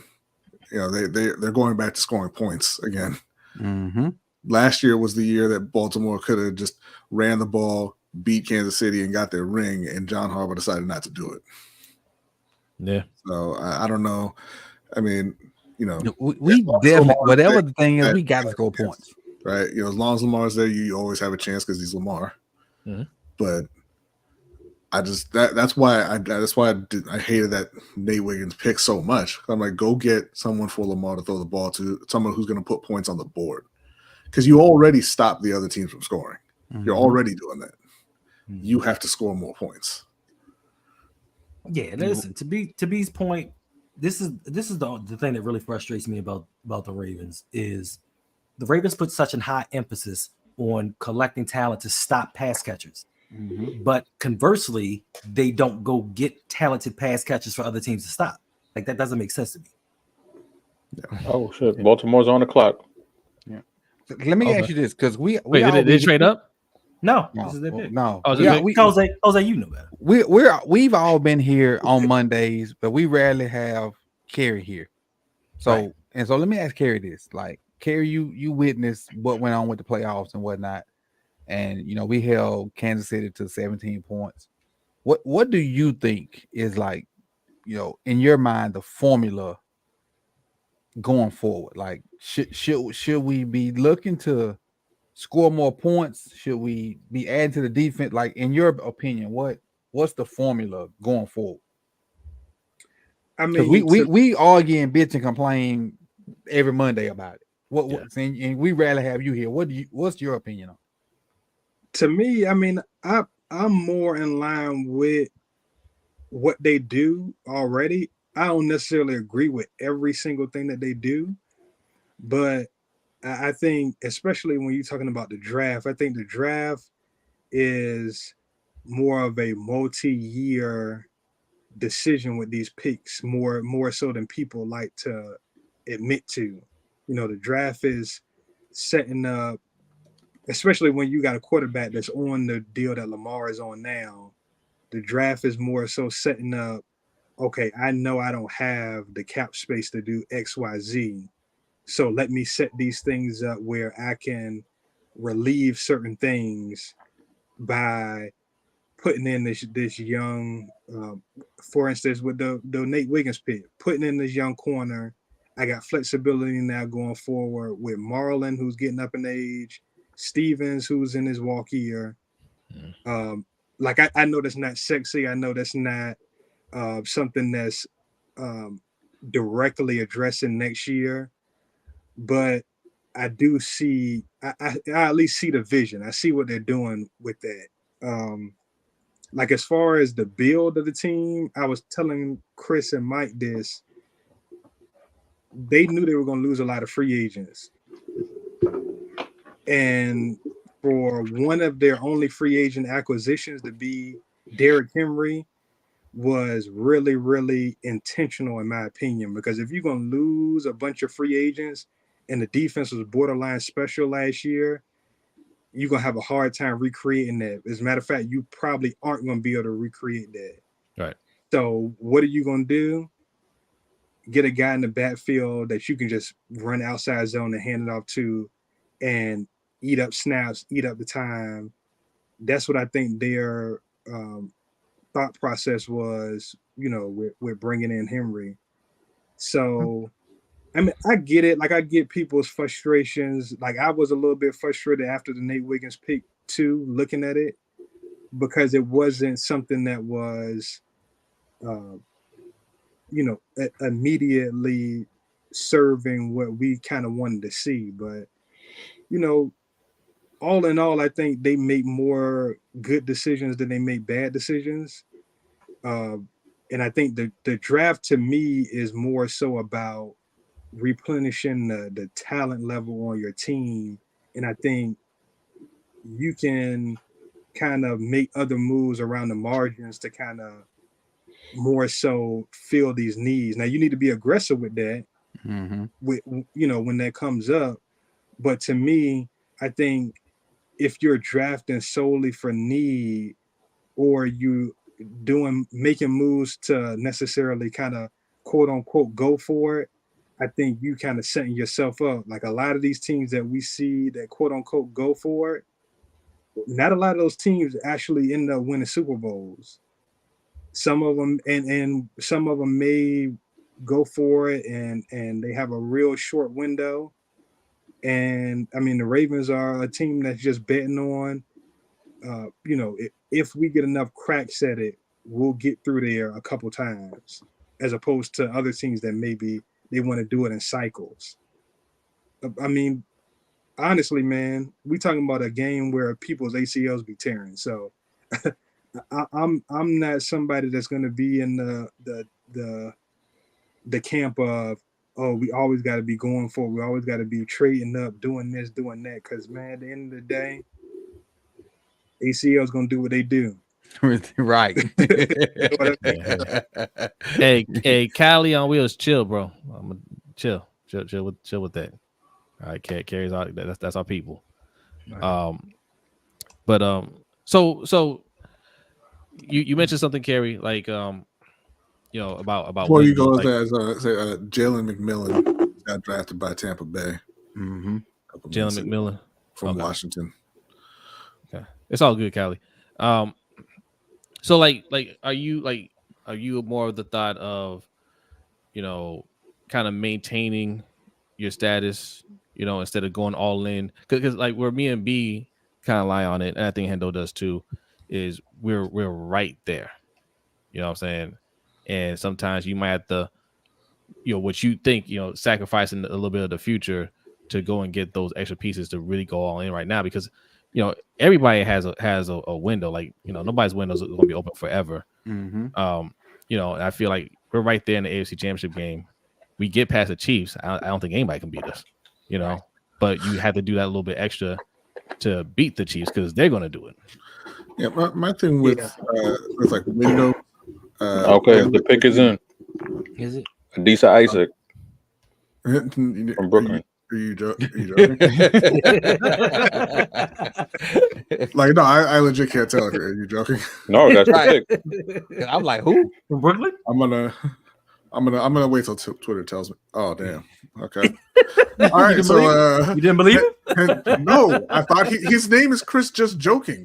You know, they're going back to scoring points again. Mm-hmm. Last year was the year that Baltimore could have just ran the ball, beat Kansas City, and got their ring, and John Harbaugh decided not to do it. Yeah. So I don't know. I mean, you know, we definitely, whatever the thing is, we got to score points. Right. You know, as long as Lamar's there, you always have a chance because he's Lamar. Mm-hmm. But I just that's why I hated that Nate Wiggins pick so much. I'm like, go get someone for Lamar to throw the ball to, someone who's going to put points on the board, because you already stopped the other teams from scoring. Mm-hmm. You're already doing that. Mm-hmm. You have to score more points. Yeah, listen, to Bee's point, this is the thing that really frustrates me about the Ravens is the Ravens put such a high emphasis on collecting talent to stop pass catchers. Mm-hmm. But conversely, they don't go get talented pass catchers for other teams to stop. Like, that doesn't make sense to me. Yeah. Oh shit! Baltimore's on the clock. Yeah. So let me ask you this, because we did they trade up? No, this is their pick. No. Jose, you know that. We've all been here on Mondays, but we rarely have Kerry here. So right. And so let me ask Kerry this: like, Kerry, you witnessed what went on with the playoffs and whatnot. And you know, we held Kansas City to 17 points. What do you think is, like, you know, in your mind, the formula going forward? Like, should we be looking to score more points? Should we be adding to the defense? Like, in your opinion, what's the formula going forward? I mean, we argue and bitch and complain every Monday about it. And we rarely have you here. What's your opinion on? To me, I mean, I'm more in line with what they do already. I don't necessarily agree with every single thing that they do, but I think, especially when you're talking about the draft, I think the draft is more of a multi-year decision with these picks, more so than people like to admit to. You know, the draft is setting up, especially when you got a quarterback that's on the deal that Lamar is on now. The draft is more so setting up, okay, I know I don't have the cap space to do X, Y, Z. So let me set these things up where I can relieve certain things by putting in this young, for instance, with the Nate Wiggins pick, putting in this young corner. I got flexibility now going forward with Marlon, who's getting up in age, Stevens, who's in his walk year. Like, I know that's not sexy. I know that's not something that's directly addressing next year. But I do see, I at least see the vision. I see what they're doing with that. Like, as far as the build of the team, I was telling Chris and Mike this. They knew they were going to lose a lot of free agents. And for one of their only free agent acquisitions to be Derrick Henry, was really, really intentional, in my opinion, because if you're going to lose a bunch of free agents and the defense was borderline special last year, you're going to have a hard time recreating that. As a matter of fact, you probably aren't going to be able to recreate that. Right. So what are you going to do? Get a guy in the backfield that you can just run outside zone and hand it off to and eat up snaps, eat up the time. That's what I think their thought process was, with bringing in Henry. So, I mean, I get it. Like, I get people's frustrations. Like, I was a little bit frustrated after the Nate Wiggins pick too, looking at it, because it wasn't something that was, immediately serving what we kind of wanted to see. But, all in all, I think they make more good decisions than they make bad decisions. And I think the draft to me is more so about replenishing the talent level on your team. And I think you can kind of make other moves around the margins to kind of more so fill these needs. Now you need to be aggressive with that, when that comes up. But to me, I think if you're drafting solely for need, or you making moves to necessarily kind of quote unquote go for it, I think you kind of setting yourself up. Like a lot of these teams that we see that quote unquote go for it, not a lot of those teams actually end up winning Super Bowls. Some of them and some of them may go for it and they have a real short window. And I mean, the Ravens are a team that's just betting on, if we get enough cracks at it, we'll get through there a couple times, as opposed to other teams that maybe they want to do it in cycles. I mean, honestly, man, we talking about a game where people's ACLs be tearing. So I'm not somebody that's going to be in the camp of, oh, we always got to be going for it. We always got to be trading up, doing this, doing that. Because, man, at the end of the day, ACL is going to do what they do. Right. Hey, Cali on wheels, chill, bro. I'm gonna chill with that. All right, carries out. That's our people. Right. So you mentioned something, Carrie, like about before you go, like, Jalen McMillan got drafted by Tampa Bay. Jalen McMillan from Washington. Okay, it's all good, Callie. So like are you more of the thought of, kind of maintaining your status, instead of going all in? Because like where me and B kind of lie on it, and I think Hendo does too, is we're right there. You know what I'm saying? And sometimes you might have to, what you think, sacrificing a little bit of the future to go and get those extra pieces to really go all in right now, because everybody has a window. Like, nobody's windows are going to be open forever. And I feel like we're right there in the AFC Championship game. We get past the Chiefs. I don't think anybody can beat us, but you have to do that a little bit extra to beat the Chiefs because they're going to do it. Yeah, my thing with like window. Okay, the pick is in. Is it Adisa Isaac from Brooklyn? Are you joking? Like, no, I legit can't tell. Are you joking? No, that's right. The pick. I'm like, who from Brooklyn? I'm gonna wait till Twitter tells me. Oh, damn. Okay. All right. So you didn't believe it? No, I thought his name is Chris. Just joking.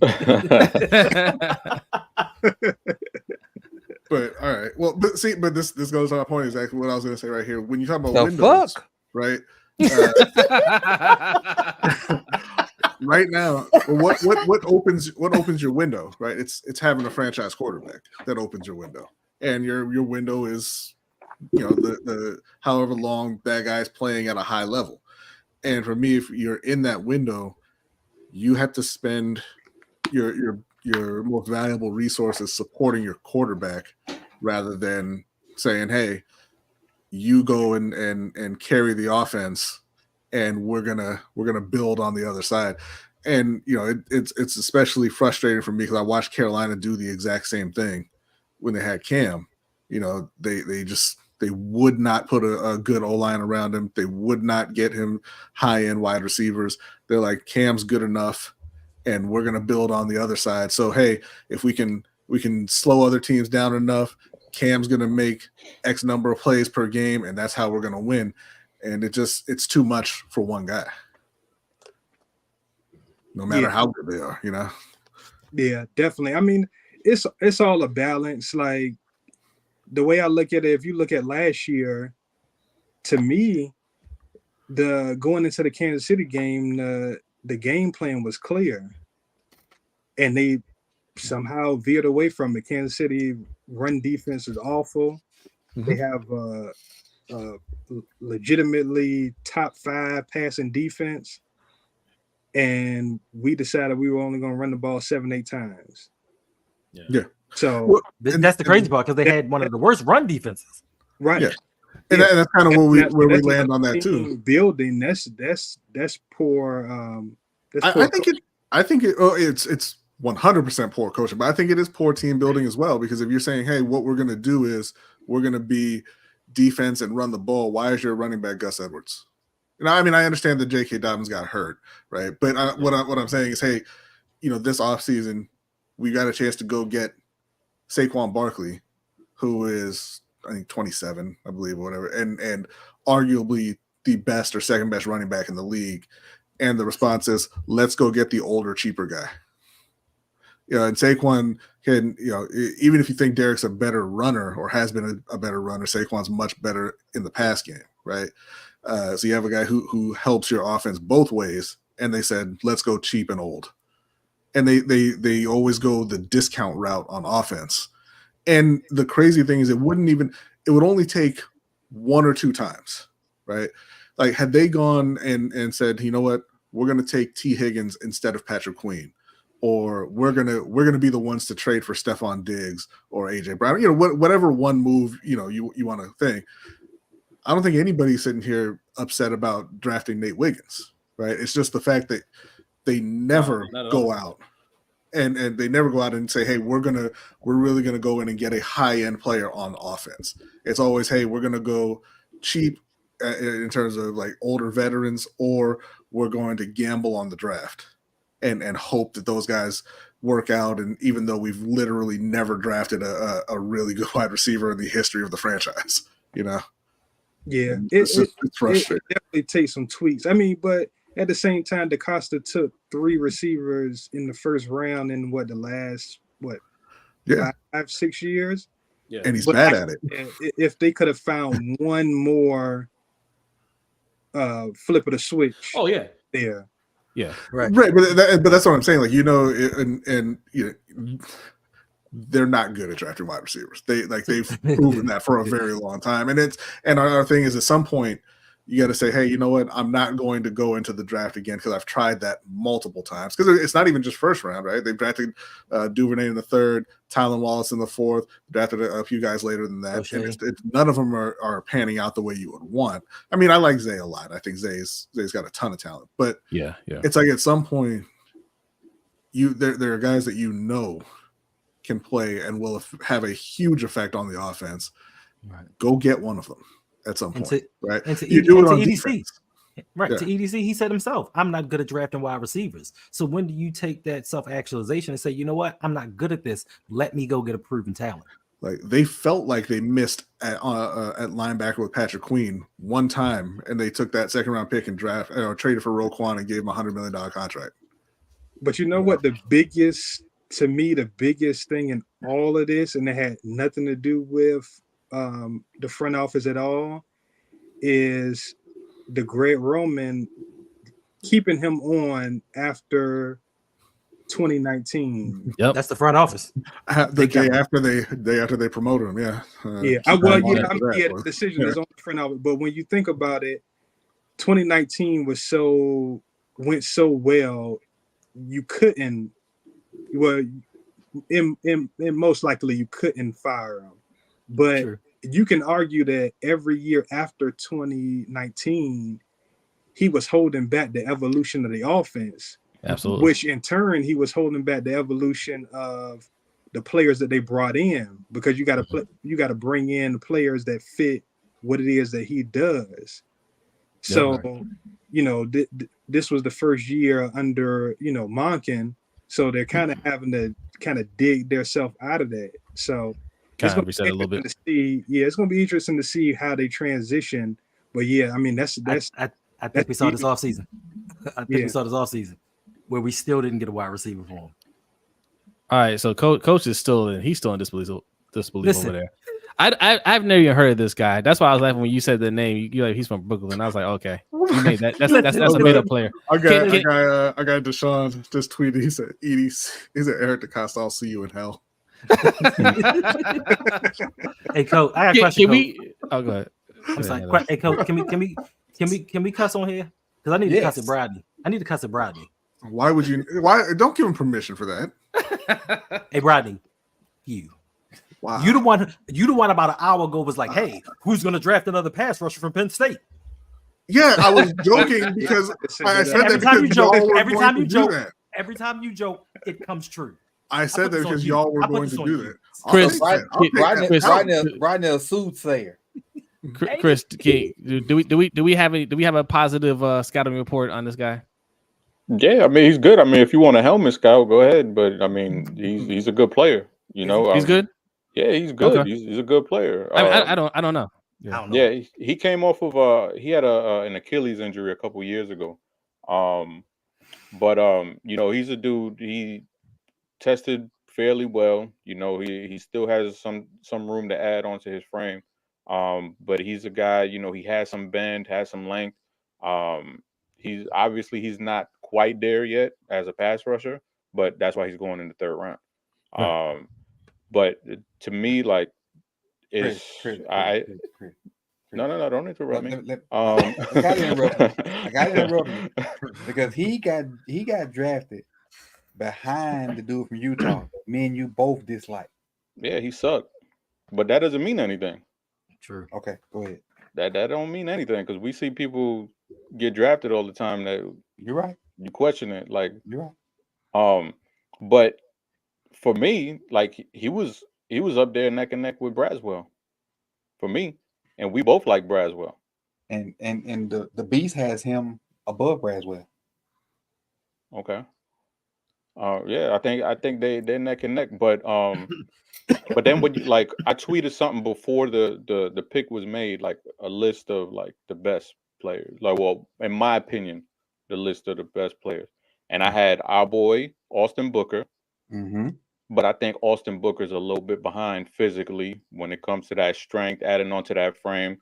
But all right. Well, but this goes on my point. Exactly what I was going to say right here. When you talk about windows, right? Right now, what opens your window? Right? It's having a franchise quarterback that opens your window, and your window is, the however long that guy's playing at a high level. And for me, if you're in that window, you have to spend your most valuable resources supporting your quarterback rather than saying, hey, you go and carry the offense and we're gonna build on the other side. And it's especially frustrating for me because I watched Carolina do the exact same thing when they had Cam. You know, they would not put a good O-line around him. They would not get him high-end wide receivers. They're like, Cam's good enough, and we're going to build on the other side. So, hey, if we can slow other teams down enough, Cam's going to make X number of plays per game, and that's how we're going to win. And it's too much for one guy. No matter how good they are, you know? Yeah, definitely. I mean, it's all a balance. Like, the way I look at it, if you look at last year, to me, going into the Kansas City game, the game plan was clear, and they somehow veered away from it. Kansas City run defense is awful. They have legitimately top 5 passing defense, and we decided we were only going to run the ball 7-8 times. Yeah. So that's the crazy part, because they had one of the worst run defenses. Right. Yeah. And that's kind of where we land on that too. Building that's poor. I think it's 100% poor coaching, but I think it is poor team building as well. Because if you're saying, hey, what we're going to do is we're going to be defense and run the ball, why is your running back Gus Edwards? And I mean, I understand that J.K. Dobbins got hurt, right? But what I'm saying is, hey, you know, this offseason we got a chance to go get Saquon Barkley, who is, I think, 27, I believe, or whatever, and arguably the best or second best running back in the league. And the response is, let's go get the older, cheaper guy. You know, and Saquon can, you know, even if you think Derrick's a better runner or has been a better runner, Saquon's much better in the pass game, right? So you have a guy who helps your offense both ways, and they said, let's go cheap and old. And they always go the discount route on offense. And the crazy thing is, it would only take 1 or 2 times, right? Like, had they gone and said, you know what, we're going to take T. Higgins instead of Patrick Queen, or we're gonna be the ones to trade for Stephon Diggs or AJ Brown, you know, whatever one move, you know, you want to think. I don't think anybody's sitting here upset about drafting Nate Wiggins, right? It's just the fact that they never go out and they never go out and say, hey, we're really gonna go in and get a high-end player on offense. It's always, hey, we're gonna go cheap in terms of like older veterans, or we're going to gamble on the draft and hope that those guys work out. And even though we've literally never drafted a really good wide receiver in the history of the franchise, you know? Yeah, it's frustrating. It definitely takes some tweaks. I mean, but at the same time, DaCosta took 3 receivers in the first round in the last 5-6 years. Yeah, and he's bad at it. If they could have found one more flip of the switch. Oh yeah, there. Yeah, right. But that's what I'm saying. Like, you know, and you know, they're not good at drafting wide receivers. They've proven that for a very long time. And our thing is, at some point, you got to say, hey, you know what? I'm not going to go into the draft again because I've tried that multiple times. Because it's not even just first round, right? They've drafted Duvernay in the 3rd, Tylan Wallace in the 4th, drafted a few guys later than that. And it's none of them are panning out the way you would want. I mean, I like Zay a lot. I think Zay's got a ton of talent. But yeah, it's like at some point, there are guys that you know can play and will have a huge effect on the offense. Right. Go get one of them at some point, right? And to you do it on EDC. defense. Right. Yeah. To EDC, he said himself, I'm not good at drafting wide receivers. So when do you take that self-actualization and say, you know what? I'm not good at this. Let me go get a proven talent. Like, they felt like they missed at linebacker with Patrick Queen one time, and they took that 2nd round pick and traded for Roquan and gave him a $100 million contract. But you know what? The biggest thing in all of this, and it had nothing to do with the front office at all, is the Greg Roman keeping him on after 2019. Yep, that's the front office. The day after they promoted him, yeah. The decision is on the front office. But when you think about it, 2019 went so well, you couldn't. Well, in most likely you couldn't fire him, but sure, you can argue that every year after 2019, he was holding back the evolution of the offense. Absolutely. Which in turn, he was holding back the evolution of the players that they brought in, because you got to bring in players that fit what it is that he does. So, this was the first year under, Monken. So they're kind of having to kind of dig themselves out of that. So it's going to be interesting to see. Yeah, it's going to be interesting to see how they transition. But yeah, I mean, that's. I think we saw this off season. We saw this off season where we still didn't get a wide receiver for him. All right, so coach is still in. He's still in disbelief over there. I've never even heard of this guy. That's why I was laughing when you said the name. You like he's from Brooklyn. I was like, okay, you made that. That's a made up player. I got Deshaun just tweeted. He said, "He said Eric DeCosta, I'll see you in hell." Hey, Coach, I got a question. Oh, go ahead. I'm sorry. Hey, Coach, can we cuss on here? Because I need to cuss at Bradley. Why would you? Why don't give him permission for that? Hey, Bradley, you. Wow. You the one about an hour ago was like, hey, who's going to draft another pass rusher from Penn State? Yeah, I was joking because I said every that time because you joke, y'all were every going time to you do joke, that. every time you joke, it comes true. I said that because y'all were going to do that. Chris, Rodney a soothsayer. Chris, do we have a positive scouting report on this guy? Yeah, I mean he's good. I mean, if you want a helmet scout, go ahead. But I mean, he's a good player. He's good. Yeah, he's good. Okay. He's a good player. I don't know. Yeah, he came off of he had an Achilles injury a couple years ago. But he's a dude. He tested fairly well. He still has some room to add onto his frame. But he's a guy. He has some bend, has some length. He's not quite there yet as a pass rusher, but that's why he's going in the third round. Right. But to me, like, it's Chris. No, don't interrupt me. I got to interrupt you because he got drafted behind the dude from Utah. Me and you both dislike. Yeah, he sucked, but that doesn't mean anything. True. Okay, go ahead. That don't mean anything because we see people get drafted all the time that you're right. You question it, like you're right. But for me, like he was up there neck and neck with Braswell. For me, and we both like Braswell. And the Beast has him above Braswell. Okay. Yeah, I think they're neck and neck, but then when I tweeted something before the pick was made, like a list of like the best players. Like, well, in my opinion, the list of the best players. And I had our boy Austin Booker. Mm-hmm. But I think Austin Booker's a little bit behind physically when it comes to that strength, adding onto that frame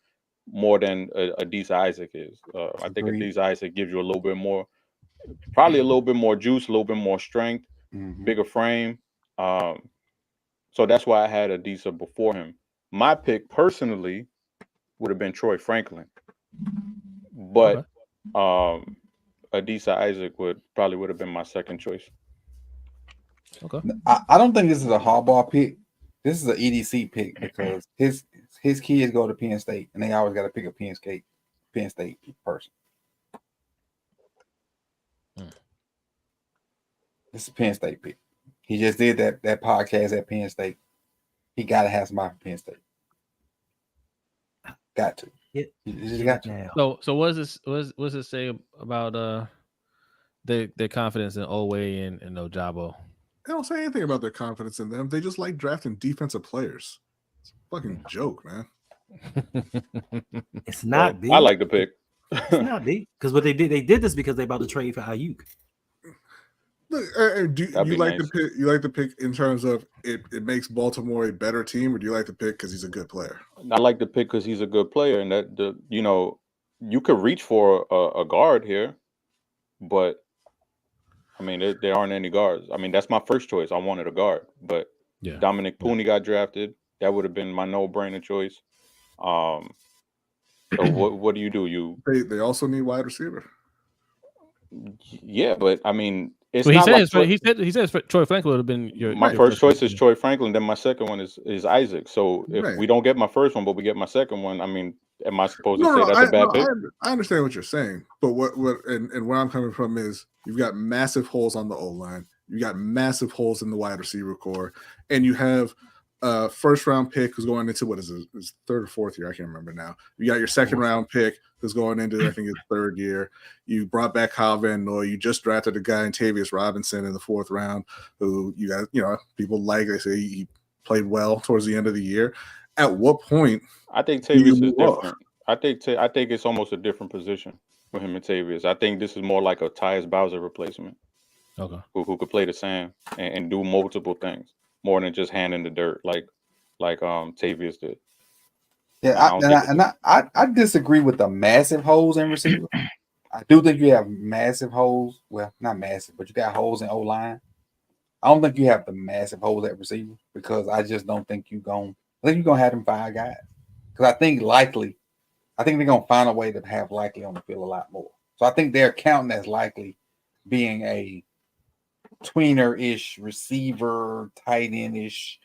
more than Adisa Isaac is. I think Adisa Isaac gives you a little bit more, probably a little bit more juice, a little bit more strength, bigger frame. So that's why I had Adisa before him. My pick personally would have been Troy Franklin, but Adisa Isaac would have been my second choice. Okay. I don't think this is a hardball pick. This is an EDC pick because his kids go to Penn State and they always got to pick a Penn State person. This is a Penn State pick. He just did that podcast at Penn State. He got to have somebody from Penn State. Got to. You just got to. So what does this say about their confidence in Oweh and Ojabo? They don't say anything about their confidence in them. They just like drafting defensive players. It's a fucking joke, man. It's not big. I like the pick. It's not big because what they did this because they about to trade for Ayuk. Look, do you like the pick? You like the pick in terms of it makes Baltimore a better team, or do you like the pick because he's a good player? I like the pick because he's a good player, and that you could reach for a guard here, but I mean there aren't any guards. I mean that's my first choice. I wanted a guard, but Dominic Pooney got drafted. That would have been my no-brainer choice. So what do you do? They also need wide receiver. Yeah, but I mean. He says Troy Franklin would have been my first choice is Troy Franklin. Then my second one is Isaac. So if we don't get my first one, but we get my second one, I mean, am I supposed to say that's a bad pick? I understand what you're saying, but what and where I'm coming from is you've got massive holes on the O line. You got massive holes in the wide receiver core, and you have a first round pick who's going into what is it, his third or fourth year? I can't remember now. You got your second round pick who's going into I think his third year. You brought back Kyle Van Noy. You just drafted a guy in Tavius Robinson in the fourth round, who you got people like. They say he played well towards the end of the year. At what point? I think Tavius is different. I think it's almost a different position for him and Tavius. I think this is more like a Tyus Bowser replacement. Okay. Who could play the same and do multiple things more than just hand in the dirt like Tavius did. Yeah, I disagree with the massive holes in receiver. I do think you have massive holes. Well, not massive, but you got holes in O-line. I don't think you have the massive holes at receiver because I just don't think you're going to have them 5 guys. Because I think they're going to find a way to have Likely on the field a lot more. So I think they're counting as Likely being a tweener-ish receiver, tight end-ish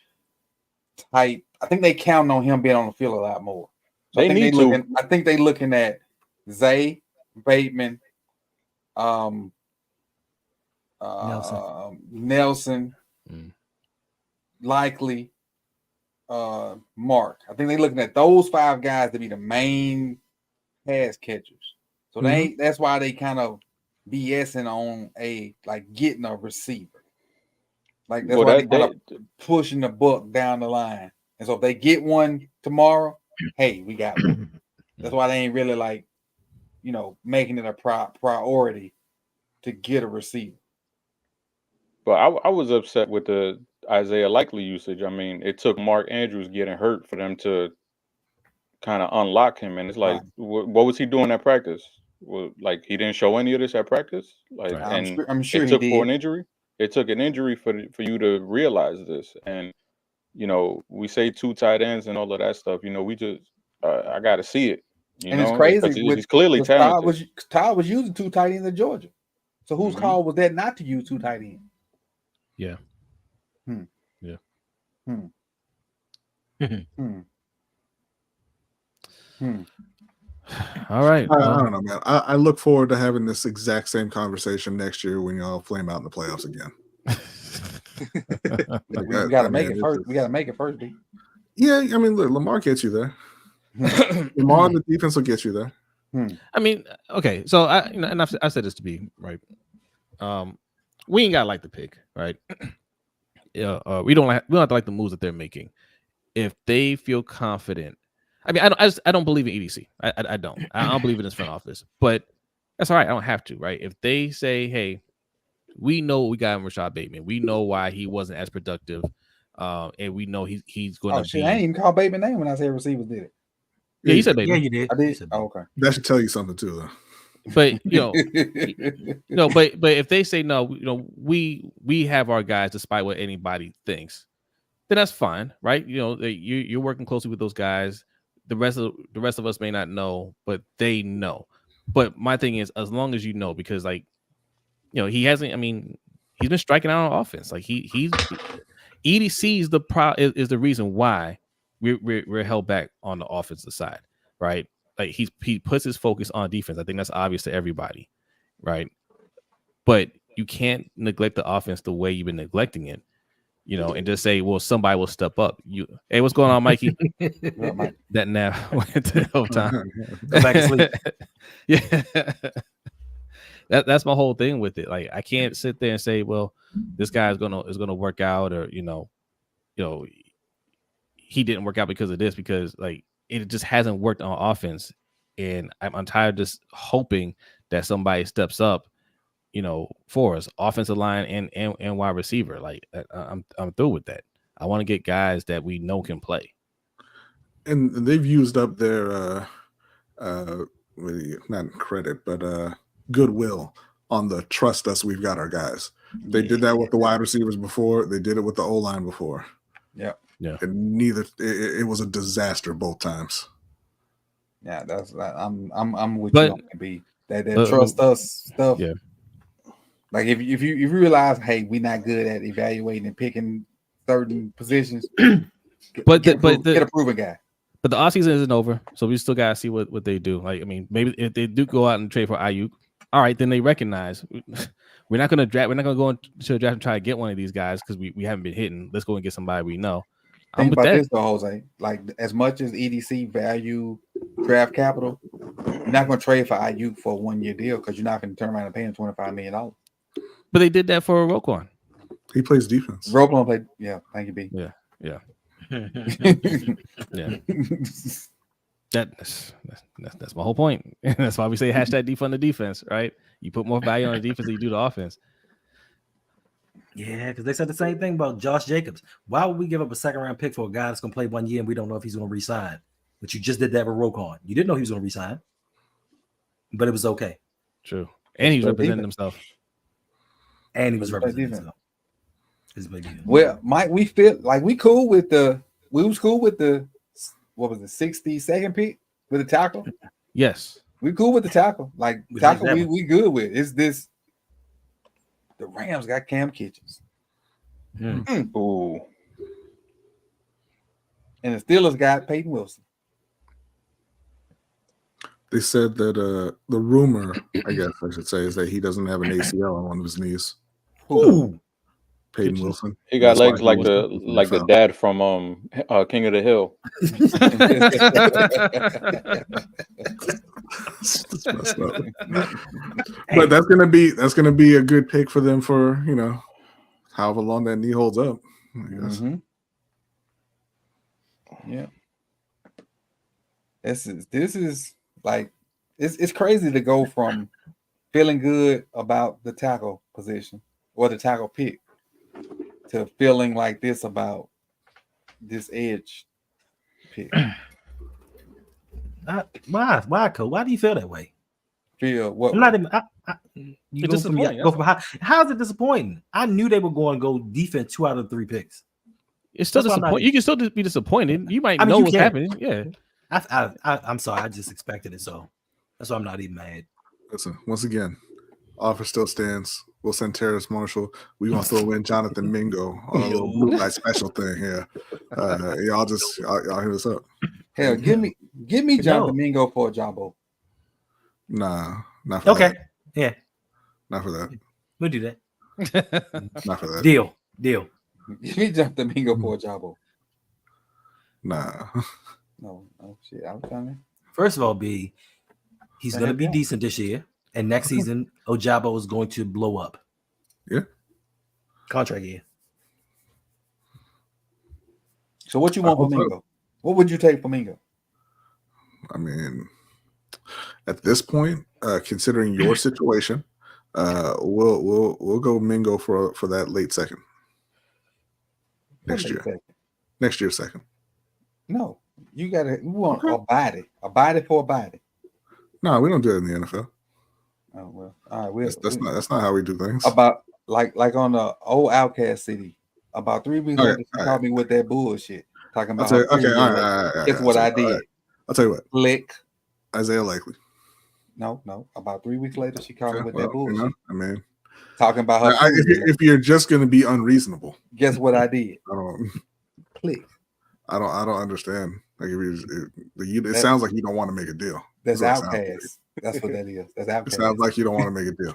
type. I think they count on him being on the field a lot more. So I think they're looking at Zay, Bateman, Nelson, Likely, Mark. I think they're looking at those 5 guys to be the main pass catchers. So that's why they kind of BSing on getting a receiver. Like that's why they're pushing the buck down the line. And so if they get one tomorrow, hey, we got one. That's why they ain't really making it a priority to get a receiver. But I was upset with the Isaiah Likely usage. I mean, it took Mark Andrews getting hurt for them to kind of unlock him. And it's like, what was he doing at practice? Well, he didn't show any of this at practice. I'm sure it he took did. for an injury. It took an injury for you to realize this. And we say 2 tight ends and all of that stuff. We just I got to see it. It's crazy. He's clearly talented. Todd was using 2 tight ends in Georgia. So whose call was that not to use 2 tight ends? Yeah. Yeah. All right. I don't know, man. I look forward to having this exact same conversation next year when y'all flame out in the playoffs again. We got to make it first. We got to make it first, B. Yeah, I mean, look, Lamar gets you there. Lamar on the defense will get you there. I mean, okay. So I said this to be right. We ain't got to like the pick, right? We don't have to like the moves that they're making. If they feel confident, I mean, I don't believe in EDC. I don't. I don't believe in this front office. But that's all right. I don't have to, right? If they say, hey, we know what we got in Rashad Bateman. We know why he wasn't as productive, and we know he's going to be. I ain't even call Bateman name when I said receivers did it. Yeah, he said Bateman. Yeah, you did. I did. Okay. That should tell you something too, though. But but if they say no, we have our guys despite what anybody thinks, then that's fine, right? You're working closely with those guys. The rest of us may not know, but they know. But my thing is, as long as you know, because he hasn't. I mean, he's been striking out on offense. He's EDC is the reason why we're held back on the offensive side, right? He puts his focus on defense. I think that's obvious to everybody, right? But you can't neglect the offense the way you've been neglecting it, and just say, well, somebody will step up. Hey, what's going on, Mikey? That now went to overtime. Go back to sleep. Yeah. That's my whole thing with it. I can't sit there and say, well, this guy is gonna work out, or he didn't work out because of this, because it just hasn't worked on offense, and I'm tired of just hoping that somebody steps up, for us, offensive line and wide receiver. I'm through with that. I want to get guys that we know can play. And they've used up their not credit, but goodwill on the trust us. We've got our guys. They did that with the wide receivers before. They did it with the O-line before. Yeah. Yeah. And it was a disaster both times. Yeah, I'm with you on B. That trust us stuff. Yeah. If you realize, hey, we're not good at evaluating and picking certain positions, get a proven guy. But the offseason isn't over, so we still gotta see what they do. Maybe if they do go out and trade for Ayuk, all right, then they recognize We're not gonna draft. We're not gonna go into the draft and try to get one of these guys because we haven't been hitting. Let's go and get somebody we know. I'm Think with about that. this though, Jose. Like as much as EDC value draft capital, you're not going to trade for IU for a 1-year deal because you're not going to turn around and pay him $25 million. But they did that for Roquan. He plays defense. Roquan played. Yeah, thank you, B. Yeah. Yeah. That's my whole point. That's why we say hashtag defund the defense, right? You put more value on the defense than you do the offense. Yeah, because they said the same thing about Josh Jacobs. Why would we give up a second-round pick for a guy that's going to play 1 year and we don't know if he's going to resign? But you just did that with Roquan. You didn't know he was going to resign, but it was okay. True. And he was representing himself. And he was representing himself. Well, Mike, we feel like we was cool with the what was the 62nd pick with the tackle? Yes. We cool with the tackle. Like tackle we good with. It's this the Rams got Cam Kitchens. Ooh. And the Steelers got Peyton Wilson. They said that the rumor, I guess I should say, is that he doesn't have an ACL on one of his knees. Ooh. Peyton Wilson. He got legs like the dad from King of the Hill. That's messed up. But that's gonna be a good pick for them for however long that knee holds up. I guess. Mm-hmm. Yeah. This is like it's crazy to go from feeling good about the tackle position or the tackle pick to feeling like this about this edge pick. Why, Cole? Why do you feel that way? Feel what? I'm not even. You go from high. How is it disappointing? I knew they were going to go defense 2 out of 3 picks. It's still disappointing. You can still be disappointed. You might know what's happening. Yeah. I'm sorry. I just expected it, so that's why I'm not even mad. Listen, once again, offer still stands. We'll send Terrace Marshall. We're gonna throw in Jonathan Mingo on a little blue light special thing here. Y'all hit us up. Hell, give me Jonathan Mingo for a jumbo. Nah, not for okay. that. Yeah, not for that. We'll do that. Not for that. Deal. Give me Jonathan Mingo for a jumbo. Nah. No shit. I was trying to. First of all, B, he's going to be decent this year, and next season, Ojabo is going to blow up. Yeah. Contract year. So what you want for Mingo? What would you take for Mingo? I mean, at this point, considering your situation, we'll go Mingo for that late second. Next year second. No, you want a body for a body. No, we don't do it in the NFL. Oh well, all right. That's not how we do things. About like on the old Outcast City. About 3 weeks later, she called me with that bullshit. Talking about all right. Guess what I did? I'll tell you what. Flick. Isaiah Likely. No. About 3 weeks later, she called me with that bullshit. I mean, talking about her. If you're just going to be unreasonable, guess what I did? Click. I don't understand. Like it sounds like you don't want to make a deal. That's Outcast. That's what that is. That's Outcast. It sounds like you don't want to make a deal.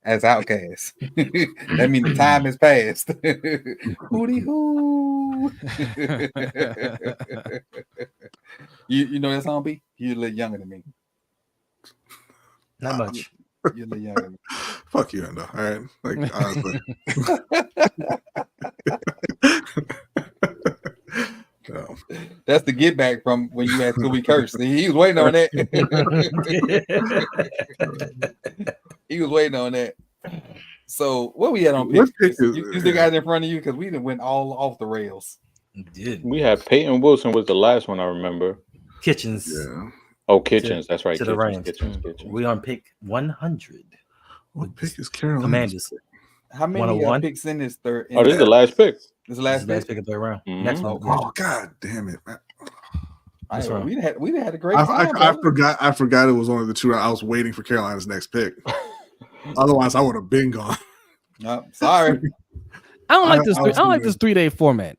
That's Outcast. That means the time has passed. Hootie hoo. You know that song, B? You're a little younger than me. Not much. You're a little younger than me. Fuck you, Endo. All right. Like honestly. No. That's the get back from when you had Scooby Curse. He was waiting on that. He was waiting on that. So what we had on picks? You still got it in front of you because we done went all off the rails. We had Peyton Wilson was the last one I remember. Kitchens. Yeah. Oh, Kitchens. That's right. To the Rams. Kitchens. We on pick 100. What pick is Carolina? Commanders. How many picks in this third? Oh, this is the last pick. This is the last pick of the third round. Mm-hmm. Next one. Oh God damn it, man! We had a great time. I forgot it was only the 2 rounds. I was waiting for Carolina's next pick. Otherwise, I would have been gone. No, sorry. I don't like this. I don't like this 3-day format.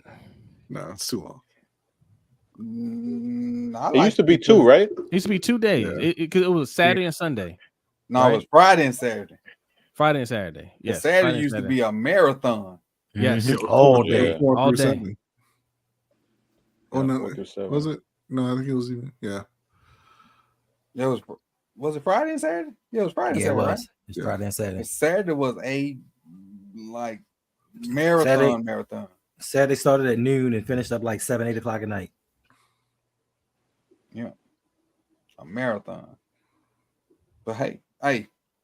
No, it's too long. It used to be 2, right? It used to be 2 days. It was Saturday and Sunday. No, right? It was Friday and Saturday. Friday and Saturday. Yes, Saturday Friday and used to Saturday. be a marathon. Yes. Mhm. All Yeah. day. 4 All through day. 7. Oh Yeah, no, 4 through 7. was it? No, I think it was even. Yeah, It was it Friday and Saturday? Yeah, it was Friday and Yeah, it Saturday, right? was. It's Yeah. Friday and Saturday. Saturday was a like marathon. Saturday started at noon and finished up like 7, 8 o'clock at night. Yeah, a marathon. But hey,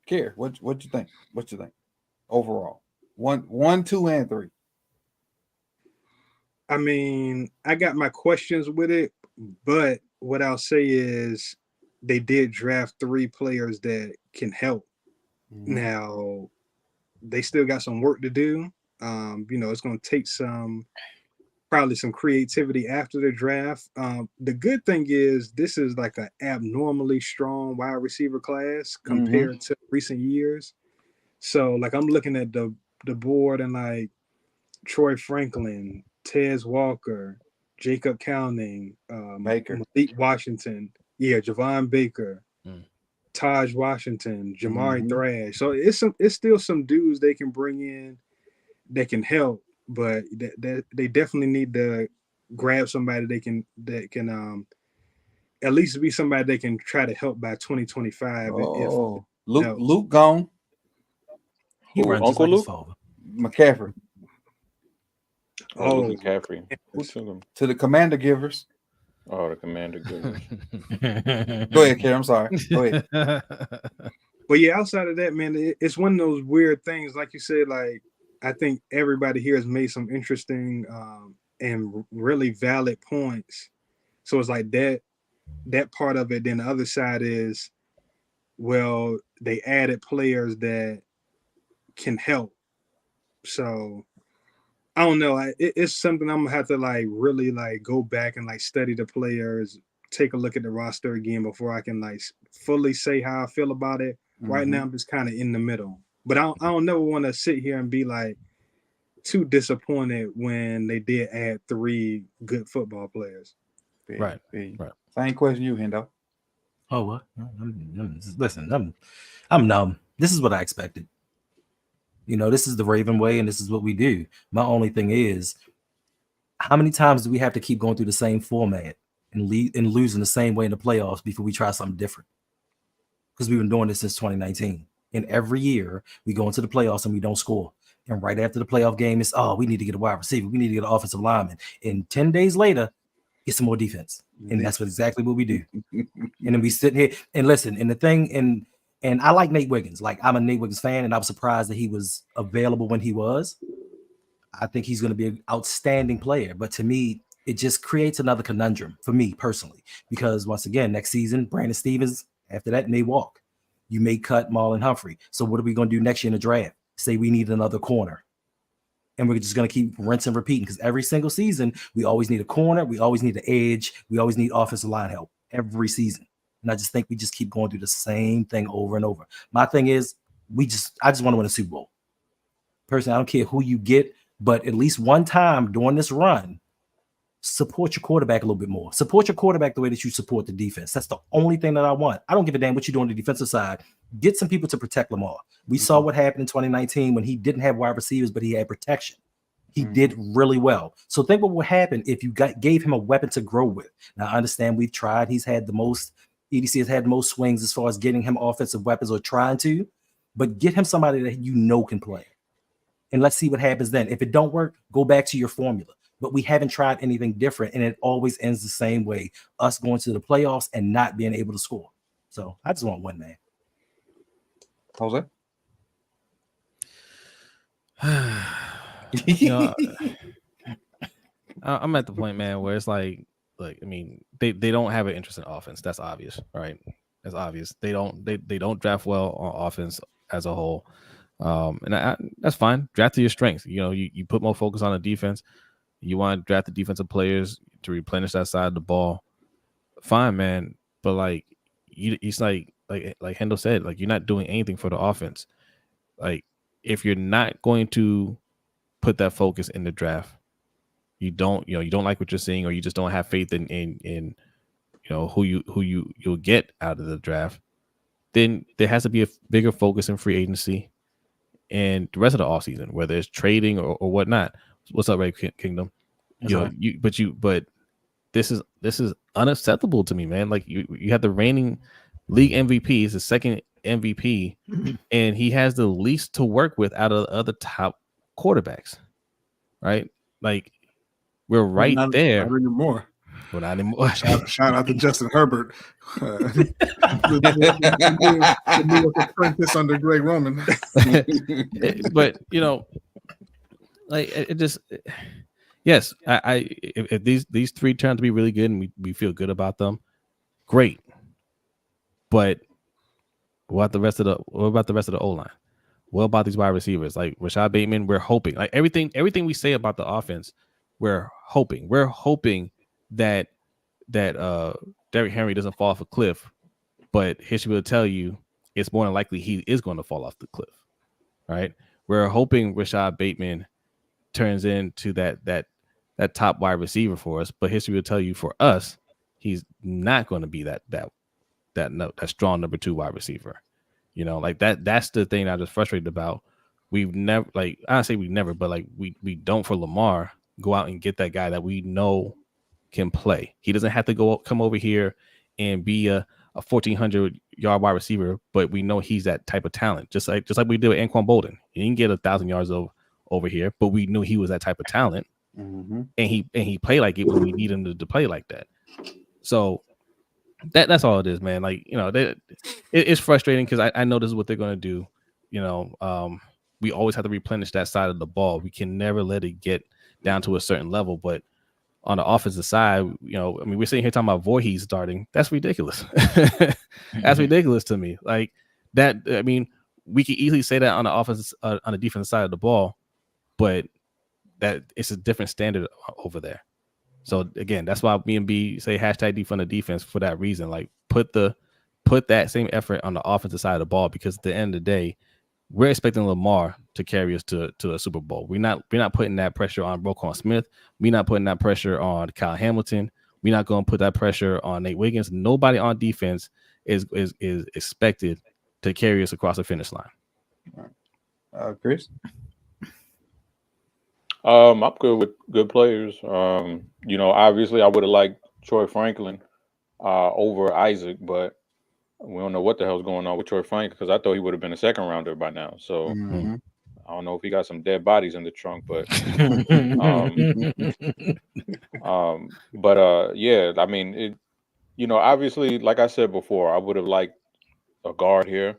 Care, what you think? What you think overall? 1, 2, and 3. I mean, I got my questions with it, but what I'll say is they did draft 3 players that can help. Now, they still got some work to do. It's going to take probably some creativity after the draft. The good thing is this is like an abnormally strong wide receiver class compared to recent years. So, like, I'm looking at the board and like Troy Franklin, Tez Walker, Jacob Cowning, Baker, Malik Washington, Javon Baker, Taj Washington, Jamari Thrash. So it's still some dudes they can bring in that can help, but they definitely need to grab somebody that can at least be somebody they can try to help by 2025. Oh, Luke gone. He runs just Uncle like his Luke? father. McCaffrey. Oh, McCaffrey. Who took him? To the commander givers. Oh, the commander givers. Go ahead, Kerry. I'm sorry. Go ahead. But yeah, outside of that, man, it's one of those weird things. Like you said, like I think everybody here has made some interesting and really valid points. So it's like that part of it. Then the other side is, well, they added players that can help. So I don't know. It's something I'm gonna have to like really like go back and like study the players, take a look at the roster again before I can like fully say how I feel about it. Right now, I'm just kind of in the middle. But I don't never want to sit here and be like too disappointed when they did add 3 good football players. Right. Same question you, Hendo. Oh, what? Listen, I'm numb. This is what I expected. This is the Raven way, and this is what we do. My only thing is, how many times do we have to keep going through the same format and losing the same way in the playoffs before we try something different? Because we've been doing this since 2019. And every year we go into the playoffs and we don't score. And right after the playoff game, it's, we need to get a wide receiver. We need to get an offensive lineman. And 10 days later, get some more defense. And that's exactly what we do. And then we sit here and listen. And the thing, and I like Nate Wiggins. Like, I'm a Nate Wiggins fan, and I was surprised that he was available when he was. I think he's going to be an outstanding player. But to me, it just creates another conundrum for me personally. Because once again, next season, Brandon Stevens, after that, may walk. You may cut Marlon Humphrey. So what are we going to do next year in the draft? Say we need another corner. And we're just going to keep rinsing and repeating, because every single season, we always need a corner. We always need an edge. We always need offensive line help every season. And I just think we just keep going through the same thing over and over. My thing is, I just want to win a Super Bowl. Personally, I don't care who you get, but at least one time during this run, support your quarterback a little bit more. Support your quarterback the way that you support the defense. That's the only thing that I want. I don't give a damn what you do on the defensive side. Get some people to protect Lamar. We saw what happened in 2019 when he didn't have wide receivers, but he had protection. He did really well. So think what would happen if you gave him a weapon to grow with. Now, I understand we've tried. EDC has had the most swings as far as getting him offensive weapons or trying to, but get him somebody that can play. And let's see what happens then. If it don't work, go back to your formula. But we haven't tried anything different, and it always ends the same way, us going to the playoffs and not being able to score. So I just want one, man. Jose? I'm at the point, man, where it's like I mean, they don't have an interest in offense. That's obvious, right? That's obvious. They don't draft well on offense as a whole. And that's fine. Draft to your strengths. You put more focus on the defense. You want to draft the defensive players to replenish that side of the ball. Fine, man. But like, it's like Hendo said, like, you're not doing anything for the offense. Like, if you're not going to put that focus in the draft, you don't like what you're seeing, or you just don't have faith in who you'll get out of the draft, then there has to be a bigger focus in free agency. in the rest of the offseason, whether it's trading or whatnot. What's up, Ray Kingdom? But this is unacceptable to me, man. Like you have the reigning league MVP, he's the second MVP, and he has the least to work with out of the other top quarterbacks, right? Like we're right there. Not anymore. Well, not anymore. Shout out to Justin Herbert, the New York apprentice under Greg Roman. But like it just. Yes, if these three turn out to be really good and we feel good about them, great. But what about the rest of the O-line? What about these wide receivers? Like Rashad Bateman, we're hoping. Like everything we say about the offense, we're hoping. We're hoping that Derrick Henry doesn't fall off a cliff, but history will tell you it's more than likely he is going to fall off the cliff. Right? We're hoping Rashad Bateman turns into that top wide receiver for us, but history will tell you for us, he's not going to be that strong number 2 wide receiver. Like that's the thing I'm just frustrated about. We've never, like, I say we never, but like we don't for Lamar go out and get that guy that we know can play. He doesn't have to come over here and be a 1,400 yard wide receiver, but we know he's that type of talent. Just like we did with Anquan Bolden. He didn't get 1,000 yards over here, but we knew he was that type of talent. Mm-hmm. And he played like it when we need him to play like that. So that's all it is, man. Like, it's frustrating because I know this is what they're going to do. We always have to replenish that side of the ball. We can never let it get down to a certain level. But on the offensive side, we're sitting here talking about Voorhees starting. That's ridiculous. That's ridiculous to me. Like that. I mean, we could easily say that on the offense, on the defensive side of the ball, but that it's a different standard over there. So again, that's why me and B say hashtag defund the defense for that reason. Like put that same effort on the offensive side of the ball, because at the end of the day, we're expecting Lamar to carry us to a Super Bowl. We're not putting that pressure on Roquan Smith. We're not putting that pressure on Kyle Hamilton. We're not going to put that pressure on Nate Wiggins. Nobody on defense is expected to carry us across the finish line. Chris? I'm good with good players. Obviously I would have liked Troy Franklin over Isaac, but we don't know what the hell's going on with Troy Franklin, because I thought he would have been a second rounder by now. So I don't know if he got some dead bodies in the trunk, but yeah, I mean, obviously, like I said before, I would have liked a guard here,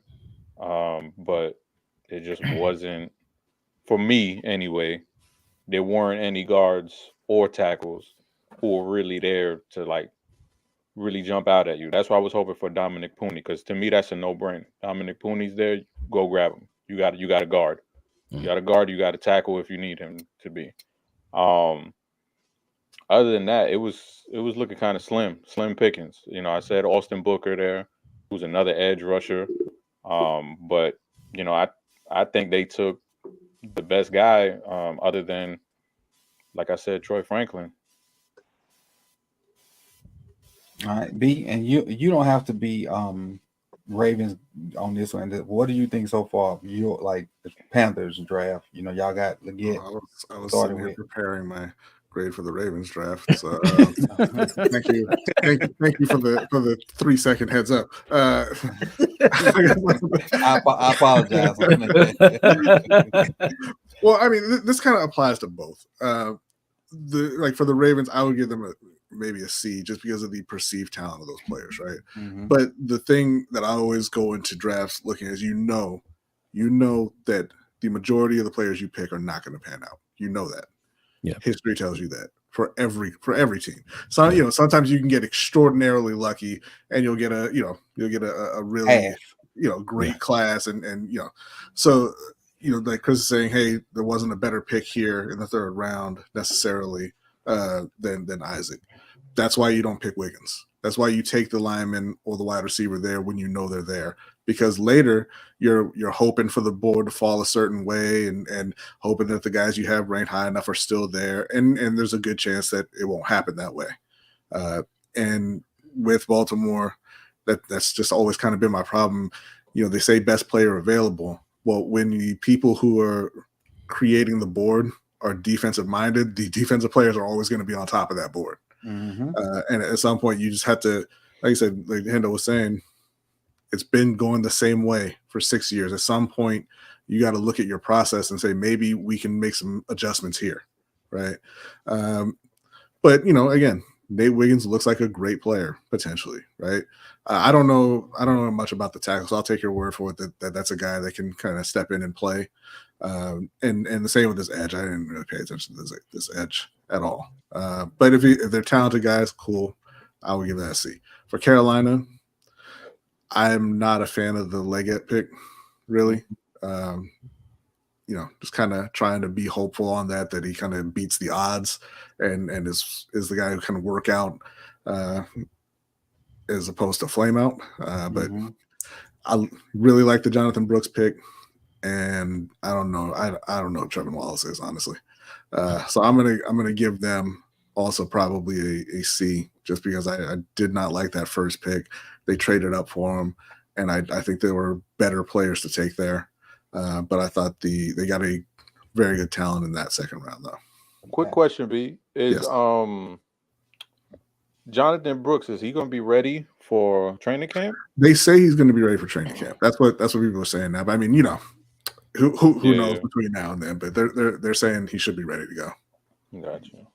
but it just wasn't, for me anyway. There weren't any guards or tackles who were really there to like really jump out at you. That's why I was hoping for Dominic Pooney, because to me that's a no-brainer. Dominic Pooney's there, go grab him. You got a guard. You got a guard, you got a tackle if you need him to be. Other than that, it was looking kind of slim pickings. I said Austin Booker there, who's another edge rusher. But I think they took the best guy, other than, like I said, Troy Franklin. All right, B, and you don't have to be Ravens on this one. What do you think so far? You like the Panthers draft? Y'all got Legette. I was sitting here preparing my grade for the Ravens draft. So thank you for the 3-second heads up. I apologize. Well, I mean, this kind of applies to both. For the Ravens, I would give them maybe a C, just because of the perceived talent of those players, right? Mm-hmm. But the thing that I always go into drafts looking is, you know that the majority of the players you pick are not going to pan out. You know that. Yeah. History tells you that for every team. So sometimes you can get extraordinarily lucky, and you'll get a really great class, and so like Chris is saying, hey, there wasn't a better pick here in the third round necessarily than Isaac. That's why you don't pick Wiggins. That's why you take the lineman or the wide receiver there when you know they're there, because later you're hoping for the board to fall a certain way and hoping that the guys you have ranked high enough are still there, and there's a good chance that it won't happen that way. And with Baltimore, that's just always kind of been my problem. They say best player available. well, when the people who are creating the board are defensive minded, the defensive players are always going to be on top of that board. Mm-hmm. And at some point, you just have to, like I said, like Hendo was saying, it's been going the same way for 6 years. At some point, you got to look at your process and say, maybe we can make some adjustments here, right? But, you know, again, Nate Wiggins looks like a great player, potentially, right? I don't know much about the tackle, so I'll take your word for it that's a guy that can kind of step in and play. And the same with this edge. I didn't really pay attention to this edge at all. But if they're talented guys, cool. I would give that a C. For Carolina, I'm not a fan of the Legette pick, really. You know, just kind of trying to be hopeful on that he kind of beats the odds and is the guy who can work out as opposed to flame out. But I really like the Jonathan Brooks pick, and I don't know. I don't know what Trevin Wallace is, honestly. So I'm gonna give them also probably a C, just because I did not like that first pick. They traded up for him, and I think there were better players to take there. But I thought they got a very good talent in that second round, though. Quick question, B, is Yes. Jonathan Brooks, is he going to be ready for training camp? They say he's going to be ready for training camp. That's what people are saying now. But I mean, you know, who knows between now and then? But they're saying he should be ready to go. Gotcha.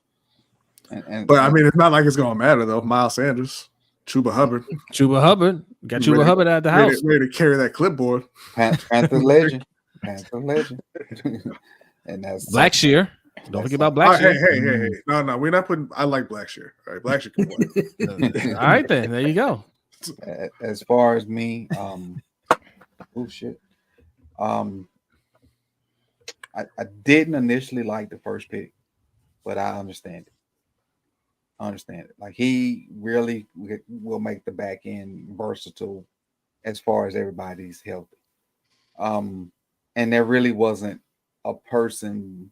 But I mean, it's not like it's going to matter though. Miles Sanders, Chuba Hubbard got Chuba Hubbard out the house, ready to carry that clipboard. Panther legend, and that's Blackshear. Don't forget about Blackshear. Hey. No, we're not putting. I like Blackshear. All right, Blackshear can play. All right, then there you go. As far as me, oh shit. I didn't initially like the first pick, but I understand it. Like, he really will make the back end versatile as far as everybody's healthy. And there really wasn't a person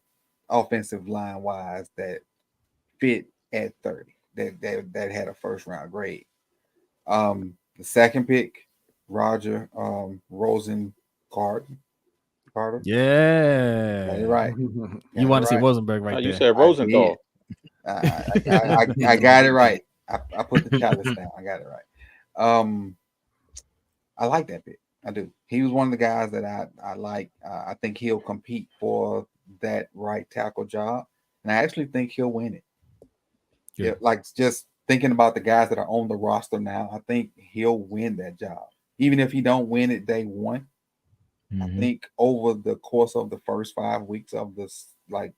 offensive line wise that fit at 30 that had a first round grade. The second pick, Roger Rosengarten. Carter. Yeah, you're right. You want to see Rosenberg right there. You said Rosenthal. I got it right. I put the chalice down. I got it right. I like that pick. I do. He was one of the guys that I like. I think he'll compete for that right tackle job, and I actually think he'll win it. Yeah, like, just thinking about the guys that are on the roster now, I think he'll win that job, even if he don't win it day one. I think over the course of the first 5 weeks of this, like,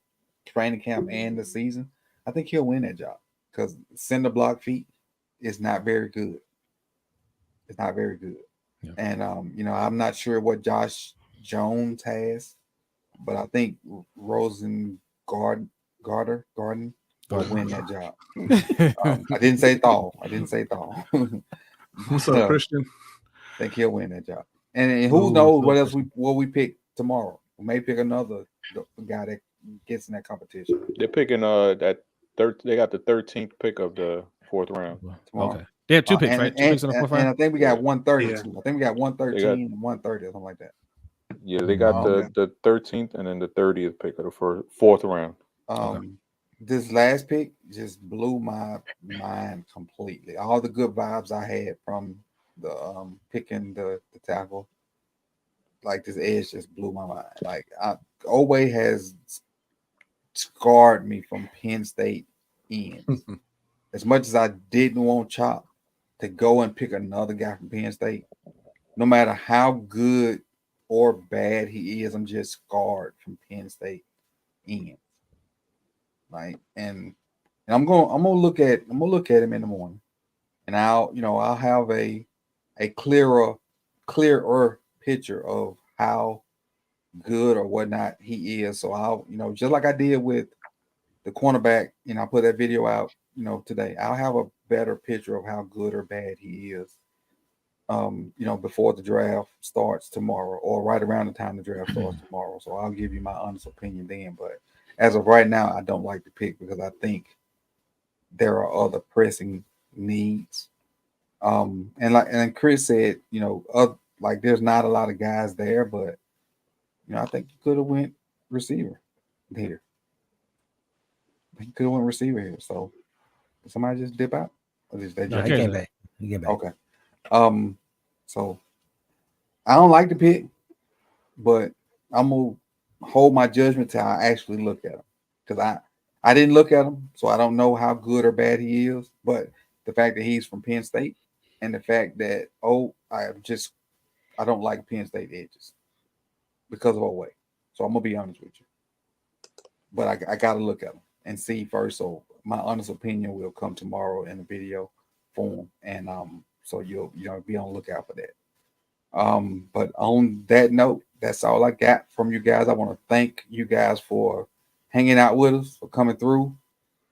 training camp and the season, I think he'll win that job, because cinder block feet is not very good. It's not very good. Yeah. And you know, I'm not sure what Josh Jones has, but I think Rosengarten will win that job. I didn't say Thal. What's up, Christian? I think he'll win that job. And who knows what else we pick tomorrow? We may pick another guy that gets in that competition. They're picking they got the 13th pick of the 4th round tomorrow. Okay. They have 2 picks, right? 2 picks in the 4th round. And I think we got 130. Yeah. I think we got 113 and 130 or something like that. Yeah, they got the 13th and then the 30th pick of the 4th round. This last pick just blew my mind completely. All the good vibes I had from the picking the tackle, like, this edge just blew my mind. Like, Oweh has scarred me from Penn State ends. As much as I didn't want Chop to go and pick another guy from Penn State, no matter how good or bad he is, I'm just scarred from Penn State ends. Like, and I'm gonna look at him in the morning, and I'll have a clearer picture of how good or whatnot he is. So I'll, just like I did with the cornerback, I put that video out, today. I'll have a better picture of how good or bad he is, before the draft starts tomorrow, or right around the time the draft starts tomorrow. So I'll give you my honest opinion then. But as of right now, I don't like the pick, because I think there are other pressing needs. And Chris said, like, there's not a lot of guys there, but I think you could have went receiver here. He could have went receiver here. So did somebody just dip out? Or is that No, just he came back. He came back. okay? So I don't like the pick, but I'm gonna hold my judgment till I actually look at him because I didn't look at him, so I don't know how good or bad he is. But the fact that he's from Penn State and the fact that I don't like Penn State edges because of Oway. So I'm gonna be honest with you. But I gotta look at him and see first. So my honest opinion will come tomorrow in a video form, and so you'll be on the lookout for that. But on that note, that's all I got from you guys. I want to thank you guys for hanging out with us, for coming through.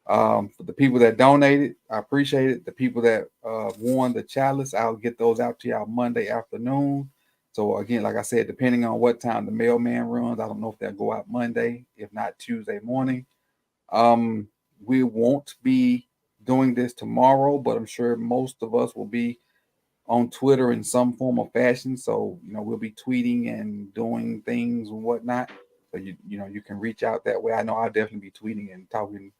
For the people that donated, I appreciate it. The people that won the chalice, I'll get those out to y'all Monday afternoon. So again, like I said, depending on what time the mailman runs, I don't know if they'll go out Monday, if not Tuesday morning. We won't be doing this tomorrow, but I'm sure most of us will be on Twitter in some form or fashion. So, we'll be tweeting and doing things and whatnot. So you can reach out that way. I know I'll definitely be tweeting and talking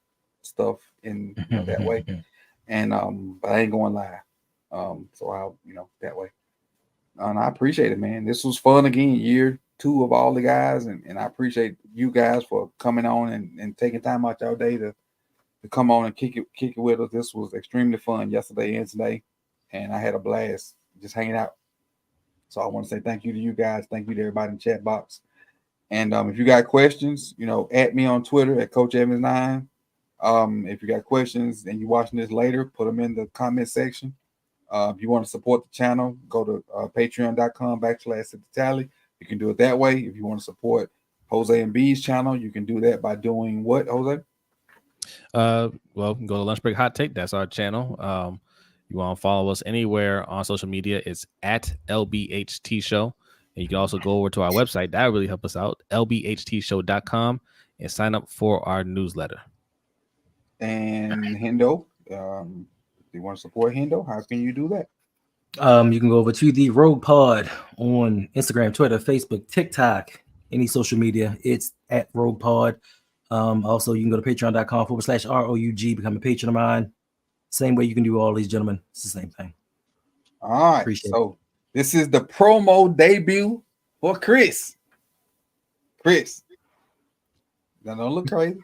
stuff in that way. And but I ain't going live. So I'll that way. And I appreciate it, man. This was fun again, year 2 of all the guys, and I appreciate you guys for coming on and taking time out your day to come on and kick it with us. This was extremely fun yesterday and today, and I had a blast just hanging out. So I want to say thank you to you guys. Thank you to everybody in the chat box. And if you got questions, at me on Twitter at Coach Evans9. If you got questions and you're watching this later, put them in the comment section. If you want to support the channel, go to patreon.com/tally. You can do it that way. If you want to support Jose and B's channel, you can do that by doing what, Jose? Well, go to Lunch Break Hot Take. That's our channel. You want to follow us anywhere on social media, it's at LBHTShow. And you can also go over to our website. That would really help us out, lbhtshow.com, and sign up for our newsletter. And Hendo, if you want to support Hendo, how can you do that? You can go over to the Rogue Pod on Instagram, Twitter, Facebook, TikTok, any social media. It's at Rogue Pod. Also, you can go to patreon.com/ROUG, become a patron of mine. Same way you can do all these gentlemen. It's the same thing. All right. Appreciate so this is the promo debut for Chris. Chris, now don't look crazy.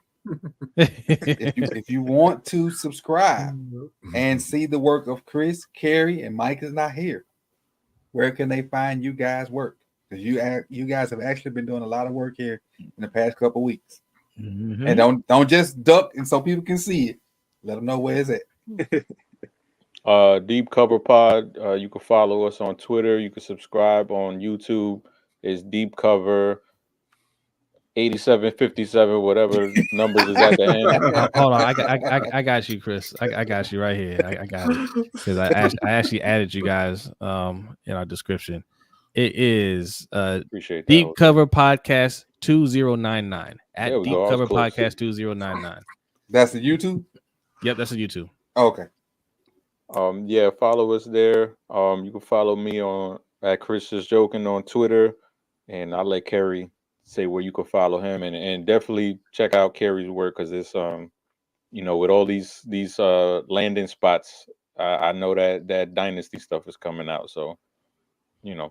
if you want to subscribe and see the work of Chris, Carrie, and Mike is not here, where can they find you guys' work? Because you guys have actually been doing a lot of work here in the past couple weeks. Mm-hmm. And don't just duck and so people can see it. Let them know where it's at. Deep Cover Pod. You can follow us on Twitter. You can subscribe on YouTube. It's Deep Cover 8757, whatever numbers is at the end. Hold on, I got you, Chris. I got you right here. I got it because I actually added you guys in our description. It is Appreciate that, Deep Jose. Cover Podcast 2099 at There we Deep go. I was Cover close. Podcast 2099. That's the YouTube? Yep, that's a YouTube. Okay. Yeah, follow us there. You can follow me on at Chris Just Joking on Twitter, and I'll let Kerry say where you can follow him, and definitely check out Kerry's work because it's with all these landing spots, I know that dynasty stuff is coming out, so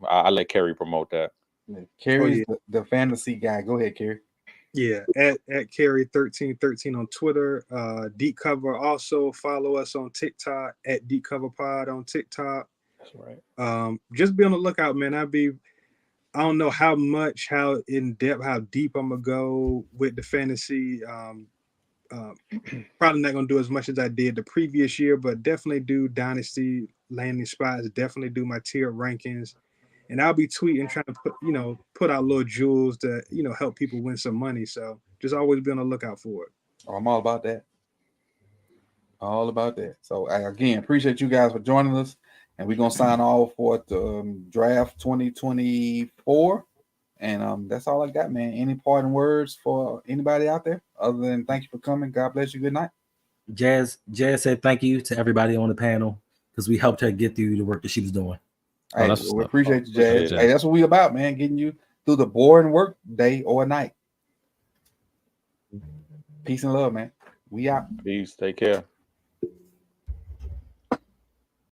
I'll let Kerry promote that. Kerry's the fantasy guy. Go ahead, Kerry. Yeah, at Carry1313 on Twitter. Deep Cover. Also follow us on TikTok at Deep Cover Pod on TikTok. That's right. Just be on the lookout, man. I don't know how in depth, how deep I'm gonna go with the fantasy. Probably not gonna do as much as I did the previous year, but definitely do dynasty landing spots. Definitely do my tier rankings. And I'll be tweeting, trying to put out little jewels to, help people win some money. So just always be on the lookout for it. Oh, I'm all about that. All about that. So I, again, appreciate you guys for joining us. And we're going to sign off for the draft 2024. And that's all I got, man. Any parting words for anybody out there other than thank you for coming? God bless you. Good night. Jazz said thank you to everybody on the panel because we helped her get through the work that she was doing. Hey, we appreciate you, Jazz. Hey, that's what we about, man. Getting you through the boring work day or night. Peace and love, man. We out. Peace. Take care.